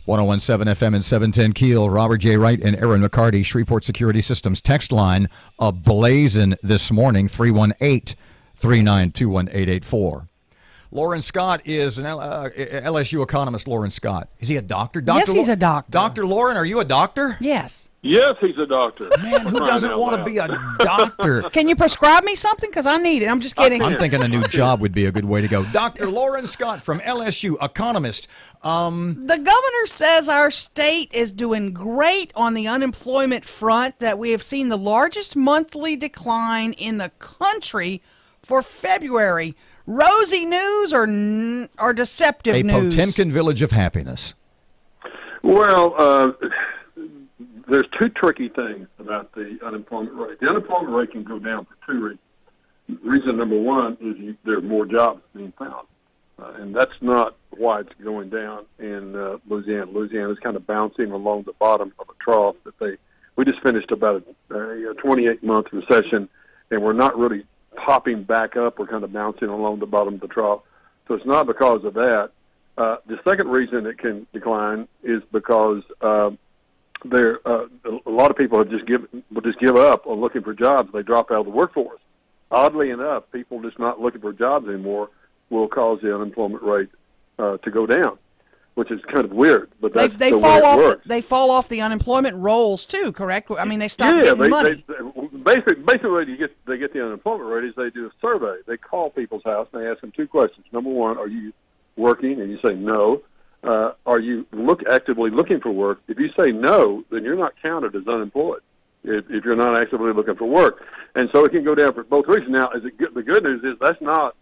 .101.7 FM and 710 Keel. Robert J. Wright and Erin McCarty, Shreveport Security Systems text line ablazing this morning, 318-392-1884. Lauren Scott is an LSU economist. Lauren Scott. Is he a doctor? Yes, he's a doctor. Dr. Lauren, are you a doctor? Yes. Yes, he's a doctor. Man, who doesn't want to be a doctor? Can you prescribe me something? Because I need it. I'm just kidding. I'm thinking a new job would be a good way to go. Dr. Lauren Scott from LSU, economist. The governor says our state is doing great on the unemployment front, that we have seen the largest monthly decline in the country for February. Rosy news or deceptive news? A Potemkin village of happiness. Well, there's two tricky things about the unemployment rate. The unemployment rate can go down for two reasons. Reason number one is there are more jobs being found, and that's not why it's going down in Louisiana. Louisiana is kind of bouncing along the bottom of a trough we just finished about a 28-month recession, and we're not really popping back up. We're kind of bouncing along the bottom of the trough. So it's not because of that. The second reason it can decline is because a lot of people will just give up on looking for jobs. They drop out of the workforce. Oddly enough, people just not looking for jobs anymore will cause the unemployment rate to go down, which is kind of weird. But that's they the fall way it off. works. They fall off the unemployment rolls too. Correct? I mean, they stop getting money. Basically, they get the unemployment rate is they do a survey. They call people's house and they ask them two questions. Number one, are you working? And you say no. Are you actively looking for work? If you say no, then you're not counted as unemployed if you're not actively looking for work. And so it can go down for both reasons. Now, the good news is that's not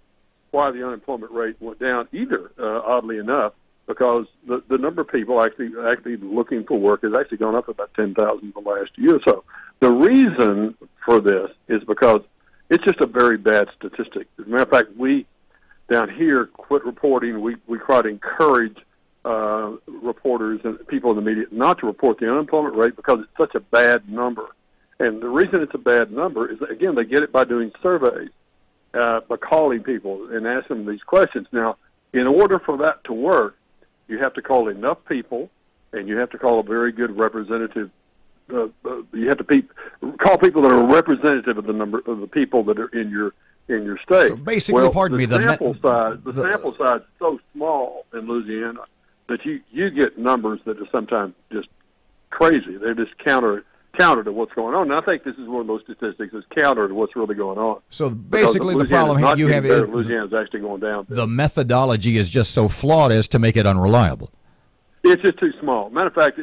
why the unemployment rate went down either, oddly enough, because the number of people actually looking for work has actually gone up about 10,000 the last year or so. The reason for this is because it's just a very bad statistic. As a matter of fact, we down here quit reporting. We try to encourage reporters and people in the media not to report the unemployment rate because it's such a bad number. And the reason it's a bad number is, again, they get it by doing surveys, by calling people and asking them these questions. Now, in order for that to work, you have to call enough people, and you have to call a very good representative. You have to call people that are representative of the number of the people that are in your state. So basically, the sample size is so small in Louisiana that you get numbers that are sometimes just crazy. They're just counter to what's going on. And I think this is one of those statistics that's counter to what's really going on. So basically, the problem you have is Louisiana's actually going down. The methodology is just so flawed as to make it unreliable. It's just too small. Matter of fact,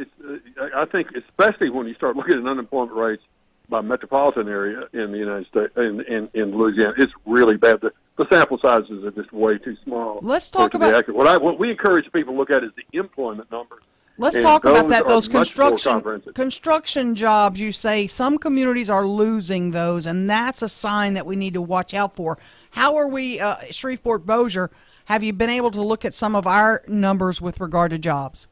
I think especially when you start looking at unemployment rates by metropolitan area in the United States, in Louisiana, it's really bad. The sample sizes are just way too small. Let's talk about what we encourage people to look at is the employment numbers. Let's talk about that. Those construction jobs, you say some communities are losing those, and that's a sign that we need to watch out for. How are we, Shreveport-Bossier, have you been able to look at some of our numbers with regard to jobs?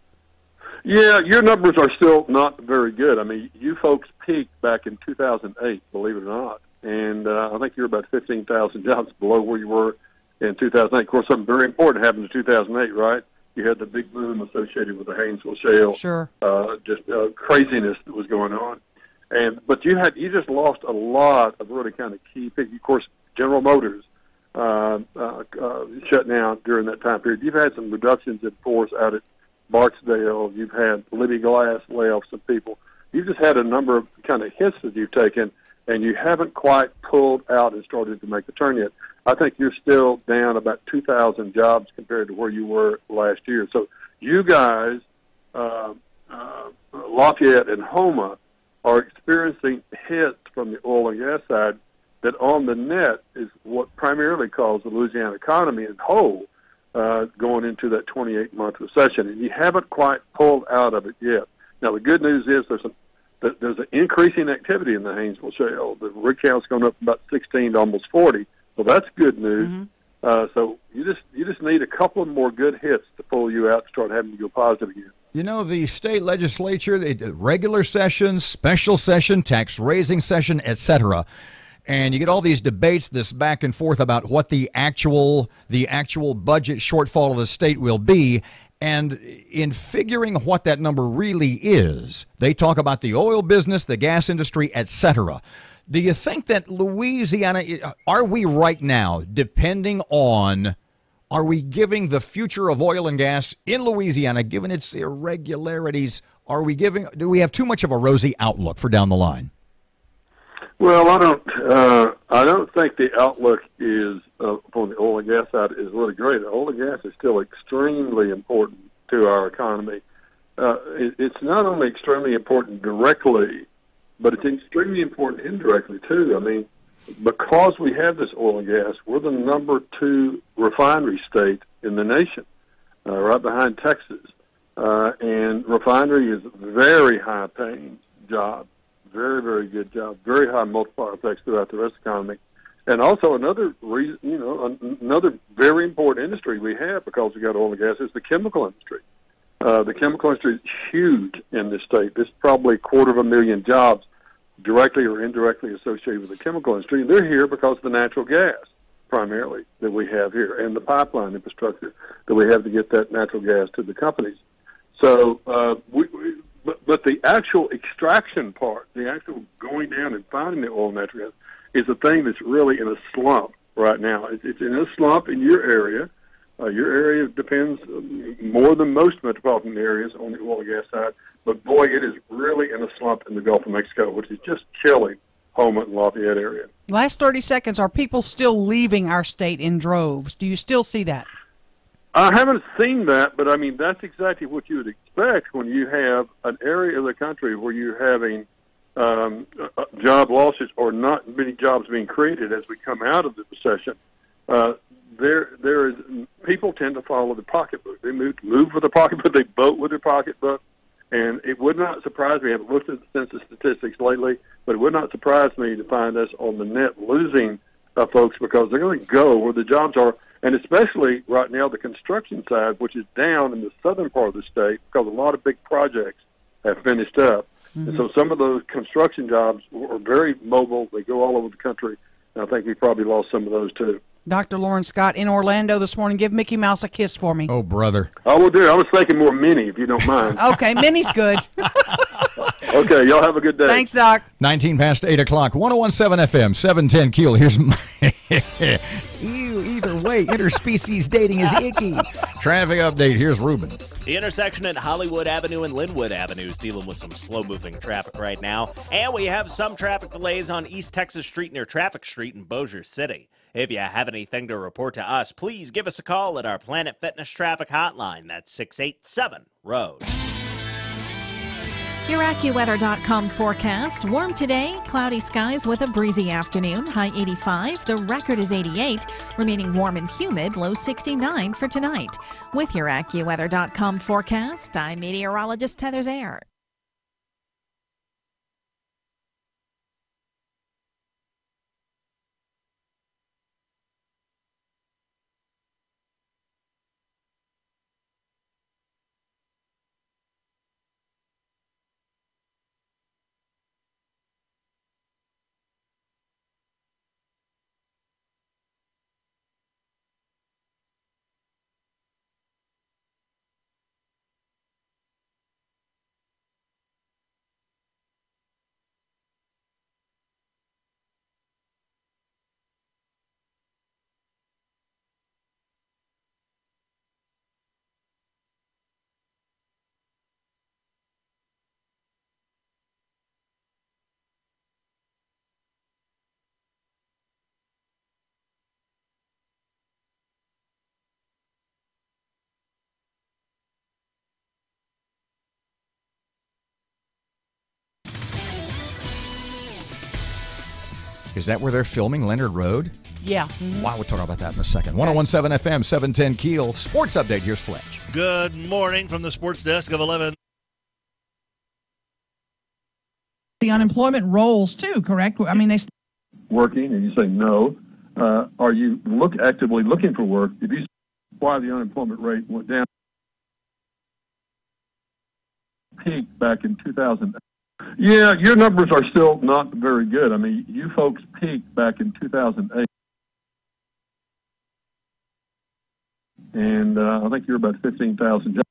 Yeah, your numbers are still not very good. I mean, you folks peaked back in 2008, believe it or not, and I think you're about 15,000 jobs below where you were in 2008. Of course, something very important happened in 2008, right? You had the big boom associated with the Haynesville Shale. Sure. Just craziness that was going on, but you just lost a lot of really kind of key things. Of course, General Motors shut down during that time period. You've had some reductions in force out at Barksdale. You've had Libby Glass lay off some people. You've just had a number of kind of hits that you've taken, and you haven't quite pulled out and started to make the turn yet. I think you're still down about 2,000 jobs compared to where you were last year. So you guys, Lafayette and Houma, are experiencing hits from the oil and gas side that on the net is what primarily caused the Louisiana economy as whole going into that 28-month recession. And you haven't quite pulled out of it yet. Now, the good news is there's an increasing activity in the Haynesville Shale. The rig count's gone up from about 16 to almost 40. So that's good news. Mm-hmm. So you just need a couple of more good hits to pull you out to start having to go positive again. You know, the state legislature, the regular session, special session, tax raising session, etc., and you get all these debates, this back and forth about what the actual budget shortfall of the state will be. And in figuring what that number really is, they talk about the oil business, the gas industry, etc. Do you think that Louisiana, are we right now, are we giving the future of oil and gas in Louisiana, given its irregularities, do we have too much of a rosy outlook for down the line? Well, I don't think the outlook is for the oil and gas side is really great. Oil and gas is still extremely important to our economy. It's not only extremely important directly, but it's extremely important indirectly too. I mean, because we have this oil and gas, we're the number 2 refinery state in the nation, right behind Texas. And refinery is a very high-paying job. Very, very good job. Very high multiplier effects throughout the rest of the economy. And also another reason, another very important industry we have because we got oil and gas is the chemical industry. The chemical industry is huge in this state. There's probably 250,000 jobs directly or indirectly associated with the chemical industry. And they're here because of the natural gas, primarily, that we have here, and the pipeline infrastructure that we have to get that natural gas to the companies. So, but the actual extraction part, the actual going down and finding the oil and natural gas, is a thing that's really in a slump right now. It's in a slump in your area. Your area depends more than most metropolitan areas on the oil and gas side. But, boy, it is really in a slump in the Gulf of Mexico, which is just killing Houma and Lafayette area. Last 30 seconds, are people still leaving our state in droves? Do you still see that? I haven't seen that, but, I mean, that's exactly what you would expect when you have an area of the country where you're having job losses or not many jobs being created as we come out of the recession. There is people tend to follow the pocketbook. They move with the pocketbook. They vote with their pocketbook. And it would not surprise me. I haven't looked at the census statistics lately, but it would not surprise me to find us on the net losing folks because they're going to go where the jobs are. And especially right now, the construction side, which is down in the southern part of the state because a lot of big projects have finished up. Mm-hmm. And so some of those construction jobs are very mobile. They go all over the country. And I think we probably lost some of those too. Dr. Lauren Scott in Orlando this morning. Give Mickey Mouse a kiss for me. Oh, brother. I will do. I was thinking more Minnie, if you don't mind. Okay, Minnie's good. Okay, y'all have a good day. Thanks, Doc. 19 past 8 o'clock, 101.7 FM, 710 KEEL. Here's my... Either way. away. Interspecies dating is icky. Traffic update. Here's Ruben. The intersection at Hollywood Avenue and Linwood Avenue is dealing with some slow-moving traffic right now. And we have some traffic delays on East Texas Street near Traffic Street in Bossier City. If you have anything to report to us, please give us a call at our Planet Fitness traffic hotline. That's 687-ROAD. Your AccuWeather.com forecast. Warm today, cloudy skies with a breezy afternoon, high 85. The record is 88, remaining warm and humid, low 69 for tonight. With your AccuWeather.com forecast, I'm meteorologist Heather Zayer. Is that where they're filming Leonard Road? Yeah. Wow, we'll talk about that in a second. 101.7 FM, 710 Keel. Sports update. Here's Fletch. Good morning from the sports desk of 11. The unemployment rolls too, correct? I mean, they working, and you say no. Are you actively looking for work? If you why the unemployment rate went down, peaked back in 2008. Yeah, your numbers are still not very good. I mean, you folks peaked back in 2008. And I think you're about 15,000 jobs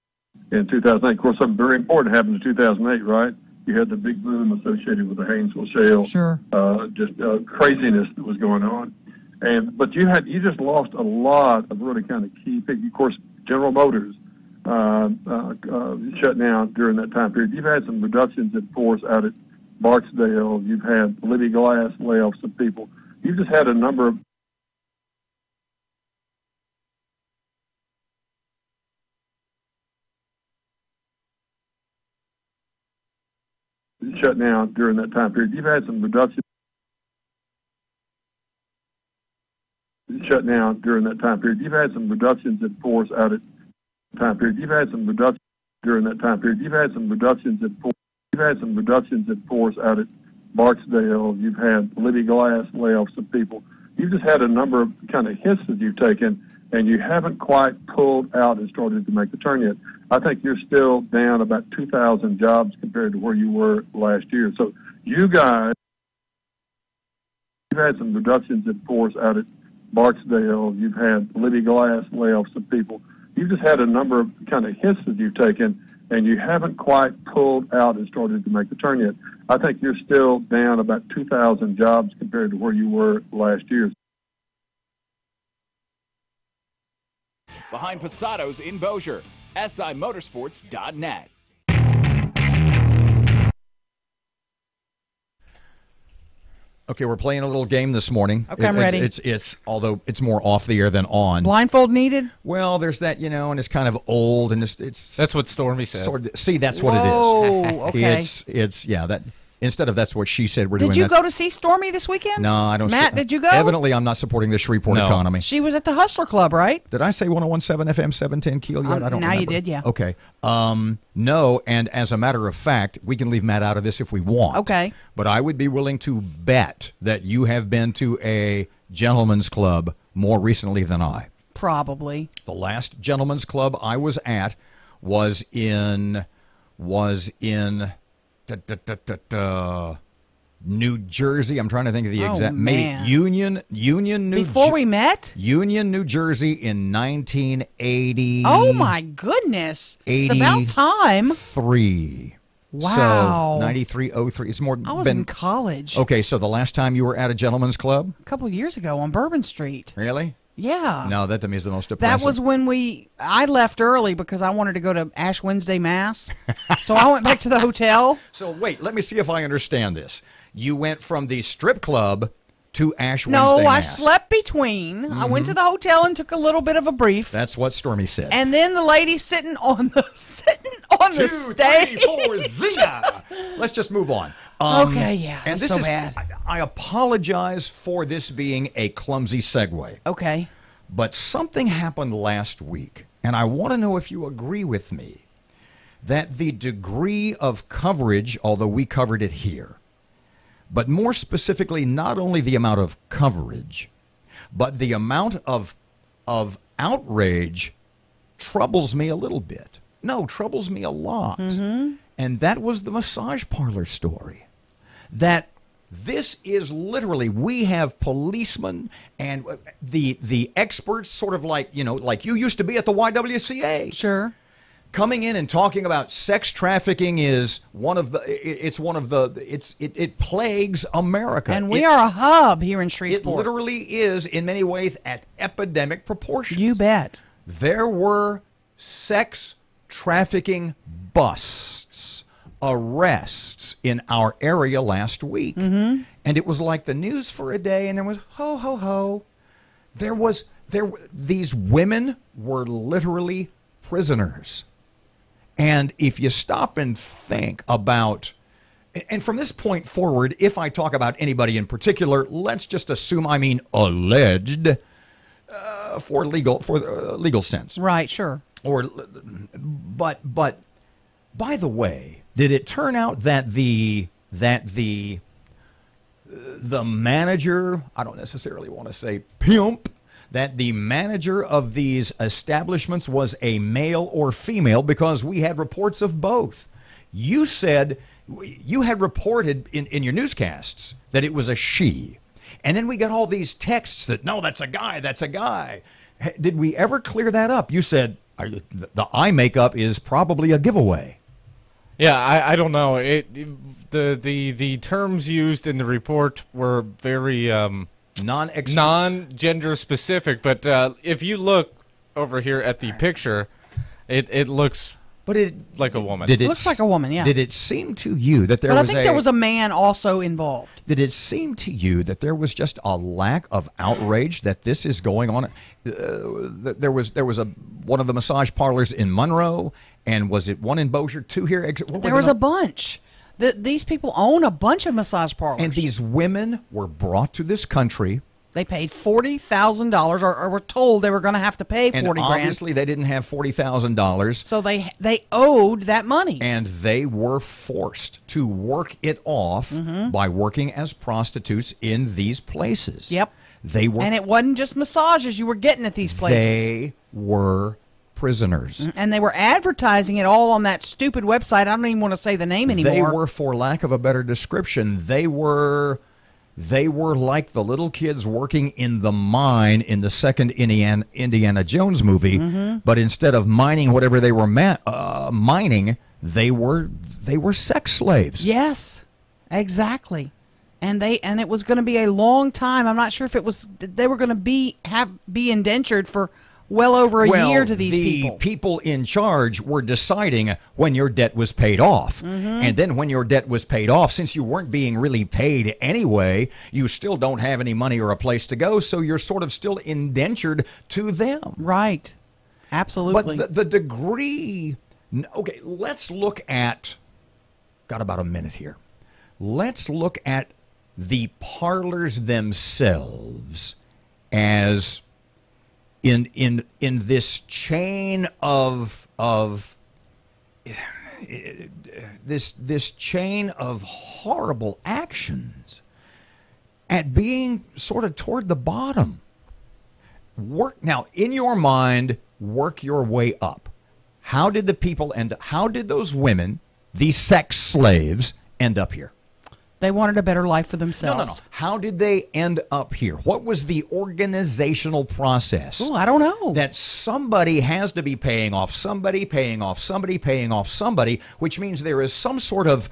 in 2008. Of course, something very important happened in 2008, right? You had the big boom associated with the Haynesville Shale. Sure. Just craziness that was going on. But you just lost a lot of really kind of key things. Of course, General Motors shut down during that time period. You've had some reductions in force out at Barksdale. You've had Libby Glass lay off some people. You've just had a number of shut down during that time period. You've had some reductions shut down during that time period. You've had some reductions in force out at time period. You've had some reductions during that time period. You've had some reductions in force. You've had some reductions in force out at Barksdale. You've had Libby Glass lay off some people. You've just had a number of kind of hits that you've taken, and you haven't quite pulled out and started to make the turn yet. I think you're still down about 2,000 jobs compared to where you were last year. So you guys, you've had some reductions in force out at Barksdale. You've had Libby Glass lay off some people. You've just had a number of kind of hits that you've taken, and you haven't quite pulled out and started to make the turn yet. I think you're still down about 2,000 jobs compared to where you were last year. Behind Posado's in Bossier, SIMotorsports.net. Okay, we're playing a little game this morning. Okay, I'm ready. It's although it's more off the air than on. Blindfold needed? Well, there's that, and it's kind of old, and it's That's what Stormy said. See, that's what it is. Whoa, okay. It's that. Instead of that's what she said, we're doing. Did you go to see Stormy this weekend? No, I don't. Matt, did you go? Evidently, I'm not supporting the Shreveport economy. She was at the Hustler Club, right? Did I say 101.7 FM 710 Keel yet? I don't now remember. you did, yeah. Okay. No, and as a matter of fact, we can leave Matt out of this if we want. Okay. But I would be willing to bet that you have been to a gentleman's club more recently than I. Probably. The last gentleman's club I was at was in New Jersey. I'm trying to think of the exact. Man. Maybe Union, Before we met? Union, New Jersey in 1980. Oh my goodness! It's about time. 3. Wow. So 93, 03. It's more. I was in college. Okay, so the last time you were at a gentleman's club? A couple years ago on Bourbon Street. Really? Yeah. No, that to me is the most depressing. That was when I left early because I wanted to go to Ash Wednesday Mass. So I went back to the hotel. So wait, let me see if I understand this. You went from the strip club to Ash Wednesday No, I Mass. slept between. I went to the hotel and took a little bit of a brief. That's what Stormy said. And then the lady sitting on the stage. 2, 3, 4, zinga. Let's just move on. Okay, yeah, And that's this so is, bad. I apologize for this being a clumsy segue. Okay. But something happened last week, and I want to know if you agree with me that the degree of coverage, although we covered it here, but more specifically, not only the amount of coverage, but the amount of outrage troubles me a little bit. No, troubles me a lot. Mm-hmm. And that was the massage parlor story. That this is literally, we have policemen and the experts, sort of like you used to be at the YWCA. Sure. Coming in and talking about sex trafficking is it plagues America. And we are a hub here in It Shreveport. literally is, in many ways, at epidemic proportions. You bet. There were sex trafficking busts, arrests in our area last week. Mm-hmm. And it was like the news for a day, and there was ho, ho, ho. These women were literally prisoners. And if you stop and think about, and from this point forward, if I talk about anybody in particular, let's just assume I mean alleged for legal sense. Right, sure. But by the way, did it turn out that the manager, I don't necessarily want to say pimp, that the manager of these establishments was a male or female? Because we had reports of both. You said you had reported in your newscasts that it was a she. And then we got all these texts that, no, that's a guy, that's a guy. Did we ever clear that up? You said the eye makeup is probably a giveaway. Yeah, I don't know. The terms used in the report were very non-gender specific, but if you look over here at the picture, it looks like a woman. It looks like a woman, yeah. Did it seem to you that there but was I think there was a man also involved. Did it seem to you that there was just a lack of outrage that this is going on? There was one of the massage parlors in Monroe, and was it one in Bossier, 2 here? There was a bunch. These people own a bunch of massage parlors. And these women were brought to this country. They paid $40,000, or were told they were going to have to pay $40,000. And obviously they didn't have $40,000. So they owed that money. And they were forced to work it off by working as prostitutes in these places. Yep. And it wasn't just massages you were getting at these places. They were prisoners. And they were advertising it all on that stupid website. I don't even want to say the name anymore. They were, for lack of a better description, they were like the little kids working in the mine in the second Indiana Jones movie, but instead of mining whatever they were mining, they were sex slaves. Yes, exactly. And it was going to be a long time. I'm not sure if they were going to be indentured for well over a year to these people. The people in charge were deciding when your debt was paid off. And then when your debt was paid off, since you weren't being really paid anyway, you still don't have any money or a place to go, so you're sort of still indentured to them. Right. Absolutely. But the degree... Okay, let's look at... Got about a minute here. Let's look at the parlors themselves as... In this chain of this chain of horrible actions at being sort of toward the bottom. Now, in your mind, work your way up. How did the people how did those women, these sex slaves, end up here? They wanted a better life for themselves. No. How did they end up here? What was the organizational process? Oh, I don't know. That somebody has to be paying off somebody, paying off somebody, paying off somebody, which means there is some sort of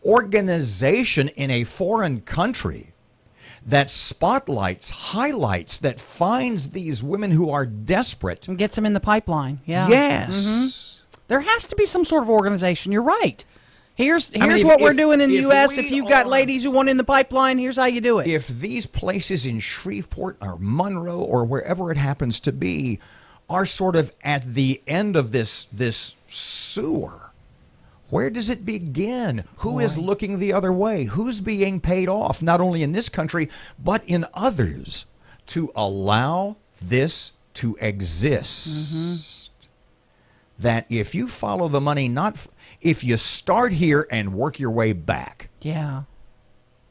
organization in a foreign country that spotlights, highlights, that finds these women who are desperate. And gets them in the pipeline. Yeah. Yes. There has to be some sort of organization. You're right. Here's mean, what we're doing in the if U.S. we If you've got are- ladies who want in the pipeline, here's how you do it. If these places in Shreveport or Monroe or wherever it happens to be are sort of at the end of this sewer, where does it begin? Who is looking the other way? Who's being paid off, not only in this country, but in others, to allow this to exist? That if you follow the money, if you start here and work your way back, Yeah.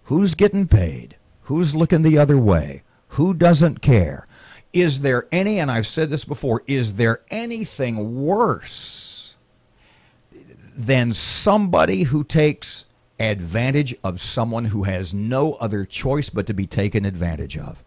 who's getting paid? Who's looking the other way? Who doesn't care? Is there any, and I've said this before, is there anything worse than somebody who takes advantage of someone who has no other choice but to be taken advantage of?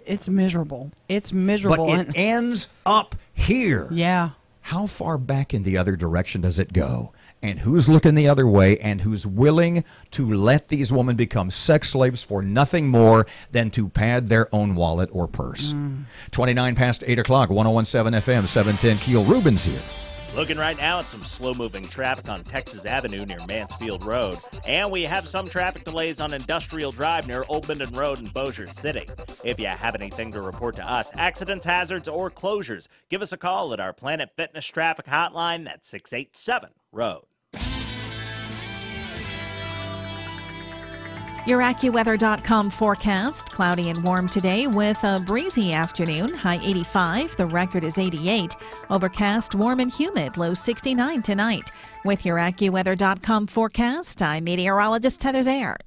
It's miserable. It's miserable. But it ends up here. Yeah. How far back in the other direction does it go? And who's looking the other way, and who's willing to let these women become sex slaves for nothing more than to pad their own wallet or purse? 29 past 8 o'clock, 101.7 FM, 710 Keel. Rubens here. Looking right now at some slow-moving traffic on Texas Avenue near Mansfield Road. And we have some traffic delays on Industrial Drive near Old Minden Road in Bossier City. If you have anything to report to us, accidents, hazards, or closures, give us a call at our Planet Fitness traffic hotline. That's 687-ROAD. Your AccuWeather.com forecast. Cloudy and warm today with a breezy afternoon. High 85. The record is 88. Overcast, warm and humid. Low 69 tonight. With your AccuWeather.com forecast, I'm meteorologist Heather Zayer.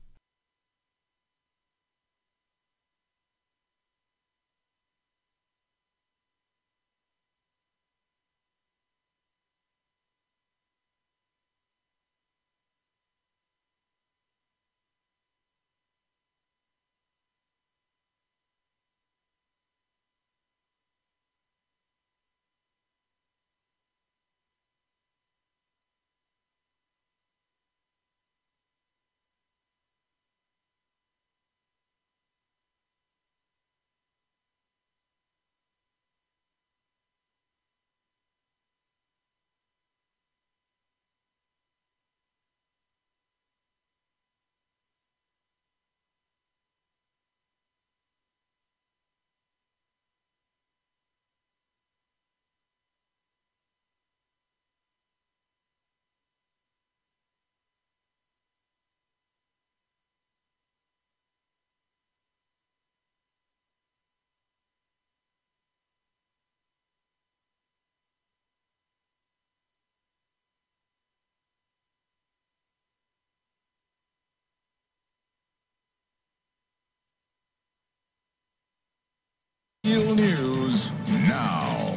KEEL News now.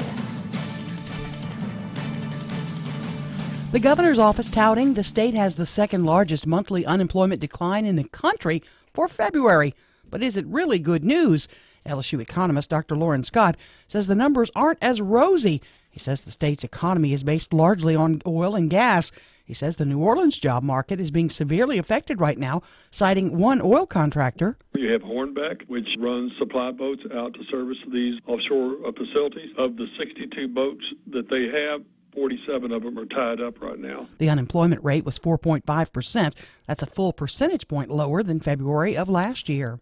The governor's office touting the state has the second largest monthly unemployment decline in the country for February. But is it really good news? LSU economist Dr. Lauren Scott says the numbers aren't as rosy. He says the state's economy is based largely on oil and gas. He says the New Orleans job market is being severely affected right now, citing one oil contractor. You have Hornbeck, which runs supply boats out to service these offshore facilities. Of the 62 boats that they have, 47 of them are tied up right now. The unemployment rate was 4.5%. That's a full percentage point lower than February of last year.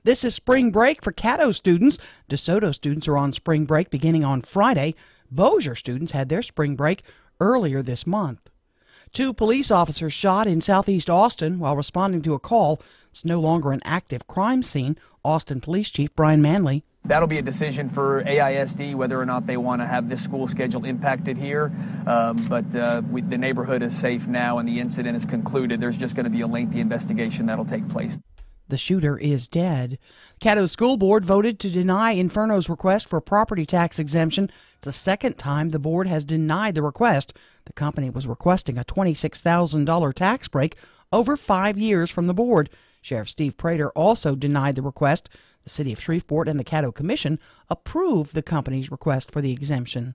This is spring break for Caddo students. DeSoto students are on spring break beginning on Friday. Bossier students had their spring break earlier this month. 2 police officers shot in southeast Austin while responding to a call. It's no longer an active crime scene. Austin Police Chief Brian Manley. That'll be a decision for AISD whether or not they want to have this school schedule impacted here. But the neighborhood is safe now and the incident is concluded. There's just going to be a lengthy investigation that'll take place. The shooter is dead. Caddo School Board voted to deny Inferno's request for property tax exemption. The second time the board has denied the request. The company was requesting a $26,000 tax break over 5 years from the board. Sheriff Steve Prater also denied the request. The City of Shreveport and the Caddo Commission approved the company's request for the exemption.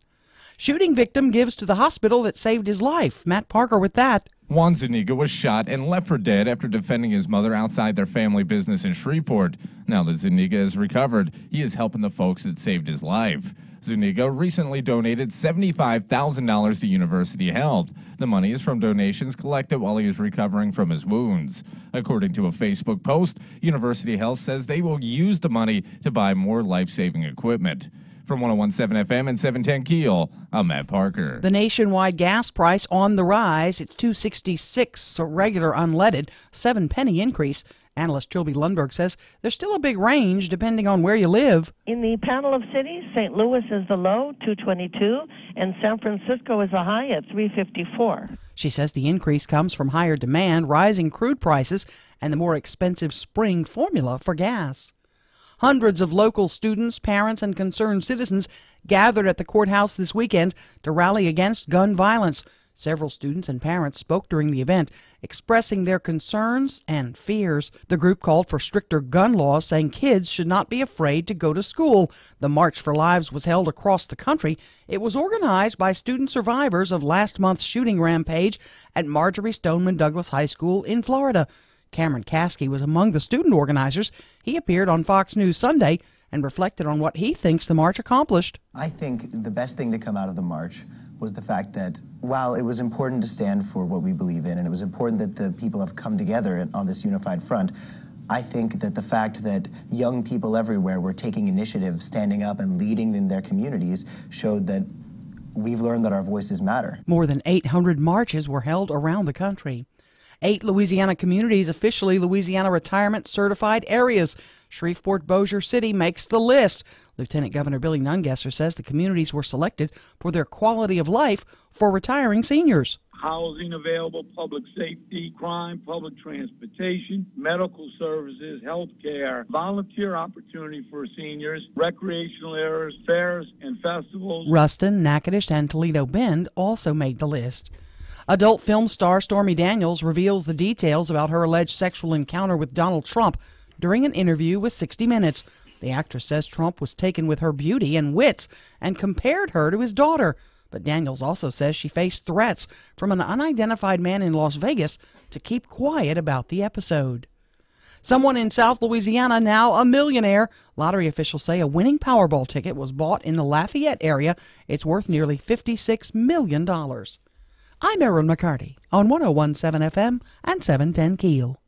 Shooting victim gives to the hospital that saved his life. Matt Parker with that. Juan Zuniga was shot and left for dead after defending his mother outside their family business in Shreveport. Now that Zuniga is recovered, he is helping the folks that saved his life. Zuniga recently donated $75,000 to University Health. The money is from donations collected while he was recovering from his wounds. According to a Facebook post, University Health says they will use the money to buy more life-saving equipment. From 101.7 FM and 710 Keel, I'm Matt Parker. The nationwide gas price on the rise. It's $2.66 regular unleaded, 7-penny increase. Analyst Trilby Lundberg says there's still a big range depending on where you live. In the panel of cities, St. Louis is the low, 222, and San Francisco is the high at 354. She says the increase comes from higher demand, rising crude prices, and the more expensive spring formula for gas. Hundreds of local students, parents, and concerned citizens gathered at the courthouse this weekend to rally against gun violence. Several students and parents spoke during the event, expressing their concerns and fears. The group called for stricter gun laws, saying kids should not be afraid to go to school. The March for Lives was held across the country. It was organized by student survivors of last month's shooting rampage at Marjorie Stoneman Douglas High School in Florida. Cameron Caskey was among the student organizers. He appeared on Fox News Sunday and reflected on what he thinks the march accomplished. I think the best thing to come out of the march was the fact that while it was important to stand for what we believe in, and it was important that the people have come together on this unified front, I think that the fact that young people everywhere were taking initiative, standing up and leading in their communities showed that we've learned that our voices matter. More than 800 marches were held around the country. 8 Louisiana communities officially Louisiana retirement certified areas. Shreveport-Bossier City makes the list. Lieutenant Governor Billy Nungesser says the communities were selected for their quality of life for retiring seniors. Housing available, public safety, crime, public transportation, medical services, health care, volunteer opportunity for seniors, recreational areas, fairs and festivals. Ruston, Natchitoches, and Toledo Bend also made the list. Adult film star Stormy Daniels reveals the details about her alleged sexual encounter with Donald Trump during an interview with 60 Minutes. The actress says Trump was taken with her beauty and wits and compared her to his daughter. But Daniels also says she faced threats from an unidentified man in Las Vegas to keep quiet about the episode. Someone in South Louisiana, now a millionaire. Lottery officials say a winning Powerball ticket was bought in the Lafayette area. It's worth nearly $56 million. I'm Erin McCarty on 101.7 FM and 710 Keel.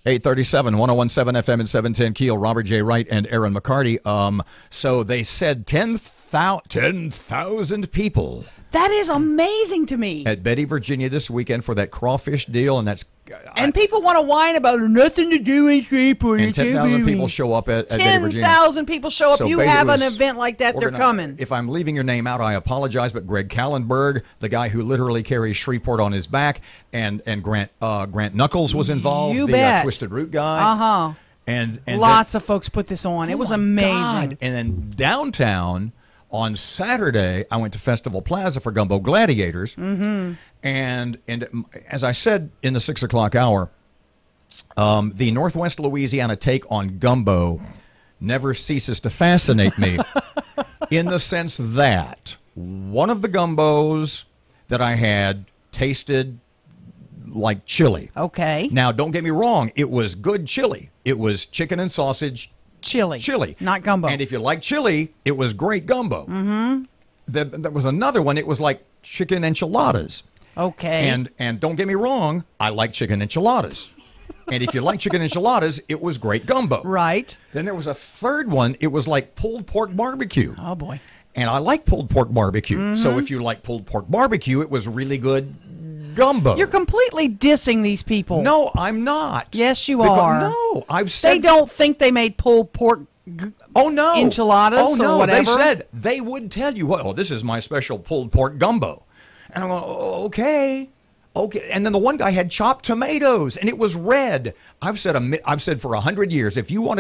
Eight 101.7 FM and 710 Keel. Robert J. Wright and Erin McCarty. So they said 10,000 people. That is amazing to me. At Betty, Virginia this weekend for that crawfish deal, and that's... And people want to whine about nothing to do in Shreveport. And 10,000 people show up at Betty, Virginia. 10,000 people show up. So you have an event like that, they're coming. If I'm leaving your name out, I apologize, but Greg Kallenberg, the guy who literally carries Shreveport on his back, and Grant Knuckles was involved, You the bet. Twisted Root guy. Uh-huh. And lots of folks put this on. It was amazing. God. And then downtown on Saturday, I went to Festival Plaza for Gumbo Gladiators. Mm-hmm. And as I said in the 6 o'clock hour, the Northwest Louisiana take on gumbo never ceases to fascinate me in the sense that one of the gumbos that I had tasted like chili. Okay. Now, don't get me wrong. It was good chili. It was chicken and sausage chili. Not gumbo. And if you like chili, it was great gumbo. Mm-hmm. There was another one. It was like chicken enchiladas. Okay. And don't get me wrong. I like chicken enchiladas. And if you like chicken enchiladas, it was great gumbo. Right. Then there was a third one. It was like pulled pork barbecue. Oh, boy. And I like pulled pork barbecue. Mm-hmm. So if you like pulled pork barbecue, it was really good gumbo. You're completely dissing these people. No, I'm not. Yes, you Because- are. No, I've said... They don't think they made pulled pork enchiladas Oh, no. or whatever. They said they would tell you, well, this is my special pulled pork gumbo. And I'm going, oh, okay. Okay. And then the one guy had chopped tomatoes, and it was red. I've said for 100 years, if you want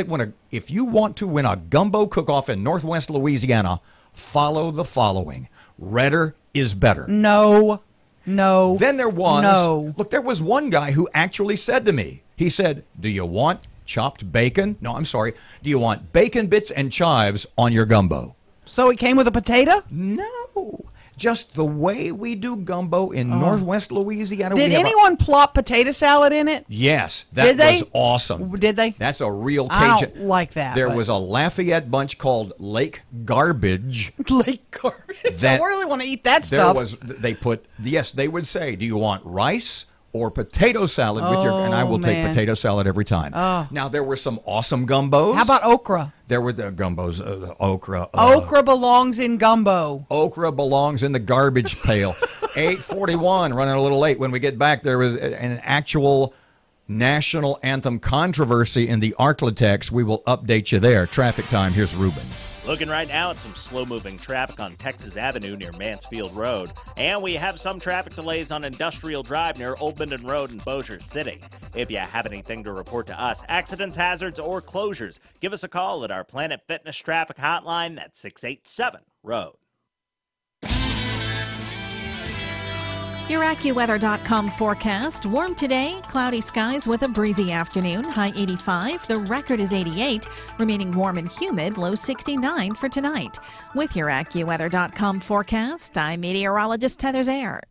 to win a gumbo cook-off in Northwest Louisiana, follow the following. Redder is better. No. Then there was... No. Look, there was one guy who actually said to me, he said, do you want chopped bacon? No, I'm sorry. Do you want bacon bits and chives on your gumbo? So it came with a potato? No. Just the way we do gumbo in Northwest Louisiana. Did anyone plop potato salad in it? Yes, that Did they? was awesome. Did they? That's a real I Cajun. don't like that. There but- was a Lafayette bunch called Lake Garbage. Lake Garbage. I really want to eat that There stuff. was. They put. Yes, they would say, "Do you want rice or potato salad with your?" And I will take man. potato salad every time. Oh. Now there were some awesome gumbos. How about okra? There were the gumbos. Okra. Okra belongs in gumbo. Okra belongs in the garbage pail. 8:41, running a little late. When we get back, there was an actual national anthem controversy in the Arklatex. We will update you there. Traffic time. Here's Ruben. Looking right now at some slow-moving traffic on Texas Avenue near Mansfield Road. And we have some traffic delays on Industrial Drive near Old Minden Road in Bossier City. If you have anything to report to us, accidents, hazards, or closures, give us a call at our Planet Fitness traffic hotline. That's 687-ROAD. Your AccuWeather.com forecast. Warm today, cloudy skies with a breezy afternoon, high 85. The record is 88, remaining warm and humid, low 69 for tonight. With your AccuWeather.com forecast, I'm meteorologist Heather Zaire.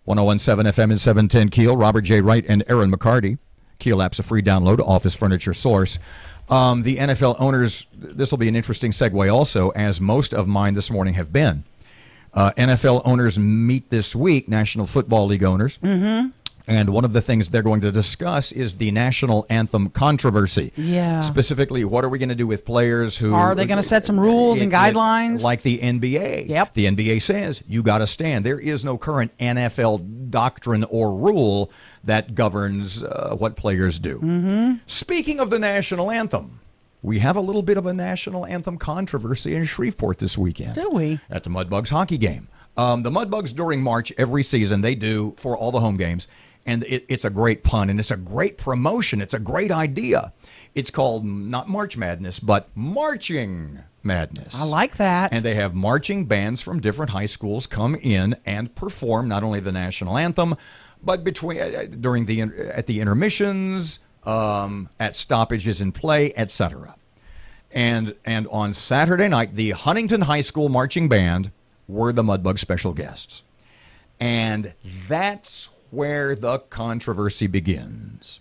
.1017 FM and 710 KEEL. Robert J. Wright and Erin McCarty. KEEL app's a free download. Office Furniture Source. The NFL owners. This will be an interesting segue also, as most of mine this morning have been. NFL owners meet this week. National Football League owners. Mm-hmm. And one of the things they're going to discuss is the national anthem controversy. Yeah. Specifically, what are we going to do with players who... Are they going to set some rules and guidelines? Like the NBA. Yep. The NBA says you got to stand. There is no current NFL doctrine or rule that governs what players do. Mm-hmm. Speaking of the national anthem, we have a little bit of a national anthem controversy in Shreveport this weekend. Do we? At the Mudbugs hockey game. The Mudbugs during March every season, they do for all the home games. And it's a great pun, and it's a great promotion. It's a great idea. It's called not March Madness, but Marching Madness. I like that. And they have marching bands from different high schools come in and perform not only the national anthem, but between at the intermissions, at stoppages in play, etc. And on Saturday night, the Huntington High School marching band were the Mudbugs special guests. And that's where the controversy begins.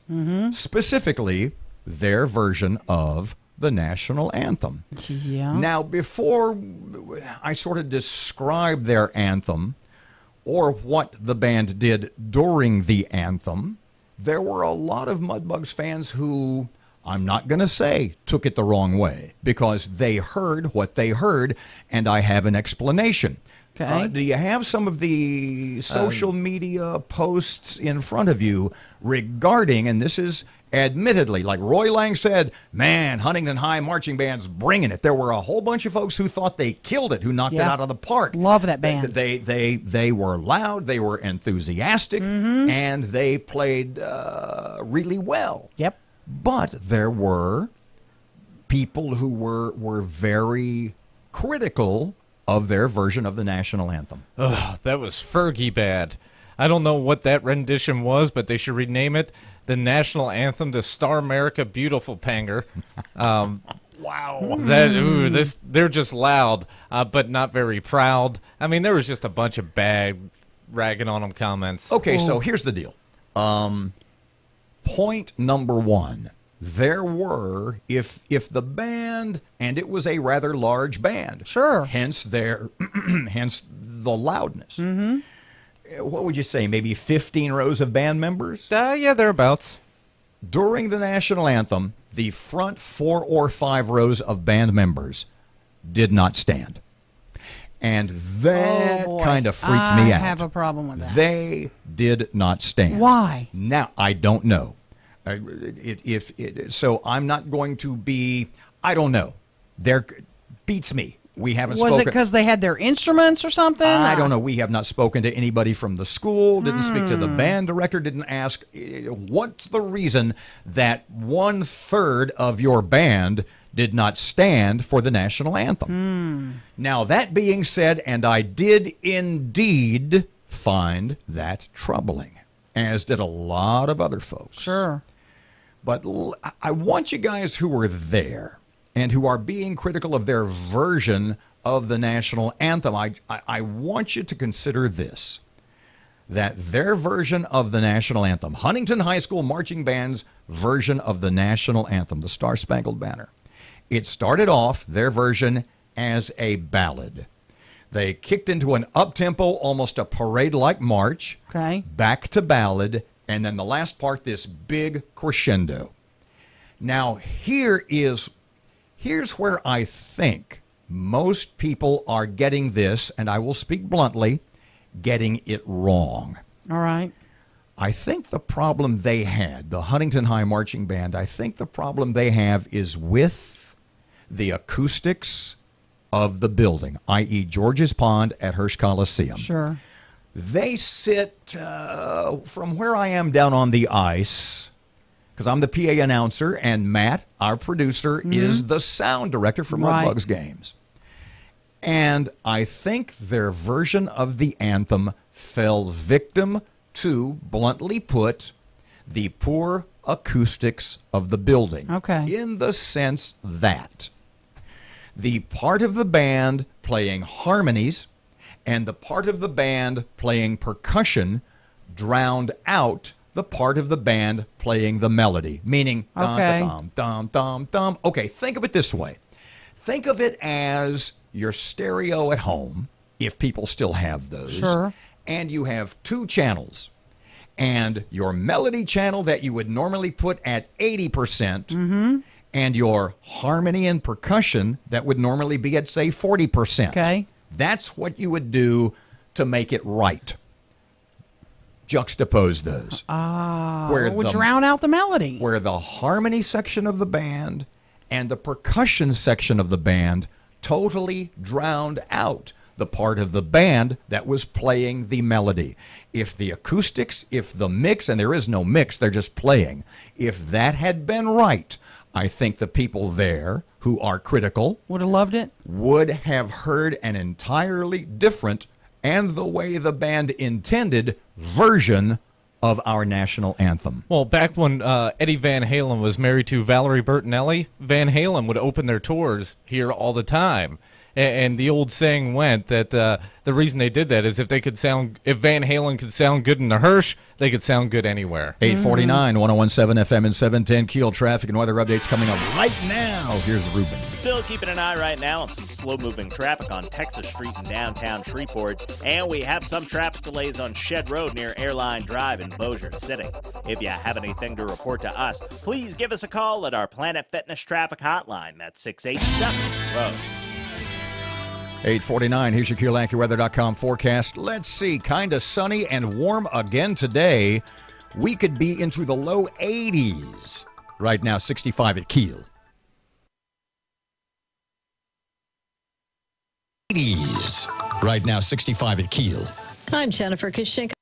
Specifically, their version of the national anthem. Yeah. Now, before I sort of describe their anthem or what the band did during the anthem, there were a lot of Mudbugs fans who, I'm not going to say took it the wrong way, because they heard what they heard, and I have an explanation. Okay. Do you have some of the social media posts in front of you regarding, and this is admittedly, like Roy Lang said, man, Huntington High marching band's bringing it. There were a whole bunch of folks who thought they killed it, who knocked it out of the park. Love that band. They were loud, they were enthusiastic, and they played really well. Yep. But there were people who were very critical of their version of the national anthem. Ugh, that was Fergie bad. I don't know what that rendition was, but they should rename it the national anthem to Star America Beautiful Panger. Wow. They're just loud, but not very proud. I mean, there was just a bunch of bad ragging on them comments. Okay, so here's the deal. Point number one. There were, if the band, and it was a rather large band, sure, hence the loudness. What would you say, maybe 15 rows of band members? Yeah, thereabouts. During the national anthem, the front 4 or 5 rows of band members did not stand. And that kind of freaked me out. I have a problem with that. They did not stand. Why? Now, I don't know. So I'm not going to be, I don't know. There beats me. We haven't spoken. Was it because they had their instruments or something? I don't know. We have not spoken to anybody from the school, didn't speak to the band director, didn't ask, what's the reason that 1/3 of your band did not stand for the national anthem? Now, that being said, and I did indeed find that troubling, as did a lot of other folks. Sure. But I want you guys who were there and who are being critical of their version of the national anthem, I want you to consider this, that their version of the national anthem, Huntington High School Marching Band's version of the national anthem, the Star Spangled Banner, it started off, their version, as a ballad. They kicked into an up-tempo, almost a parade-like march, back to ballad, and then the last part, this big crescendo. Now, here's where I think most people are getting this, and I will speak bluntly, getting it wrong. All right. I think the problem they had, the Huntington High Marching Band, I think the problem they have is with the acoustics of the building, i.e. George's Pond at Hirsch Coliseum. Sure. They sit from where I am down on the ice, because I'm the PA announcer, and Matt, our producer, is the sound director for Mudbugs games. And I think their version of the anthem fell victim to, bluntly put, the poor acoustics of the building. Okay. In the sense that the part of the band playing harmonies and the part of the band playing percussion drowned out the part of the band playing the melody, meaning dum, dum, dum, dum. Okay, think of it this way. Think of it as your stereo at home, if people still have those. Sure. And you have 2 channels. And your melody channel that you would normally put at 80%, and your harmony and percussion that would normally be at, say, 40%. Okay. That's what you would do to make it right. Juxtapose those. It would drown out the melody. Where the harmony section of the band and the percussion section of the band totally drowned out the part of the band that was playing the melody. If the acoustics, if the mix, and there is no mix, they're just playing, if that had been right, I think the people there who are critical would have loved it, would have heard an entirely different and the way the band intended version of our national anthem. Well, back when Eddie Van Halen was married to Valerie Bertinelli, Van Halen would open their tours here all the time. And the old saying went that the reason they did that is if Van Halen could sound good in the Hirsch, they could sound good anywhere. 849, 1017 FM and 710 Keel traffic and weather updates coming up right now. Here's Ruben. Still keeping an eye right now on some slow-moving traffic on Texas Street in downtown Shreveport. And we have some traffic delays on Shed Road near Airline Drive in Bossier City. If you have anything to report to us, please give us a call at our Planet Fitness traffic hotline. That's 687-ROAD. 849, here's your KeelAccuWeather.com forecast. Let's see, kind of sunny and warm again today. We could be into the low 80s. Right now, 65 at Keel. 80s. Right now, 65 at Keel. I'm Jennifer Kashink.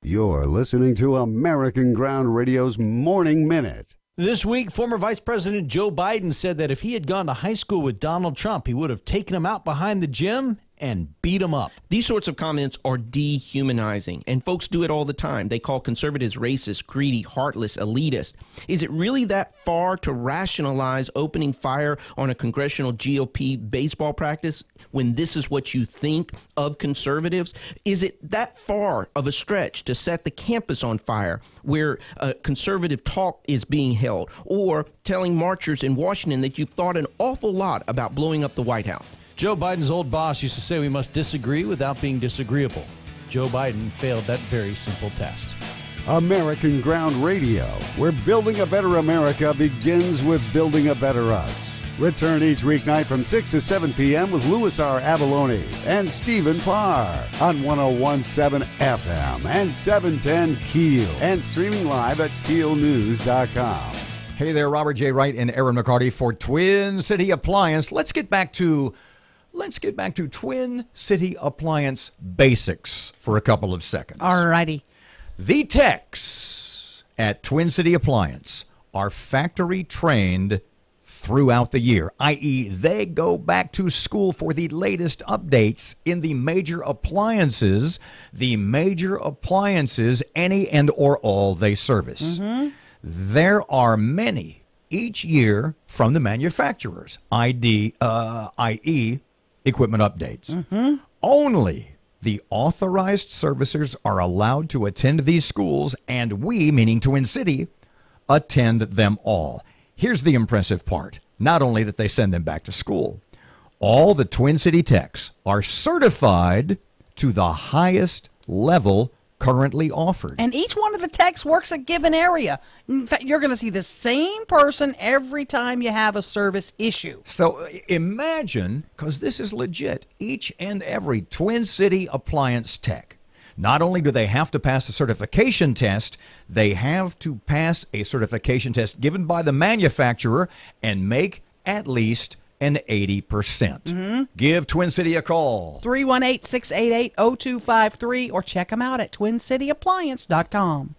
You're listening to American Ground Radio's Morning Minute. This week, former Vice President Joe Biden said that if he had gone to high school with Donald Trump, he would have taken him out behind the gym and beat him up. These sorts of comments are dehumanizing, and folks do it all the time. They call conservatives racist, greedy, heartless, elitist. Is it really that far to rationalize opening fire on a congressional GOP baseball practice when this is what you think of conservatives? Is it that far of a stretch to set the campus on fire where a conservative talk is being held, or telling marchers in Washington that you've thought an awful lot about blowing up the White House? Joe Biden's old boss used to say we must disagree without being disagreeable. Joe Biden failed that very simple test. American Ground Radio, where building a better America begins with building a better us. Return each weeknight from 6 to 7 p.m. with Louis R. Avalone and Stephen Parr on 1017 FM and 710 Keel, and streaming live at keelnews.com. Hey there, Robert J. Wright and Erin McCarty for Twin City Appliance. Let's get back to Twin City Appliance basics for a couple of seconds. All righty. The techs at Twin City Appliance are factory trained throughout the year, i.e. they go back to school for the latest updates in the major appliances, any and or all they service. Mm-hmm. There are many each year from the manufacturers, i.e. equipment updates. Mm-hmm. Only the authorized servicers are allowed to attend these schools, and we, meaning Twin City, attend them all. Here's the impressive part. Not only that they send them back to school, all the Twin City techs are certified to the highest level currently offered. And each one of the techs works a given area. In fact, you're going to see the same person every time you have a service issue. So imagine, because this is legit, each and every Twin City Appliance tech Not only do they have to pass a certification test, they have to pass a certification test given by the manufacturer and make at least an 80%. Give Twin City a call. 318-688-0253 or check them out at twincityappliance.com.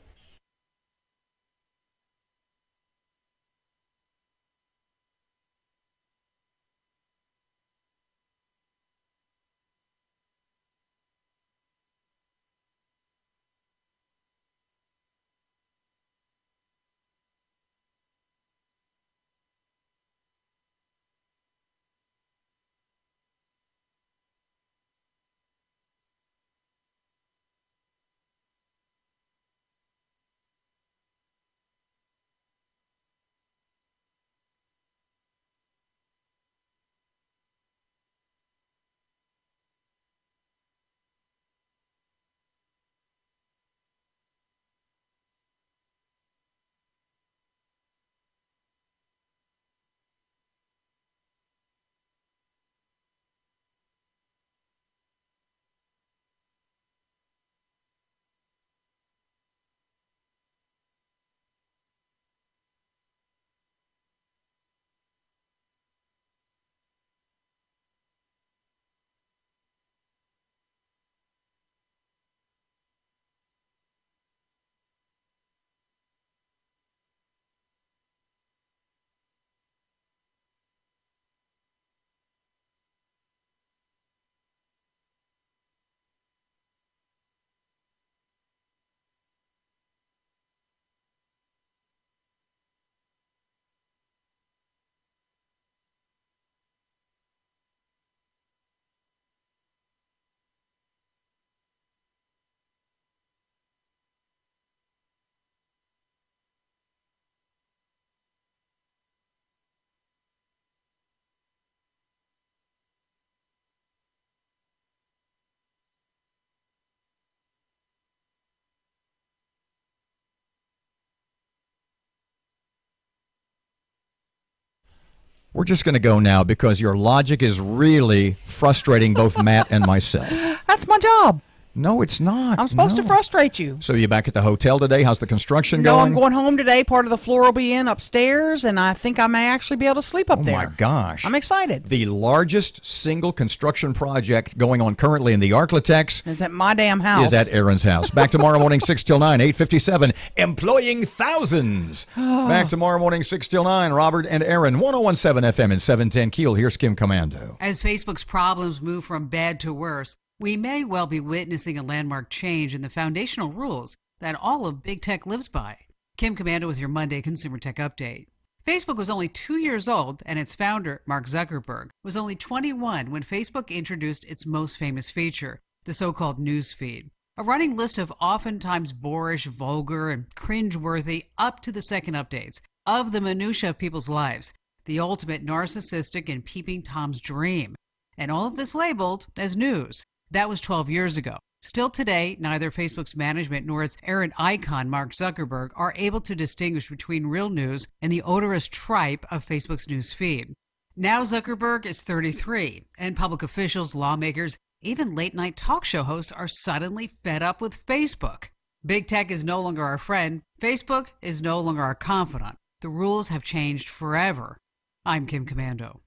We're just going to go now because your logic is really frustrating both Matt and myself. That's my job. No, it's not. I'm supposed to frustrate you. So you back at the hotel today? How's the construction No, going? I'm going home today. Part of the floor will be in upstairs, and I think I may actually be able to sleep up there. Oh, my gosh. I'm excited. The largest single construction project going on currently in the Arklatex is at my damn house. Is at Erin's house. Back tomorrow morning, 6 till 9, 8:57, employing thousands. Back tomorrow morning, 6 till 9, Robert and Erin, 101.7 FM and 710 Keel. Here's Kim Commando. As Facebook's problems move from bad to worse, we may well be witnessing a landmark change in the foundational rules that all of big tech lives by. Kim Commando with your Monday Consumer Tech Update. Facebook was only 2 years old, and its founder, Mark Zuckerberg, was only 21 when Facebook introduced its most famous feature, the so-called news feed. A running list of oftentimes boorish, vulgar, and cringe-worthy up-to-the-second updates of the minutiae of people's lives, the ultimate narcissistic and peeping Tom's dream. And all of this labeled as news. That was 12 years ago. Still today, neither Facebook's management nor its errant icon, Mark Zuckerberg, are able to distinguish between real news and the odorous tripe of Facebook's news feed. Now Zuckerberg is 33, and public officials, lawmakers, even late-night talk show hosts are suddenly fed up with Facebook. Big tech is no longer our friend. Facebook is no longer our confidant. The rules have changed forever. I'm Kim Commando.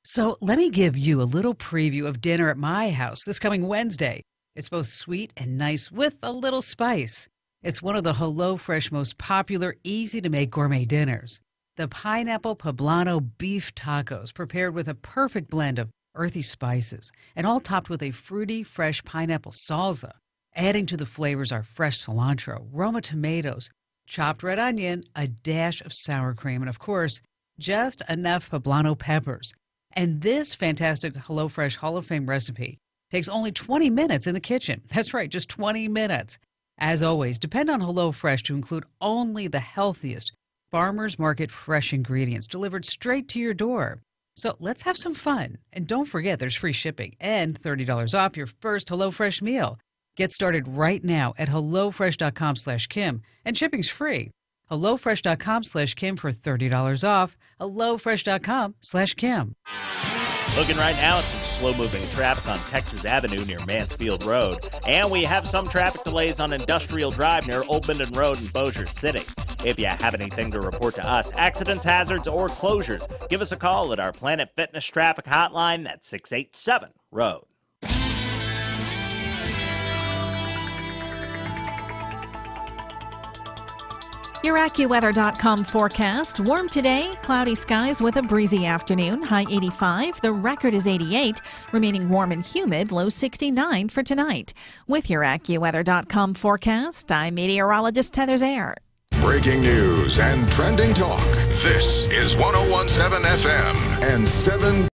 So let me give you a little preview of dinner at my house this coming Wednesday. It's both sweet and nice with a little spice. It's one of the HelloFresh most popular, easy-to-make gourmet dinners. The pineapple poblano beef tacos prepared with a perfect blend of earthy spices and all topped with a fruity, fresh pineapple salsa. Adding to the flavors are fresh cilantro, Roma tomatoes, chopped red onion, a dash of sour cream, and of course, just enough poblano peppers. And this fantastic HelloFresh Hall of Fame recipe takes only 20 minutes in the kitchen. That's right, just 20 minutes. As always, depend on HelloFresh to include only the healthiest farmers market fresh ingredients delivered straight to your door. So let's have some fun. And don't forget, there's free shipping and $30 off your first HelloFresh meal. Get started right now at HelloFresh.com/Kim, and shipping's free. HelloFresh.com/Kim for $30 off. HelloFresh.com/Kim. Looking right now at some slow-moving traffic on Texas Avenue near Mansfield Road. And we have some traffic delays on Industrial Drive near Old Minden Road in Bossier City. If you have anything to report to us, accidents, hazards, or closures, give us a call at our Planet Fitness traffic hotline. That's 687-ROAD. Your AccuWeather.com forecast. Warm today, cloudy skies with a breezy afternoon, high 85. The record is 88, remaining warm and humid, low 69 for tonight. With your AccuWeather.com forecast, I'm meteorologist Heather Zaire. Breaking news and trending talk. This is 101.7 FM and 7